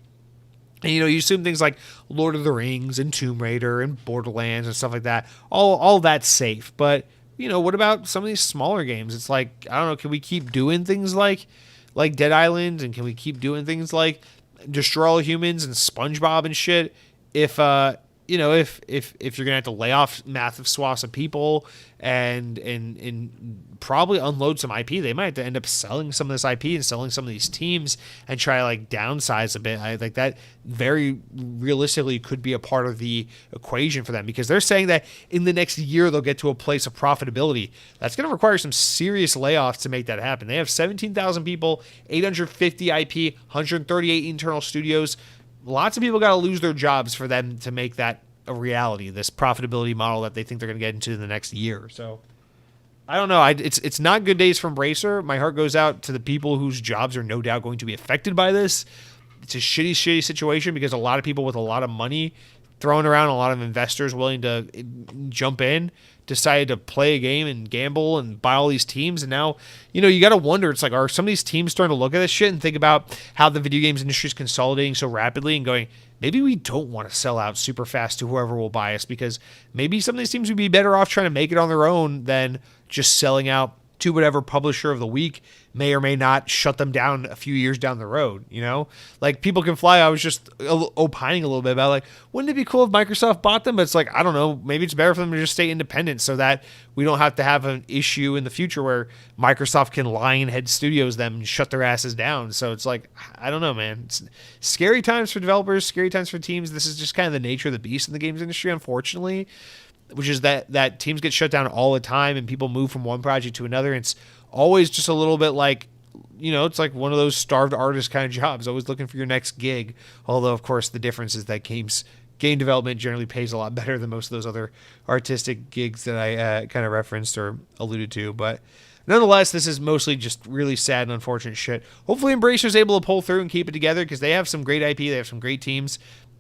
And, you assume things like Lord of the Rings and Tomb Raider and Borderlands and stuff like that, all that's safe. But what about some of these smaller games? It's like, I don't know, can we keep doing things like Dead Island, and can we keep doing things like Destroy All Humans and SpongeBob and shit if if you're gonna have to lay off massive swaths of people and probably unload some IP, they might have to end up selling some of this IP and selling some of these teams and try to like downsize a bit. I like that very realistically could be a part of the equation for them, because they're saying that in the next year they'll get to a place of profitability. That's going to require some serious layoffs to make that happen. They have 17,000 people, 850 IP, 138 internal studios. Lots of people got to lose their jobs for them to make that a reality, this profitability model that they think they're going to get into the next year. So I don't know. It's not good days for Embracer. My heart goes out to the people whose jobs are no doubt going to be affected by this. It's a shitty situation because a lot of people with a lot of money thrown around, a lot of investors willing to jump in, decided to play a game and gamble and buy all these teams. And now, you got to wonder, it's like, are some of these teams starting to look at this shit and think about how the video games industry is consolidating so rapidly and going, maybe we don't want to sell out super fast to whoever will buy us, because maybe some of these teams would be better off trying to make it on their own than just selling out to whatever publisher of the week may or may not shut them down a few years down the road. Like People Can Fly, I was just opining a little bit about, like, wouldn't it be cool if Microsoft bought them? But it's like, I don't know, maybe it's better for them to just stay independent so that we don't have to have an issue in the future where Microsoft can Lionhead Studios them and shut their asses down. So it's like, I don't know, man. It's scary times for developers, scary times for teams. This is just kind of the nature of the beast in the games industry, unfortunately, which is that teams get shut down all the time and people move from one project to another. And it's always just a little bit like, it's like one of those starved artist kind of jobs, always looking for your next gig. Although, of course, the difference is that game development generally pays a lot better than most of those other artistic gigs that I kind of referenced or alluded to. But nonetheless, this is mostly just really sad and unfortunate shit. Hopefully Embracer's able to pull through and keep it together, because they have some great IP, they have some great teams.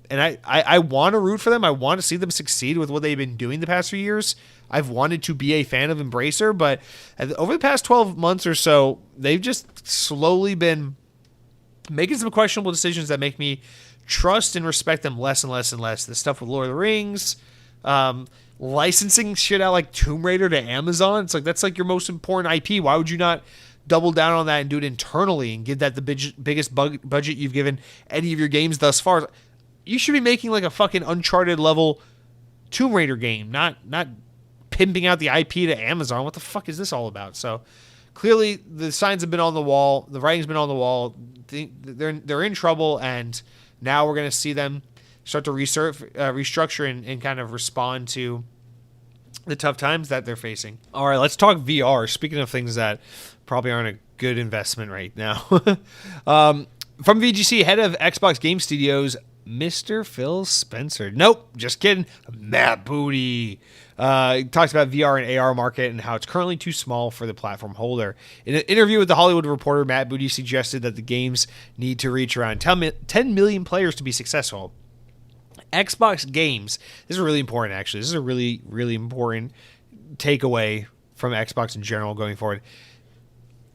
And I want to root for them. I want to see them succeed with what they've been doing the past few years. I've wanted to be a fan of Embracer, but over the past 12 months or so, they've just slowly been making some questionable decisions that make me trust and respect them less and less and less. The stuff with Lord of the Rings, licensing shit out like Tomb Raider to Amazon. It's like, that's like your most important IP. Why would you not double down on that and do it internally and give that the biggest budget you've given any of your games thus far? You should be making like a fucking Uncharted level Tomb Raider game, not pimping out the IP to Amazon. What the fuck is this all about? So clearly the signs have been on the wall. The writing's been on the wall. They're in trouble, and now we're going to see them start to restructure and kind of respond to the tough times that they're facing. All right, let's talk VR. Speaking of things that probably aren't a good investment right now. From VGC, head of Xbox Game Studios, Mr. Phil Spencer. Nope, just kidding. Matt Booty. He talks about VR and AR market and how it's currently too small for the platform holder. In an interview with The Hollywood Reporter, Matt Booty suggested that the games need to reach around 10 million players to be successful. Xbox games, this is really important actually. This is a really, really important takeaway from Xbox in general going forward.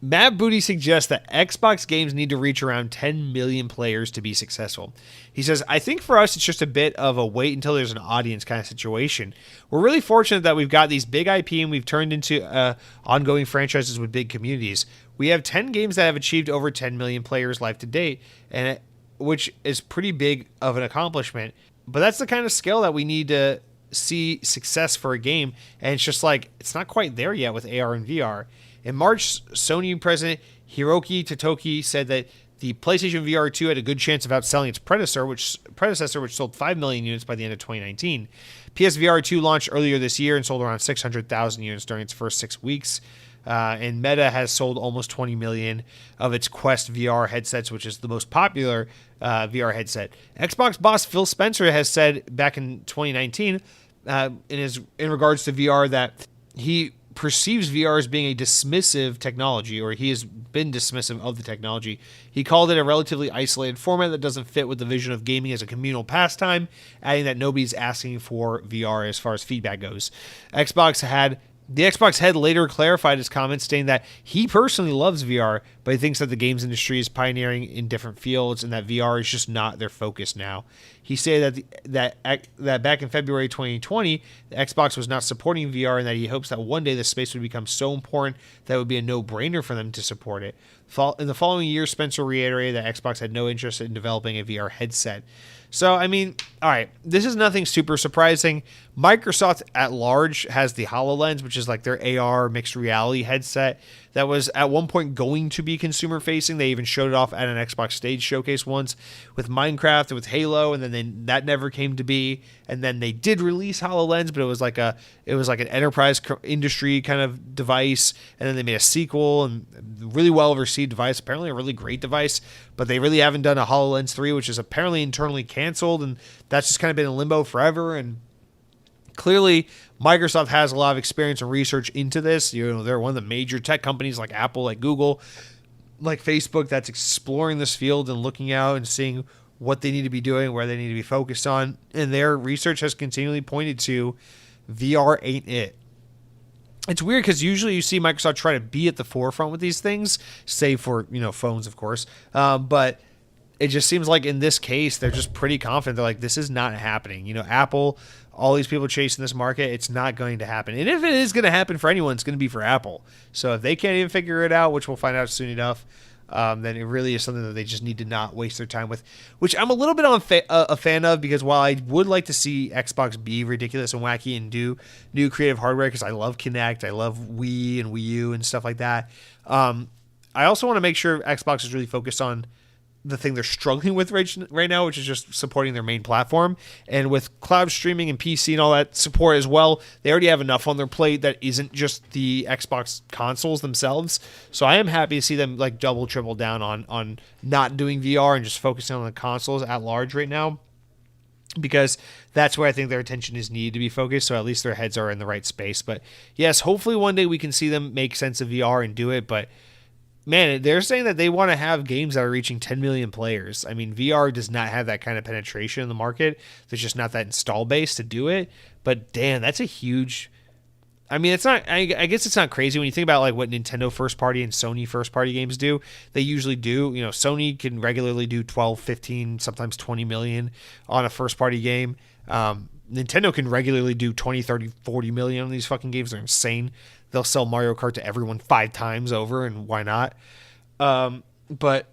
Matt Booty suggests that Xbox games need to reach around 10 million players to be successful. He says, I think for us, it's just a bit of a wait until there's an audience kind of situation. We're really fortunate that we've got these big IP and we've turned into ongoing franchises with big communities. We have 10 games that have achieved over 10 million players live to date, and which is pretty big of an accomplishment. But that's the kind of scale that we need to see success for a game. And it's just like, it's not quite there yet with AR and VR. In March, Sony president Hiroki Totoki said that the PlayStation VR 2 had a good chance of outselling its predecessor, which sold 5 million units by the end of 2019. PSVR 2 launched earlier this year and sold around 600,000 units during its first 6 weeks. And Meta has sold almost 20 million of its Quest VR headsets, which is the most popular VR headset. Xbox boss Phil Spencer has said back in 2019 in regards to VR that he perceives VR as being a dismissive technology, or he has been dismissive of the technology. He called it a relatively isolated format that doesn't fit with the vision of gaming as a communal pastime, adding that nobody's asking for VR as far as feedback goes. The Xbox head later clarified his comments, stating that he personally loves VR, but he thinks that the games industry is pioneering in different fields and that VR is just not their focus now. He said that back in February 2020, the Xbox was not supporting VR and that he hopes that one day the space would become so important that it would be a no-brainer for them to support it. In the following year, Spencer reiterated that Xbox had no interest in developing a VR headset. So, I mean, all right, this is nothing super surprising. Microsoft at large has the HoloLens, which is like their AR mixed reality headset that was at one point going to be consumer facing. They even showed it off at an Xbox stage showcase once with Minecraft and with Halo, and then that never came to be. And then they did release HoloLens, but it was like an enterprise industry kind of device. And then they made a sequel and really well received device, apparently a really great device, but they really haven't done a HoloLens 3, which is apparently internally canceled, and that's just kind of been in limbo forever. And clearly, Microsoft has a lot of experience and research into this. You know, they're one of the major tech companies like Apple, like Google, like Facebook that's exploring this field and looking out and seeing what they need to be doing, where they need to be focused on. And their research has continually pointed to VR ain't it. It's weird because usually you see Microsoft try to be at the forefront with these things, save for, phones, of course. But it just seems like in this case, they're just pretty confident. They're like, this is not happening. Apple, all these people chasing this market, it's not going to happen. And if it is going to happen for anyone, it's going to be for Apple. So if they can't even figure it out, which we'll find out soon enough, then it really is something that they just need to not waste their time with, which I'm a little bit a fan of, because while I would like to see Xbox be ridiculous and wacky and do new creative hardware, because I love Kinect, I love Wii and Wii U and stuff like that, I also want to make sure Xbox is really focused on the thing they're struggling with right now, which is just supporting their main platform. And with cloud streaming and PC and all that support as well, they already have enough on their plate that isn't just the Xbox consoles themselves. So I am happy to see them like double, triple down on not doing VR and just focusing on the consoles at large right now, because that's where I think their attention is needed to be focused. So at least their heads are in the right space. But yes, hopefully one day we can see them make sense of VR and do it. But man, they're saying that they want to have games that are reaching 10 million players. I mean, VR does not have that kind of penetration in the market. There's just not that install base to do it. But damn, that's a huge... I mean, it's not... I guess it's not crazy when you think about like what Nintendo first party and Sony first party games do. They usually do. Sony can regularly do 12, 15, sometimes 20 million on a first party game. Nintendo can regularly do 20, 30, 40 million on these fucking games. They're insane. They'll sell Mario Kart to everyone 5 times over, and why not? But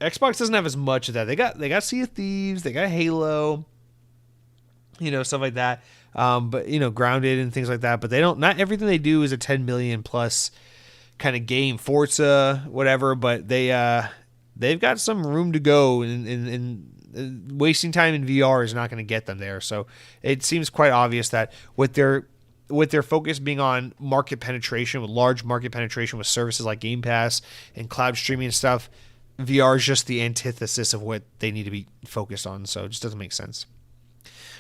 Xbox doesn't have as much of that. They got Sea of Thieves, they got Halo, stuff like that. But Grounded and things like that. But they don't. Not everything they do is a 10 million plus kind of game. Forza, whatever. But they've got some room to go, and wasting time in VR is not going to get them there. So it seems quite obvious that with their focus being on market penetration, with large market penetration with services like Game Pass and cloud streaming and stuff, VR is just the antithesis of what they need to be focused on. So it just doesn't make sense.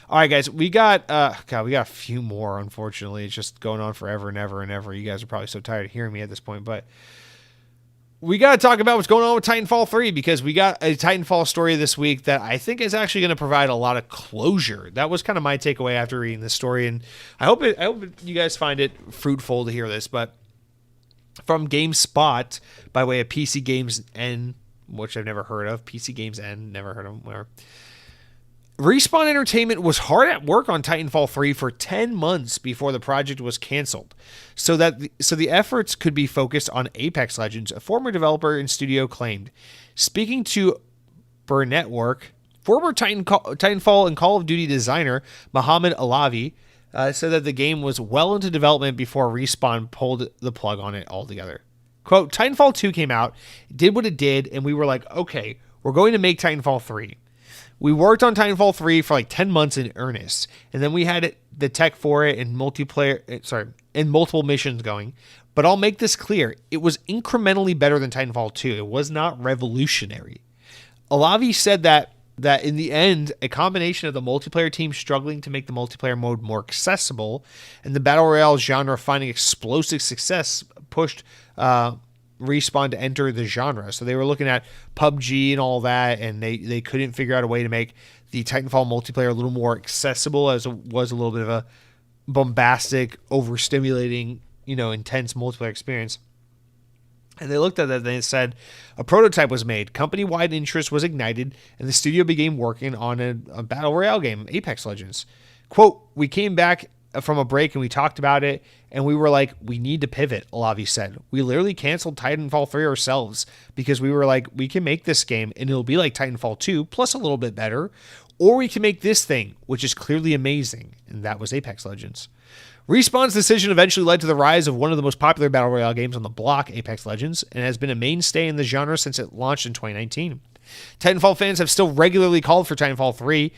All right, guys, we got a few more, unfortunately. It's just going on forever and ever and ever. You guys are probably so tired of hearing me at this point, but we got to talk about what's going on with Titanfall 3, because we got a Titanfall story this week that I think is actually going to provide a lot of closure. That was kind of my takeaway after reading this story, and I hope you guys find it fruitful to hear this. But from GameSpot, by way of PC Games N, which I've never heard of, PC Games N, never heard of them, whatever. Respawn Entertainment was hard at work on Titanfall 3 for 10 months before the project was canceled, so the efforts could be focused on Apex Legends, a former developer and studio claimed. Speaking to Burr Network, former Titanfall and Call of Duty designer Mohammed Alavi said that the game was well into development before Respawn pulled the plug on it altogether. Quote, Titanfall 2 came out, did what it did, and we were like, okay, we're going to make Titanfall 3. We worked on Titanfall 3 for like 10 months in earnest, and then we had the tech for it and multiple missions going. But I'll make this clear, it was incrementally better than Titanfall 2. It was not revolutionary. Alavi said that in the end, a combination of the multiplayer team struggling to make the multiplayer mode more accessible and the Battle Royale genre finding explosive success pushed Respawn to enter the genre. So they were looking at PUBG and all that, and they couldn't figure out a way to make the Titanfall multiplayer a little more accessible, as it was a little bit of a bombastic, overstimulating, intense multiplayer experience. And they looked at that and they said a prototype was made, company-wide interest was ignited, and the studio began working on a Battle Royale game, Apex Legends. Quote, we came back from a break and we talked about it, and we were like, we need to pivot, Olavi said. We literally canceled Titanfall 3 ourselves because we were like, we can make this game and it'll be like Titanfall 2 plus a little bit better, or we can make this thing, which is clearly amazing, and that was Apex Legends. Respawn's decision eventually led to the rise of one of the most popular Battle Royale games on the block, Apex Legends, and has been a mainstay in the genre since it launched in 2019. Titanfall fans have still regularly called for Titanfall 3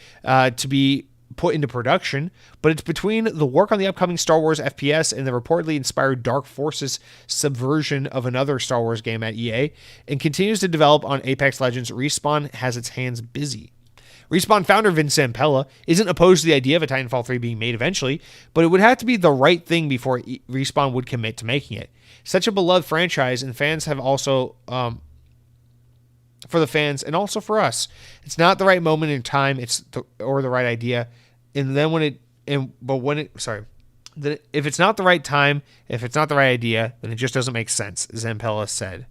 to be put into production, but it's between the work on the upcoming Star Wars FPS and the reportedly inspired Dark Forces subversion of another Star Wars game at EA, and continues to develop on Apex Legends. Respawn has its hands busy. Respawn founder Vince Zampella isn't opposed to the idea of a Titanfall 3 being made eventually, but it would have to be the right thing before Respawn would commit to making it. Such a beloved franchise, and fans have also, for the fans and also for us, it's not the right moment in time, or the right idea. And then if it's not the right time, if it's not the right idea, then it just doesn't make sense, Zampella said.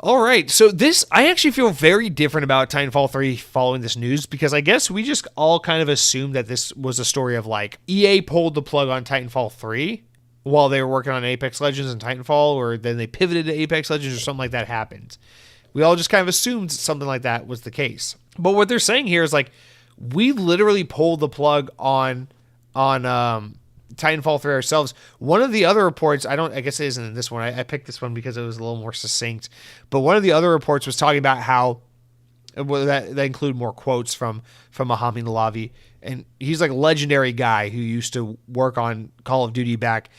All right, so I actually feel very different about Titanfall 3 following this news, because I guess we just all kind of assumed that this was a story of like EA pulled the plug on Titanfall 3 while they were working on Apex Legends and Titanfall, or then they pivoted to Apex Legends or something like that happened. We all just kind of assumed something like that was the case. But what they're saying here is like, we literally pulled the plug on Titanfall 3 ourselves. One of the other reports, I guess it isn't in this one. I picked this one because it was a little more succinct. But one of the other reports was talking about how, well, that include more quotes from Mohamed Alavi. And he's like a legendary guy who used to work on Call of Duty back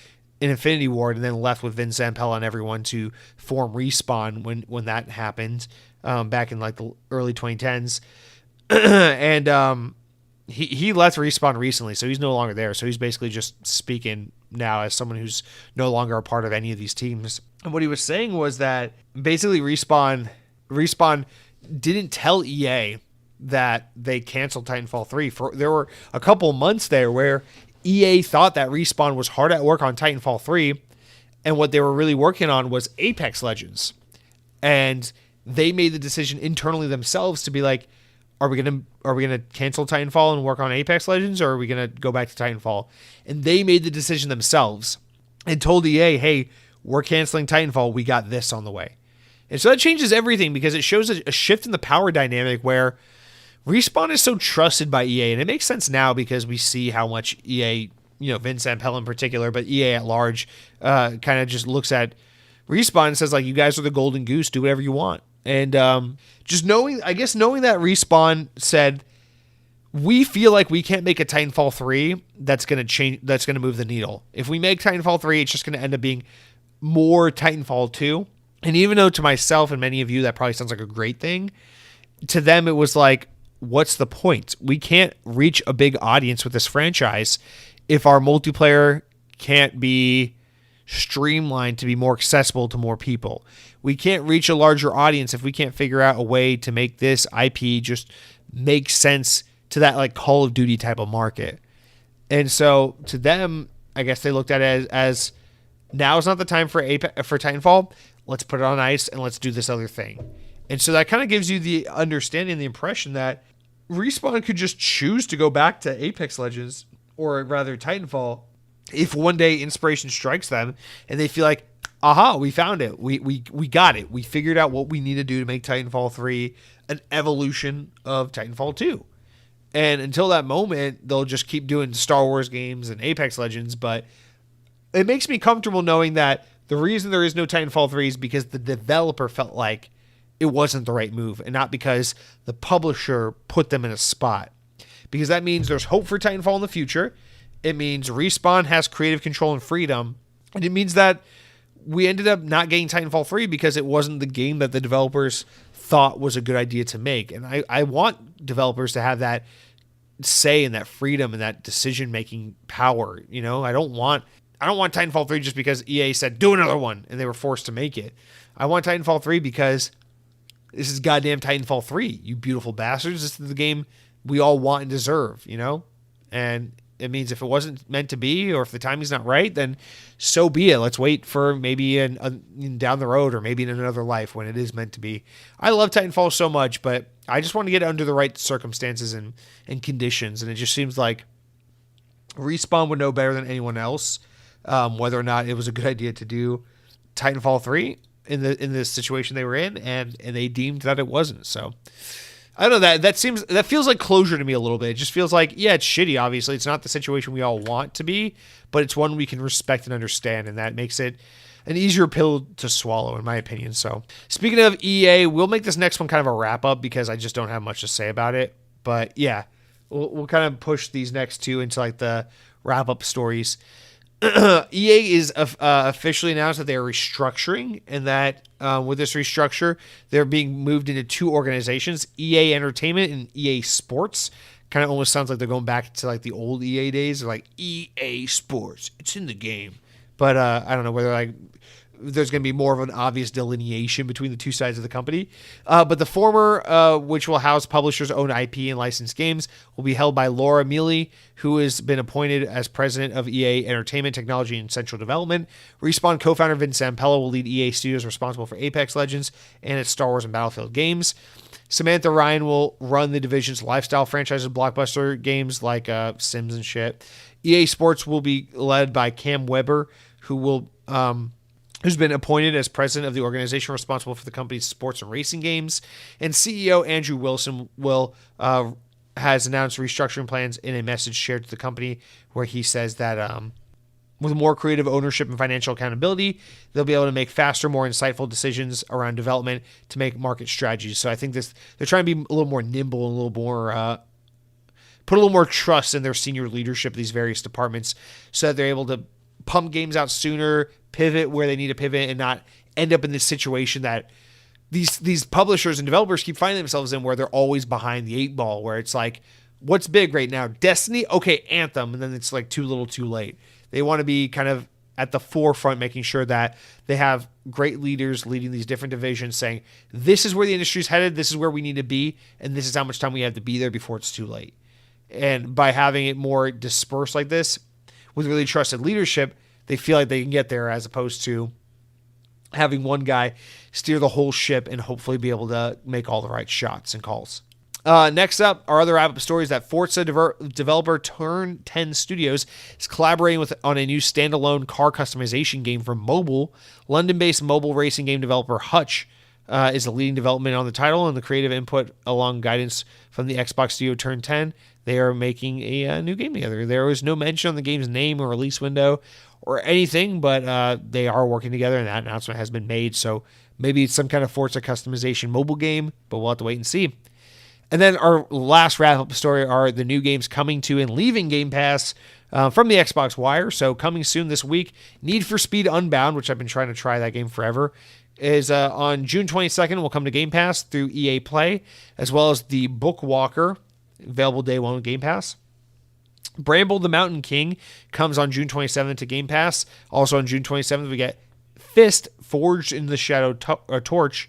in Infinity Ward and then left with Vince Zampella and everyone to form Respawn when that happened back in like the early 2010s. And he left Respawn recently, so he's no longer there. So he's basically just speaking now as someone who's no longer a part of any of these teams. And what he was saying was that basically Respawn didn't tell EA that they canceled Titanfall 3. There were a couple months there where EA thought that Respawn was hard at work on Titanfall 3, and what they were really working on was Apex Legends. And they made the decision internally themselves to be like, are we gonna cancel Titanfall and work on Apex Legends, or are we gonna go back to Titanfall? And they made the decision themselves and told EA, hey, we're canceling Titanfall. We got this on the way. And so that changes everything, because it shows a shift in the power dynamic where Respawn is so trusted by EA, and it makes sense now because we see how much EA, Vince Zampella in particular, but EA at large, kind of just looks at Respawn and says, like, you guys are the golden goose, do whatever you want. And just knowing that Respawn said, we feel like we can't make a Titanfall 3 that's going to move the needle. If we make Titanfall 3, it's just going to end up being more Titanfall 2. And even though to myself and many of you that probably sounds like a great thing, to them it was like, what's the point? We can't reach a big audience with this franchise if our multiplayer can't be streamlined to be more accessible to more people. We can't reach a larger audience if we can't figure out a way to make this IP just make sense to that like Call of Duty type of market. And so to them, I guess they looked at it as now is not the time for Titanfall. Let's put it on ice and let's do this other thing. And so that kind of gives you the understanding, the impression that Respawn could just choose to go back to Apex Legends, or rather Titanfall, if one day inspiration strikes them and they feel like, aha, we found it. We got it. We figured out what we need to do to make Titanfall 3 an evolution of Titanfall 2. And until that moment, they'll just keep doing Star Wars games and Apex Legends. But it makes me comfortable knowing that the reason there is no Titanfall 3 is because the developer felt like it wasn't the right move, and not because the publisher put them in a spot. Because that means there's hope for Titanfall in the future. It means Respawn has creative control and freedom. And it means that we ended up not getting Titanfall 3 because it wasn't the game that the developers thought was a good idea to make. And I want developers to have that say and that freedom and that decision-making power. I don't want Titanfall 3 just because EA said, do another one, and they were forced to make it. I want Titanfall 3 because this is goddamn Titanfall 3, you beautiful bastards. This is the game we all want and deserve, And it means if it wasn't meant to be, or if the timing's not right, then so be it. Let's wait for maybe down the road, or maybe in another life when it is meant to be. I love Titanfall so much, but I just want to get it under the right circumstances and conditions. And it just seems like Respawn would know better than anyone else whether or not it was a good idea to do Titanfall 3 in the situation they were in, and they deemed that it wasn't. So I don't know, that feels like closure to me a little bit. It just feels like, yeah, it's shitty, obviously. It's not the situation we all want to be, but it's one we can respect and understand, and that makes it an easier pill to swallow, in my opinion. So speaking of EA, we'll make this next one kind of a wrap up because I just don't have much to say about it. But yeah, we'll kind of push these next two into like the wrap up stories. EA is officially announced that they are restructuring, and that with this restructure, they're being moved into two organizations: EA Entertainment and EA Sports. Kind of almost sounds like they're going back to like the old EA days. They're like EA Sports, it's in the game. But I don't know whether like there's going to be more of an obvious delineation between the two sides of the company. But the former, which will house publishers' own IP and licensed games, will be held by Laura Mealy, who has been appointed as president of EA Entertainment Technology and Central Development. Respawn co-founder Vince Zampella will lead EA Studios responsible for Apex Legends and its Star Wars and Battlefield games. Samantha Ryan will run the division's lifestyle franchises, blockbuster games like Sims and shit. EA Sports will be led by Cam Weber, who's been appointed as president of the organization responsible for the company's sports and racing games. And CEO Andrew Wilson has announced restructuring plans in a message shared to the company, where he says that with more creative ownership and financial accountability, they'll be able to make faster, more insightful decisions around development to make market strategies. So I think they're trying to be a little more nimble and a little more put a little more trust in their senior leadership of these various departments, so that they're able to pump games out sooner, pivot where they need to pivot, and not end up in this situation that these publishers and developers keep finding themselves in, where they're always behind the eight ball, where it's like, what's big right now? Destiny? Okay, Anthem. And then it's like too little too late. They want to be kind of at the forefront, making sure that they have great leaders leading these different divisions, saying, this is where the industry's headed, this is where we need to be, and this is how much time we have to be there before it's too late. And by having it more dispersed like this, with really trusted leadership, they feel like they can get there, as opposed to having one guy steer the whole ship and hopefully be able to make all the right shots and calls. Next up, our other wrap-up story is that Forza developer Turn 10 Studios is collaborating on a new standalone car customization game for mobile. London-based mobile racing game developer Hutch is the leading development on the title, and the creative input along guidance from the Xbox studio Turn 10. They are making a new game together. There was no mention on the game's name or release window or anything, but they are working together, and that announcement has been made. So maybe it's some kind of Forza customization mobile game, but we'll have to wait and see. And then our last wrap-up story are the new games coming to and leaving Game Pass from the Xbox Wire. So coming soon this week, Need for Speed Unbound, which I've been trying to try that game forever, is on June 22nd, will come to Game Pass through EA Play, as well as the Bookwalker, available day one with Game Pass. Bramble the Mountain King comes on June 27th to Game Pass. Also on June 27th, we get Fist Forged in the Shadow Torch.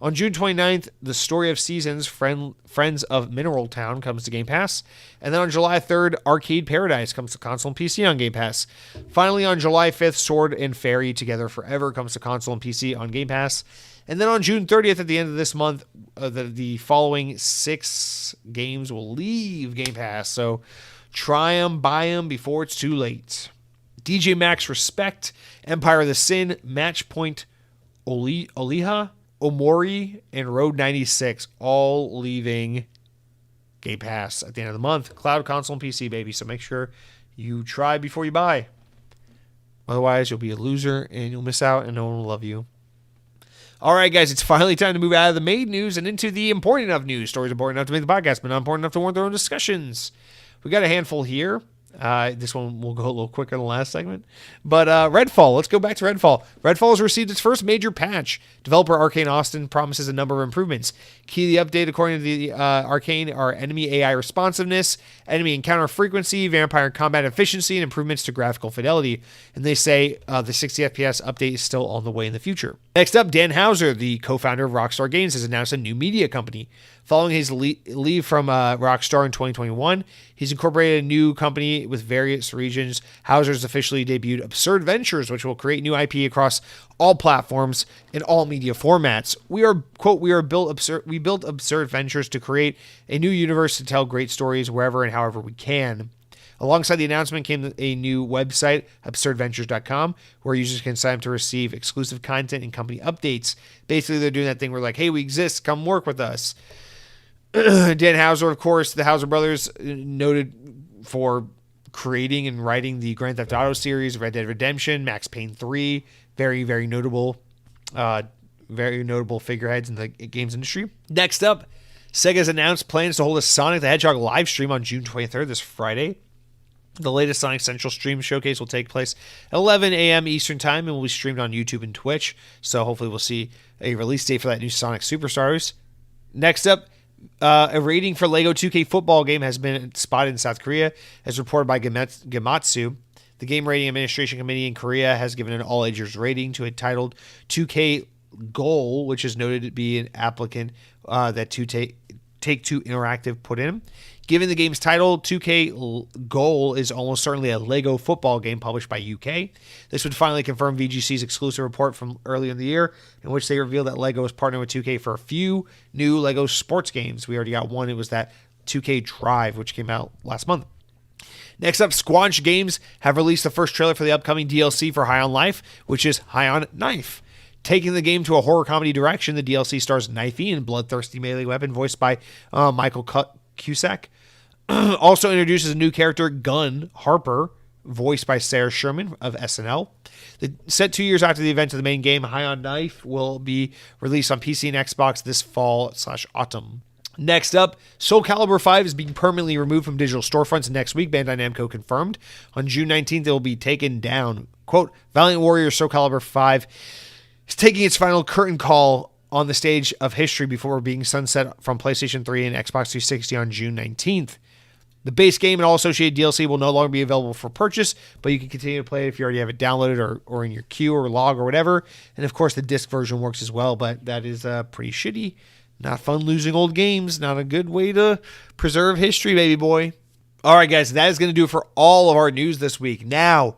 On June 29th, The Story of Seasons, Friends of Mineral Town comes to Game Pass. And then on July 3rd, Arcade Paradise comes to console and PC on Game Pass. Finally, on July 5th, Sword and Fairy Together Forever comes to console and PC on Game Pass. And then on June 30th, at the end of this month, the following 6 games will leave Game Pass. So try them, buy them before it's too late. DJ Max Respect, Empire of the Sin, Matchpoint, Oliha, Omori, and Road 96, all leaving Game Pass at the end of the month. Cloud, console, and PC, baby. So make sure you try before you buy. Otherwise, you'll be a loser, and you'll miss out, and no one will love you. All right, guys, it's finally time to move out of the main news and into the important enough news. Stories important enough to make the podcast, but not important enough to warrant their own discussions. We got a handful here. This one will go a little quicker than the last segment. But Redfall, let's go back to Redfall. Redfall has received its first major patch. Developer Arcane Austin promises a number of improvements. Key to the update, according to the Arcane, are enemy AI responsiveness, enemy encounter frequency, vampire combat efficiency, and improvements to graphical fidelity. And they say the 60 FPS update is still on the way in the future. Next up, Dan Houser, the co-founder of Rockstar Games, has announced a new media company. Following his leave from Rockstar in 2021, he's incorporated a new company with various regions. Hauser's officially debuted Absurd Ventures, which will create new IP across all platforms and all media formats. We built Absurd Ventures to create a new universe to tell great stories wherever and however we can. Alongside the announcement came a new website, absurdventures.com, where users can sign up to receive exclusive content and company updates. Basically, they're doing that thing where like, hey, we exist, come work with us. Dan Houser, of course, the Houser brothers, noted for creating and writing the Grand Theft Auto series, Red Dead Redemption, Max Payne 3, very, very notable figureheads in the games industry. Next up, Sega's announced plans to hold a Sonic the Hedgehog live stream on June 23rd, this Friday. The latest Sonic Central Stream showcase will take place at 11 a.m. Eastern Time and will be streamed on YouTube and Twitch. So hopefully we'll see a release date for that new Sonic Superstars. Next up, a rating for Lego 2K football game has been spotted in South Korea, as reported by Gematsu. The Game Rating Administration Committee in Korea has given an all-ages rating to a titled 2K Goal, which is noted to be an applicant that Take-Two Interactive put in. Given the game's title, 2K Goal is almost certainly a Lego football game published by UK. This would finally confirm VGC's exclusive report from earlier in the year, in which they revealed that Lego is partnering with 2K for a few new Lego sports games. We already got one. It was that 2K Drive, which came out last month. Next up, Squanch Games have released the first trailer for the upcoming DLC for High on Life, which is High on Knife. Taking the game to a horror comedy direction, the DLC stars Knifey, a bloodthirsty melee weapon voiced by Michael Cusack. Also introduces a new character, Gun Harper, voiced by Sarah Sherman of SNL. Set 2 years after the event of the main game, High on Knife will be released on PC and Xbox this fall/autumn. Next up, Soul Calibur 5 is being permanently removed from digital storefronts next week, Bandai Namco confirmed. On June 19th, it will be taken down. Quote, Valiant Warrior Soul Calibur 5 is taking its final curtain call on the stage of history before being sunset from PlayStation 3 and Xbox 360 on June 19th. The base game and all associated DLC will no longer be available for purchase, but you can continue to play it if you already have it downloaded or in your queue or log or whatever. And of course, the disc version works as well, but that is pretty shitty. Not fun losing old games. Not a good way to preserve history, baby boy. All right, guys, that is going to do it for all of our news this week. Now,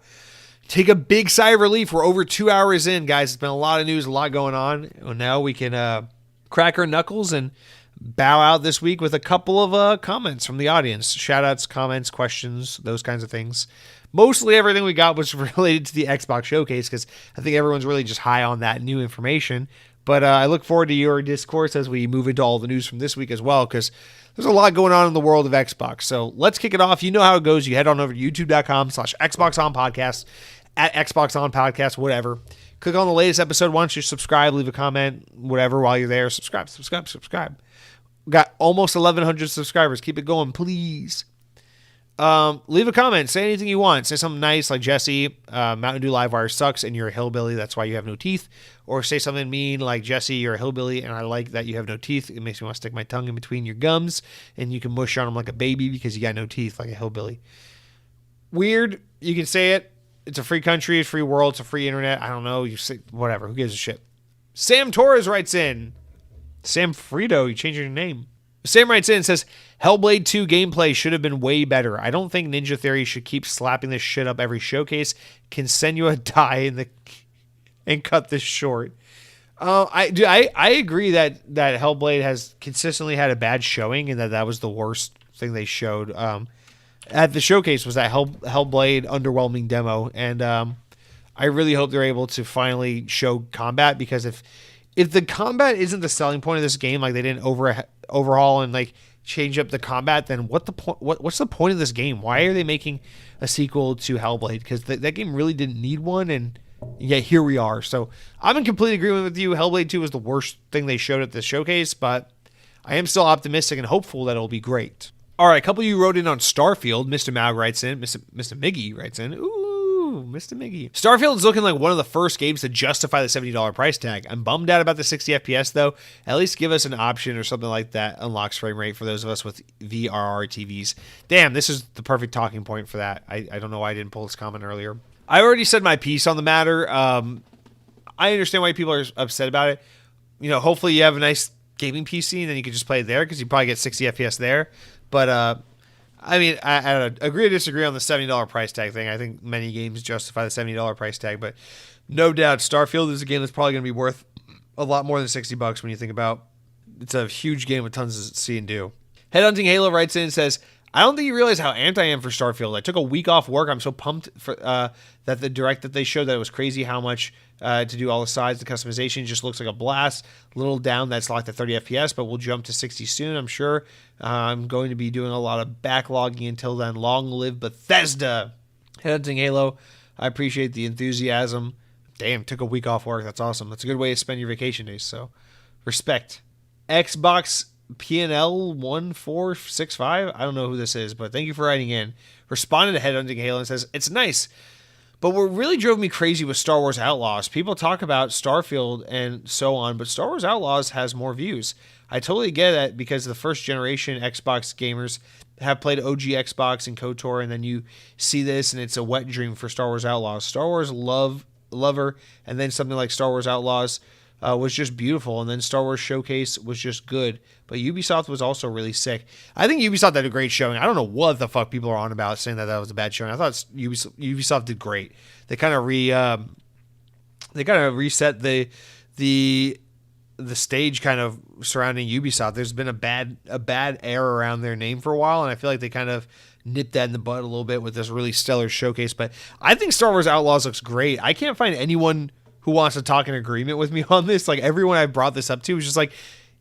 take a big sigh of relief. We're over 2 hours in, guys. It's been a lot of news, a lot going on. Well, now we can crack our knuckles and bow out this week with a couple of comments from the audience. Shout-outs, comments, questions, those kinds of things. Mostly everything we got was related to the Xbox Showcase because I think everyone's really just high on that new information. But I look forward to your discourse as we move into all the news from this week as well, because there's a lot going on in the world of Xbox. So let's kick it off. You know how it goes. You head on over to youtube.com/XboxOnPodcast, at XboxOnPodcast, whatever. Click on the latest episode. Why don't you subscribe, leave a comment, whatever, while you're there. Subscribe. We got almost 1,100 subscribers. Keep it going, please. Leave a comment. Say anything you want. Say something nice like Jesse, Mountain Dew Livewire sucks and you're a hillbilly. That's why you have no teeth. Or say something mean like Jesse, you're a hillbilly and I like that you have no teeth. It makes me want to stick my tongue in between your gums and you can mush on them like a baby because you got no teeth like a hillbilly. Weird. You can say it. It's a free country, a free world, it's a free internet. I don't know. You say whatever. Who gives a shit? Sam Torres writes in. Sam Frito, you changed your name. Sam writes in and says, Hellblade 2 gameplay should have been way better. I don't think Ninja Theory should keep slapping this shit up every showcase. Can Senua die and cut this short? I agree that Hellblade has consistently had a bad showing and that was the worst thing they showed at the showcase was that Hellblade underwhelming demo. And I really hope they're able to finally show combat because if the combat isn't the selling point of this game, like they didn't overhaul and like change up the combat, then what's the point of this game? Why are they making a sequel to Hellblade? Because that game really didn't need one, and yet here we are. So I'm in complete agreement with you. Hellblade 2 was the worst thing they showed at this showcase, but I am still optimistic and hopeful that it'll be great. All right, a couple of you wrote in on Starfield. Mr. Maug writes in. Mr. Miggy writes in. Ooh, Mr. Miggy. Starfield is looking like one of the first games to justify the $70 price tag. I'm bummed out about the 60 FPS, though. At least give us an option or something like that unlocks frame rate for those of us with VRR TVs. Damn, this is the perfect talking point for that. I don't know why I didn't pull this comment earlier. I already said my piece on the matter. I understand why people are upset about it. You know, hopefully you have a nice gaming PC and then you can just play it there because you probably get 60 FPS there. But, I mean, I agree to disagree on the $70 price tag thing. I think many games justify the $70 price tag, but no doubt Starfield is a game that's probably going to be worth a lot more than $60 when you think about it's a huge game with tons to see and do. Headhunting Halo writes in and says, I don't think you realize how amped I am for Starfield. I took a week off work. I'm so pumped for that the direct that they showed, that it was crazy how much to do all the sides. The customization just looks like a blast. A little down, that's locked at 30 FPS, but we'll jump to 60 soon, I'm sure. I'm going to be doing a lot of backlogging until then. Long live Bethesda. Headhunting Halo. I appreciate the enthusiasm. Damn, took a week off work. That's awesome. That's a good way to spend your vacation days, so respect. Xbox PNL 1465. I don't know who this is, but thank you for writing in. Responded to Headhunting Halo and says, it's nice. But what really drove me crazy was Star Wars Outlaws. People talk about Starfield and so on, but Star Wars Outlaws has more views. I totally get it because the first generation Xbox gamers have played OG Xbox and KOTOR, and then you see this and it's a wet dream for Star Wars Outlaws. Star Wars lover, and then something like Star Wars Outlaws was just beautiful, and then Star Wars Showcase was just good. But Ubisoft was also really sick. I think Ubisoft had a great showing. I don't know what the fuck people are on about saying that was a bad showing. I thought Ubisoft did great. They kind of reset the stage kind of surrounding Ubisoft. There's been a bad air around their name for a while, and I feel like they kind of nipped that in the bud a little bit with this really stellar showcase. But I think Star Wars Outlaws looks great. I can't find anyone who wants to talk in agreement with me on this. Like, everyone I brought this up to was just like,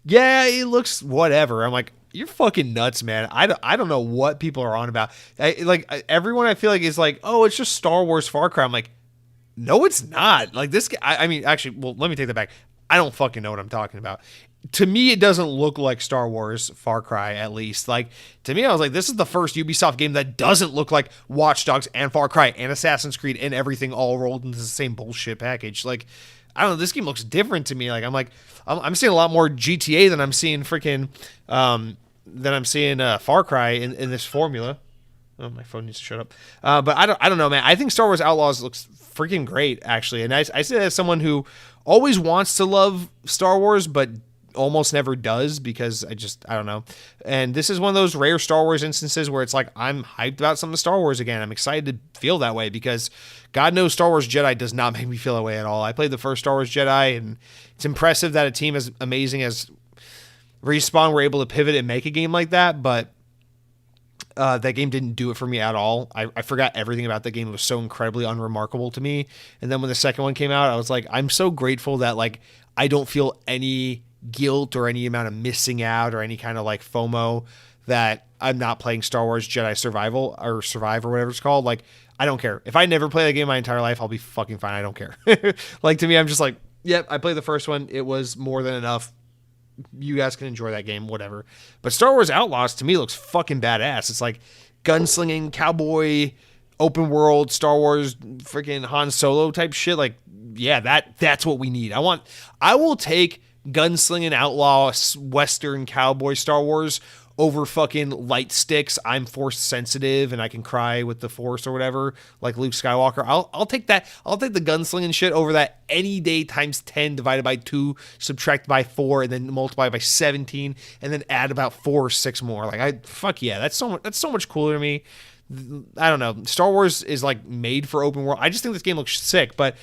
yeah, it looks whatever. I'm like, you're fucking nuts, man. I don't know what people are on about. Everyone I feel like is like, oh, it's just Star Wars Far Cry. I'm like, no, it's not. Like, this, I mean, actually, well, let me take that back. I don't fucking know what I'm talking about. To me, it doesn't look like Star Wars Far Cry, at least. Like, to me, I was like, this is the first Ubisoft game that doesn't look like Watch Dogs and Far Cry and Assassin's Creed and everything all rolled into the same bullshit package. Like, I don't know, this game looks different to me. Like, I'm seeing a lot more GTA than I'm seeing freaking, Far Cry in this formula. Oh, my phone needs to shut up. But I don't know, man. I think Star Wars Outlaws looks freaking great, actually. And I say that as someone who always wants to love Star Wars, but almost never does, because I don't know. And this is one of those rare Star Wars instances where it's like, I'm hyped about some of Star Wars again. I'm excited to feel that way, because God knows Star Wars Jedi does not make me feel that way at all. I played the first Star Wars Jedi, and it's impressive that a team as amazing as Respawn were able to pivot and make a game like that, but that game didn't do it for me at all. I forgot everything about the game. It was so incredibly unremarkable to me. And then when the second one came out, I was like, I'm so grateful that, like, I don't feel any guilt or any amount of missing out or any kind of like FOMO that I'm not playing Star Wars Jedi Survival or Survive or whatever it's called. Like, I don't care. If I never play that game my entire life, I'll be fucking fine. I don't care. Like, to me, I'm just like, yep, I played the first one. It was more than enough. You guys can enjoy that game, whatever. But Star Wars Outlaws to me looks fucking badass. It's like gunslinging, cowboy, open world, Star Wars, freaking Han Solo type shit. Like, yeah, that's what we need. I will take gunslinging outlaw Western cowboy Star Wars over fucking light sticks. I'm force sensitive and I can cry with the force or whatever, like Luke Skywalker. I'll take that. I'll take the gunslinging shit over that any day times 10 divided by 2, subtract by 4, and then multiply by 17, and then add about 4 or 6 more. Like, fuck yeah, that's so much cooler to me. I don't know. Star Wars is like made for open world. I just think this game looks sick, but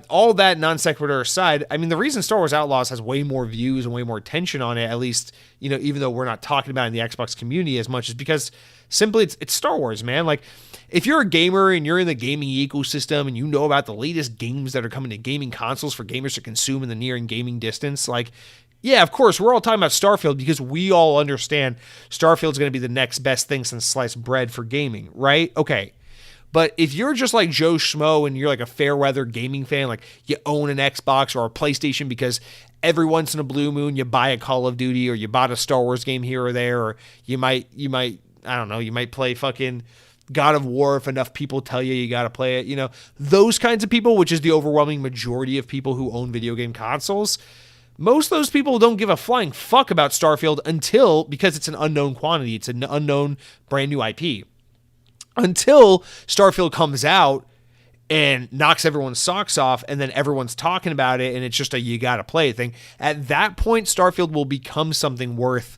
all that non sequitur aside, I mean, the reason Star Wars Outlaws has way more views and way more attention on it, at least, you know, even though we're not talking about it in the Xbox community as much, is because simply it's Star Wars, man. Like, if you're a gamer and you're in the gaming ecosystem and you know about the latest games that are coming to gaming consoles for gamers to consume in the near and gaming distance, like, yeah, of course, we're all talking about Starfield because we all understand Starfield's going to be the next best thing since sliced bread for gaming, right? Okay. But if you're just like Joe Schmo and you're like a fair weather gaming fan, like you own an Xbox or a PlayStation because every once in a blue moon you buy a Call of Duty or you bought a Star Wars game here or there, or you might, I don't know, you might play fucking God of War if enough people tell you got to play it, you know, those kinds of people, which is the overwhelming majority of people who own video game consoles. Most of those people don't give a flying fuck about Starfield because it's an unknown quantity. It's an unknown brand new IP. Until Starfield comes out and knocks everyone's socks off and then everyone's talking about it and it's just a you gotta play thing. At that point, Starfield will become something worth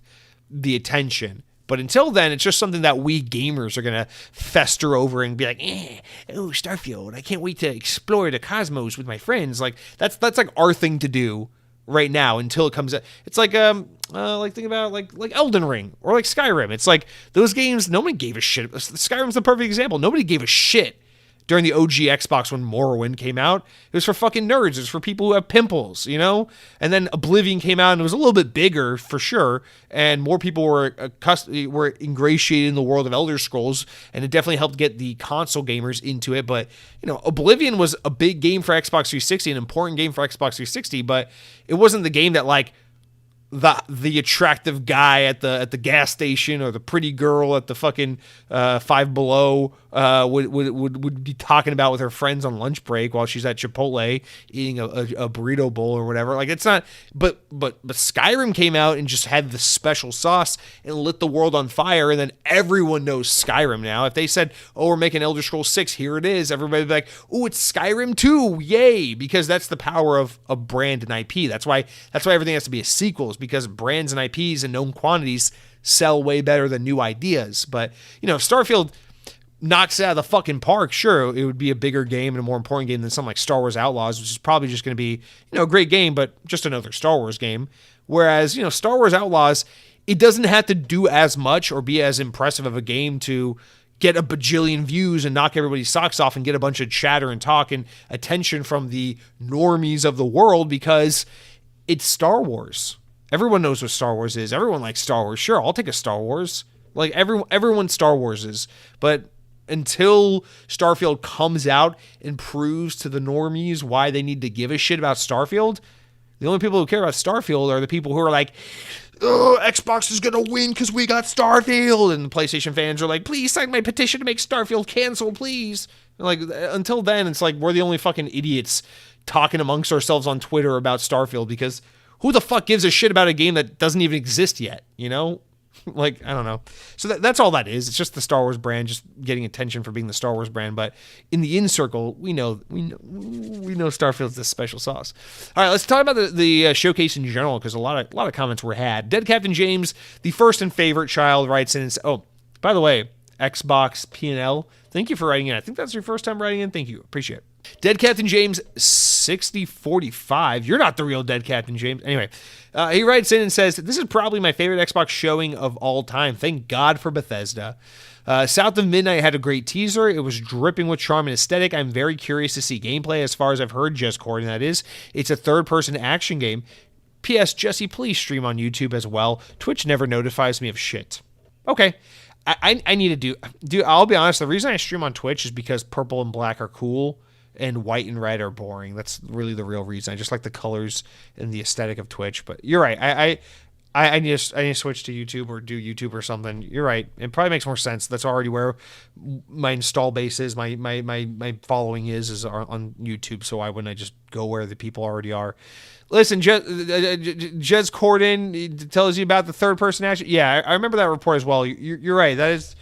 the attention. But until then, it's just something that we gamers are going to fester over and be like, oh, Starfield, I can't wait to explore the cosmos with my friends. Like, that's like our thing to do right now until it comes out. It's like think about like Elden Ring or like Skyrim. It's like those games nobody gave a shit. Skyrim's the perfect example. Nobody gave a shit during the OG Xbox when Morrowind came out. It was for fucking nerds. It was for people who have pimples, you know? And then Oblivion came out and it was a little bit bigger for sure. And more people were ingratiated in the world of Elder Scrolls. And it definitely helped get the console gamers into it. But, you know, Oblivion was a big game for Xbox 360, an important game for Xbox 360. But it wasn't the game that like the attractive guy at the gas station or the pretty girl at the fucking Five Below would be talking about with her friends on lunch break while she's at Chipotle eating a burrito bowl or whatever. Like it's not, but Skyrim came out and just had the special sauce and lit the world on fire, and then everyone knows Skyrim now. If they said, "Oh, we're making Elder Scrolls 6, here it is," everybody'd be like, "Oh, it's Skyrim 2, yay!" Because that's the power of a brand and IP. That's why everything has to be a sequel, is because brands and IPs and known quantities sell way better than new ideas. But you know, if Starfield knocks it out of the fucking park, sure, it would be a bigger game and a more important game than something like Star Wars Outlaws, which is probably just going to be, you know, a great game, but just another Star Wars game. Whereas, you know, Star Wars Outlaws, it doesn't have to do as much or be as impressive of a game to get a bajillion views and knock everybody's socks off and get a bunch of chatter and talk and attention from the normies of the world, because it's Star Wars. Everyone knows what Star Wars is. Everyone likes Star Wars. Sure, I'll take a Star Wars. Like everyone Star Wars is. But until Starfield comes out and proves to the normies why they need to give a shit about Starfield, the only people who care about Starfield are the people who are like, "Oh, Xbox is going to win because we got Starfield." And the PlayStation fans are like, "Please sign my petition to make Starfield cancel, please." And like, until then, it's like we're the only fucking idiots talking amongst ourselves on Twitter about Starfield, because who the fuck gives a shit about a game that doesn't even exist yet, you know? Like, I don't know. So that's all that is. It's just the Star Wars brand, just getting attention for being the Star Wars brand. But in the in circle, we know Starfield's this special sauce. All right, let's talk about the showcase in general, because a lot of comments were had. Dead Captain James, the first and favorite child, writes in and says, "Oh, by the way, Xbox P&L, thank you for writing in. I think that's your first time writing in. Thank you. Appreciate it." Dead Captain James 6045. You're not the real Dead Captain James. Anyway, he writes in and says, "This is probably my favorite Xbox showing of all time. Thank God for Bethesda. South of Midnight had a great teaser. It was dripping with charm and aesthetic. I'm very curious to see gameplay. As far as I've heard, just Corden, that is. It's a third-person action game. P.S. Jesse, please stream on YouTube as well. Twitch never notifies me of shit." Okay. I need to do. I'll be honest. The reason I stream on Twitch is because purple and black are cool and white and red are boring. That's really the real reason. I just like the colors and the aesthetic of Twitch. But you're right. I need to switch to YouTube or do YouTube or something. You're right. It probably makes more sense. That's already where my install base is. My following is on YouTube. So why wouldn't I just go where the people already are? Listen, Jez Corden tells you about the third person action. Yeah, I remember that report as well. You're right. That's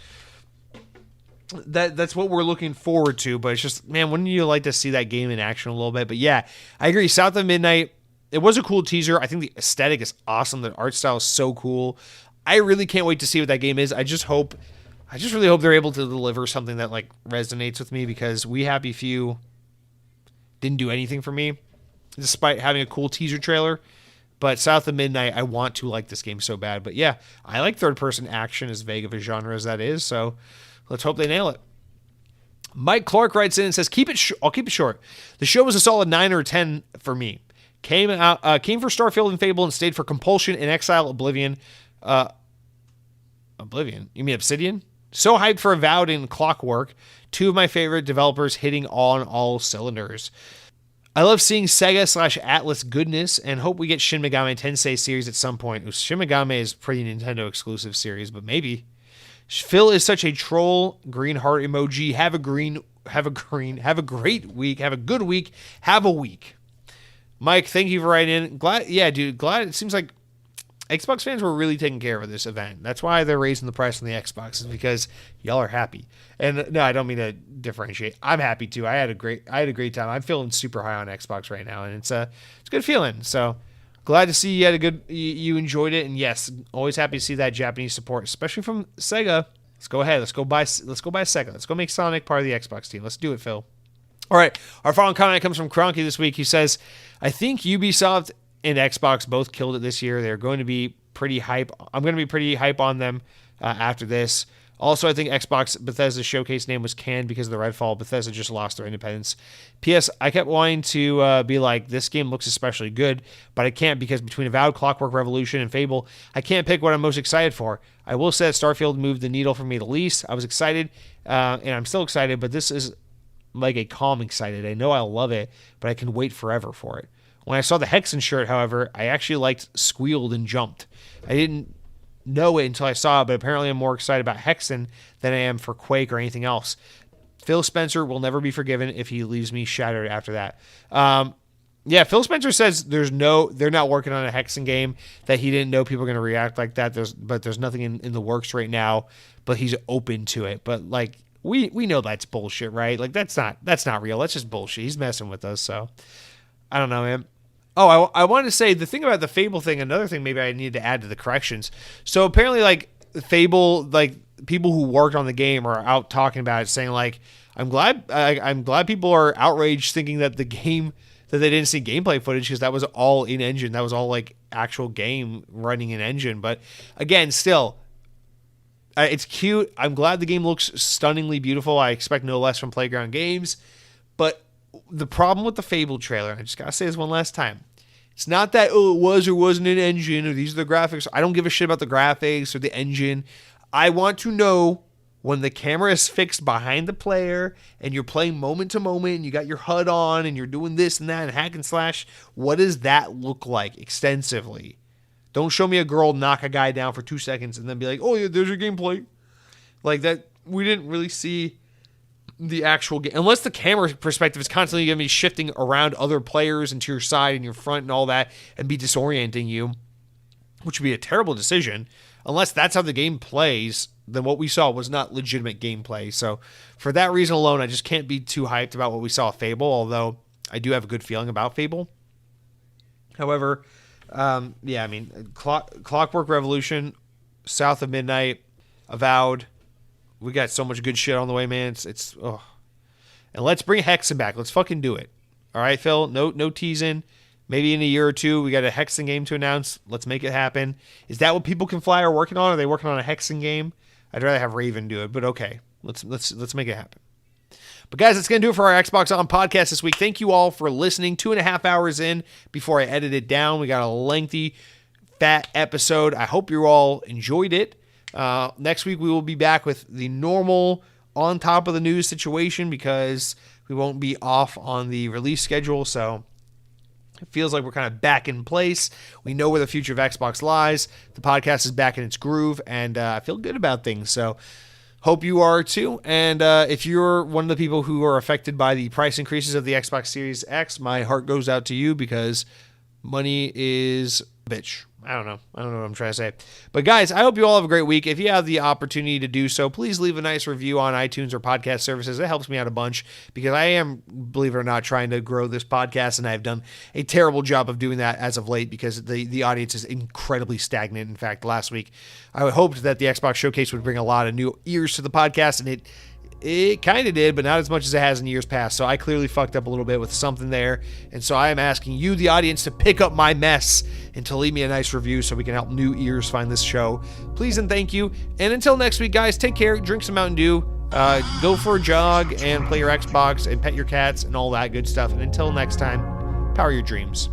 what we're looking forward to. But it's just, man, wouldn't you like to see that game in action a little bit? But yeah, I agree. South of Midnight, it was a cool teaser. I think the aesthetic is awesome. The art style is so cool. I really can't wait to see what that game is. I just really hope they're able to deliver something that like resonates with me, because We Happy Few didn't do anything for me, despite having a cool teaser trailer. But South of Midnight, I want to like this game so bad. But yeah, I like third-person action, as vague of a genre as that is. So let's hope they nail it. Mike Clark writes in and says, I'll keep it short. The show was a solid 9 or 10 for me. Came for Starfield and Fable and stayed for Compulsion and Exile, Oblivion. Oblivion? You mean Obsidian? So hyped for Avowed and Clockwork. Two of my favorite developers hitting on all cylinders. I love seeing Sega/Atlas goodness and hope we get Shin Megami Tensei series at some point. Shin Megami is pretty Nintendo exclusive series, but maybe. Phil is such a troll. Green heart emoji. Have a great week. Have a good week. Have a week. Mike, thank you for writing in. Glad it seems like Xbox fans were really taking care of this event. That's why they're raising the price on the Xbox, is because y'all are happy. And no, I don't mean to differentiate. I'm happy too. I had a great time. I'm feeling super high on Xbox right now, and it's a good feeling. So glad to see you enjoyed it. And yes, always happy to see that Japanese support, especially from Sega. Let's go ahead. Let's go buy Sega. Let's go make Sonic part of the Xbox team. Let's do it, Phil. All right. Our final comment comes from Cronky this week. He says, I think Ubisoft and Xbox both killed it this year. They're going to be pretty hype. I'm going to be pretty hype on them after this. Also, I think Xbox Bethesda's showcase name was canned because of the Redfall. Bethesda just lost their independence. P.S. I kept wanting to be like, this game looks especially good, but I can't because between Avowed, Clockwork Revolution, and Fable, I can't pick what I'm most excited for. I will say that Starfield moved the needle for me the least. I was excited, and I'm still excited, but this is like a calm excited. I know I'll love it, but I can wait forever for it. When I saw the Hexen shirt, however, I actually squealed and jumped. I didn't know it until I saw it, but apparently I'm more excited about Hexen than I am for Quake or anything else. Phil Spencer will never be forgiven if he leaves me shattered after that. Phil Spencer says they're not working on a Hexen game, that he didn't know people were going to react like that. There's nothing in the works right now, but he's open to it. But like we know that's bullshit, right? Like that's not real. That's just bullshit. He's messing with us. So I don't know, man. Oh, I wanted to say the thing about the Fable thing, another thing maybe I need to add to the corrections. So apparently, like, Fable, like, people who worked on the game are out talking about it, saying, like, I'm glad people are outraged thinking that the game, that they didn't see gameplay footage because that was all in-engine. That was all, like, actual game running in engine. But, again, still, it's cute. I'm glad the game looks stunningly beautiful. I expect no less from Playground Games. But the problem with the Fable trailer, and I just gotta say this one last time, it's not that, it was or wasn't an engine, or these are the graphics. I don't give a shit about the graphics or the engine. I want to know when the camera is fixed behind the player and you're playing moment to moment and you got your HUD on and you're doing this and that and hack and slash, what does that look like extensively? Don't show me a girl knock a guy down for 2 seconds and then be like, oh yeah, there's your gameplay. Like that, we didn't really see the actual game, unless the camera perspective is constantly going to be shifting around other players and to your side and your front and all that and be disorienting you, which would be a terrible decision. Unless that's how the game plays, then what we saw was not legitimate gameplay. So for that reason alone, I just can't be too hyped about what we saw at Fable, although I do have a good feeling about Fable. However, Clockwork Revolution, South of Midnight, Avowed, we got so much good shit on the way, man. And let's bring Hexen back. Let's fucking do it. All right, Phil? No teasing. Maybe in a year or two, we got a Hexen game to announce. Let's make it happen. Is that what People Can Fly are working on? Are they working on a Hexen game? I'd rather have Raven do it, but okay. Let's make it happen. But guys, that's going to do it for our Xbox On podcast this week. Thank you all for listening. 2.5 hours in before I edit it down. We got a lengthy, fat episode. I hope you all enjoyed it. Next week, we will be back with the normal on top of the news situation because we won't be off on the release schedule. So it feels like we're kind of back in place. We know where the future of Xbox lies. The podcast is back in its groove, and I feel good about things. So hope you are too. And if you're one of the people who are affected by the price increases of the Xbox Series X, my heart goes out to you because money is a bitch. I don't know what I'm trying to say. But guys, I hope you all have a great week. If you have the opportunity to do so, please leave a nice review on iTunes or podcast services. It helps me out a bunch because I am, believe it or not, trying to grow this podcast, and I've done a terrible job of doing that as of late because the audience is incredibly stagnant. In fact, last week, I hoped that the Xbox Showcase would bring a lot of new ears to the podcast, and it kind of did, but not as much as it has in years past. So I clearly fucked up a little bit with something there. And so I am asking you, the audience, to pick up my mess and to leave me a nice review so we can help new ears find this show. Please and thank you. And until next week, guys, take care. Drink some Mountain Dew. Go for a jog and play your Xbox and pet your cats and all that good stuff. And until next time, power your dreams.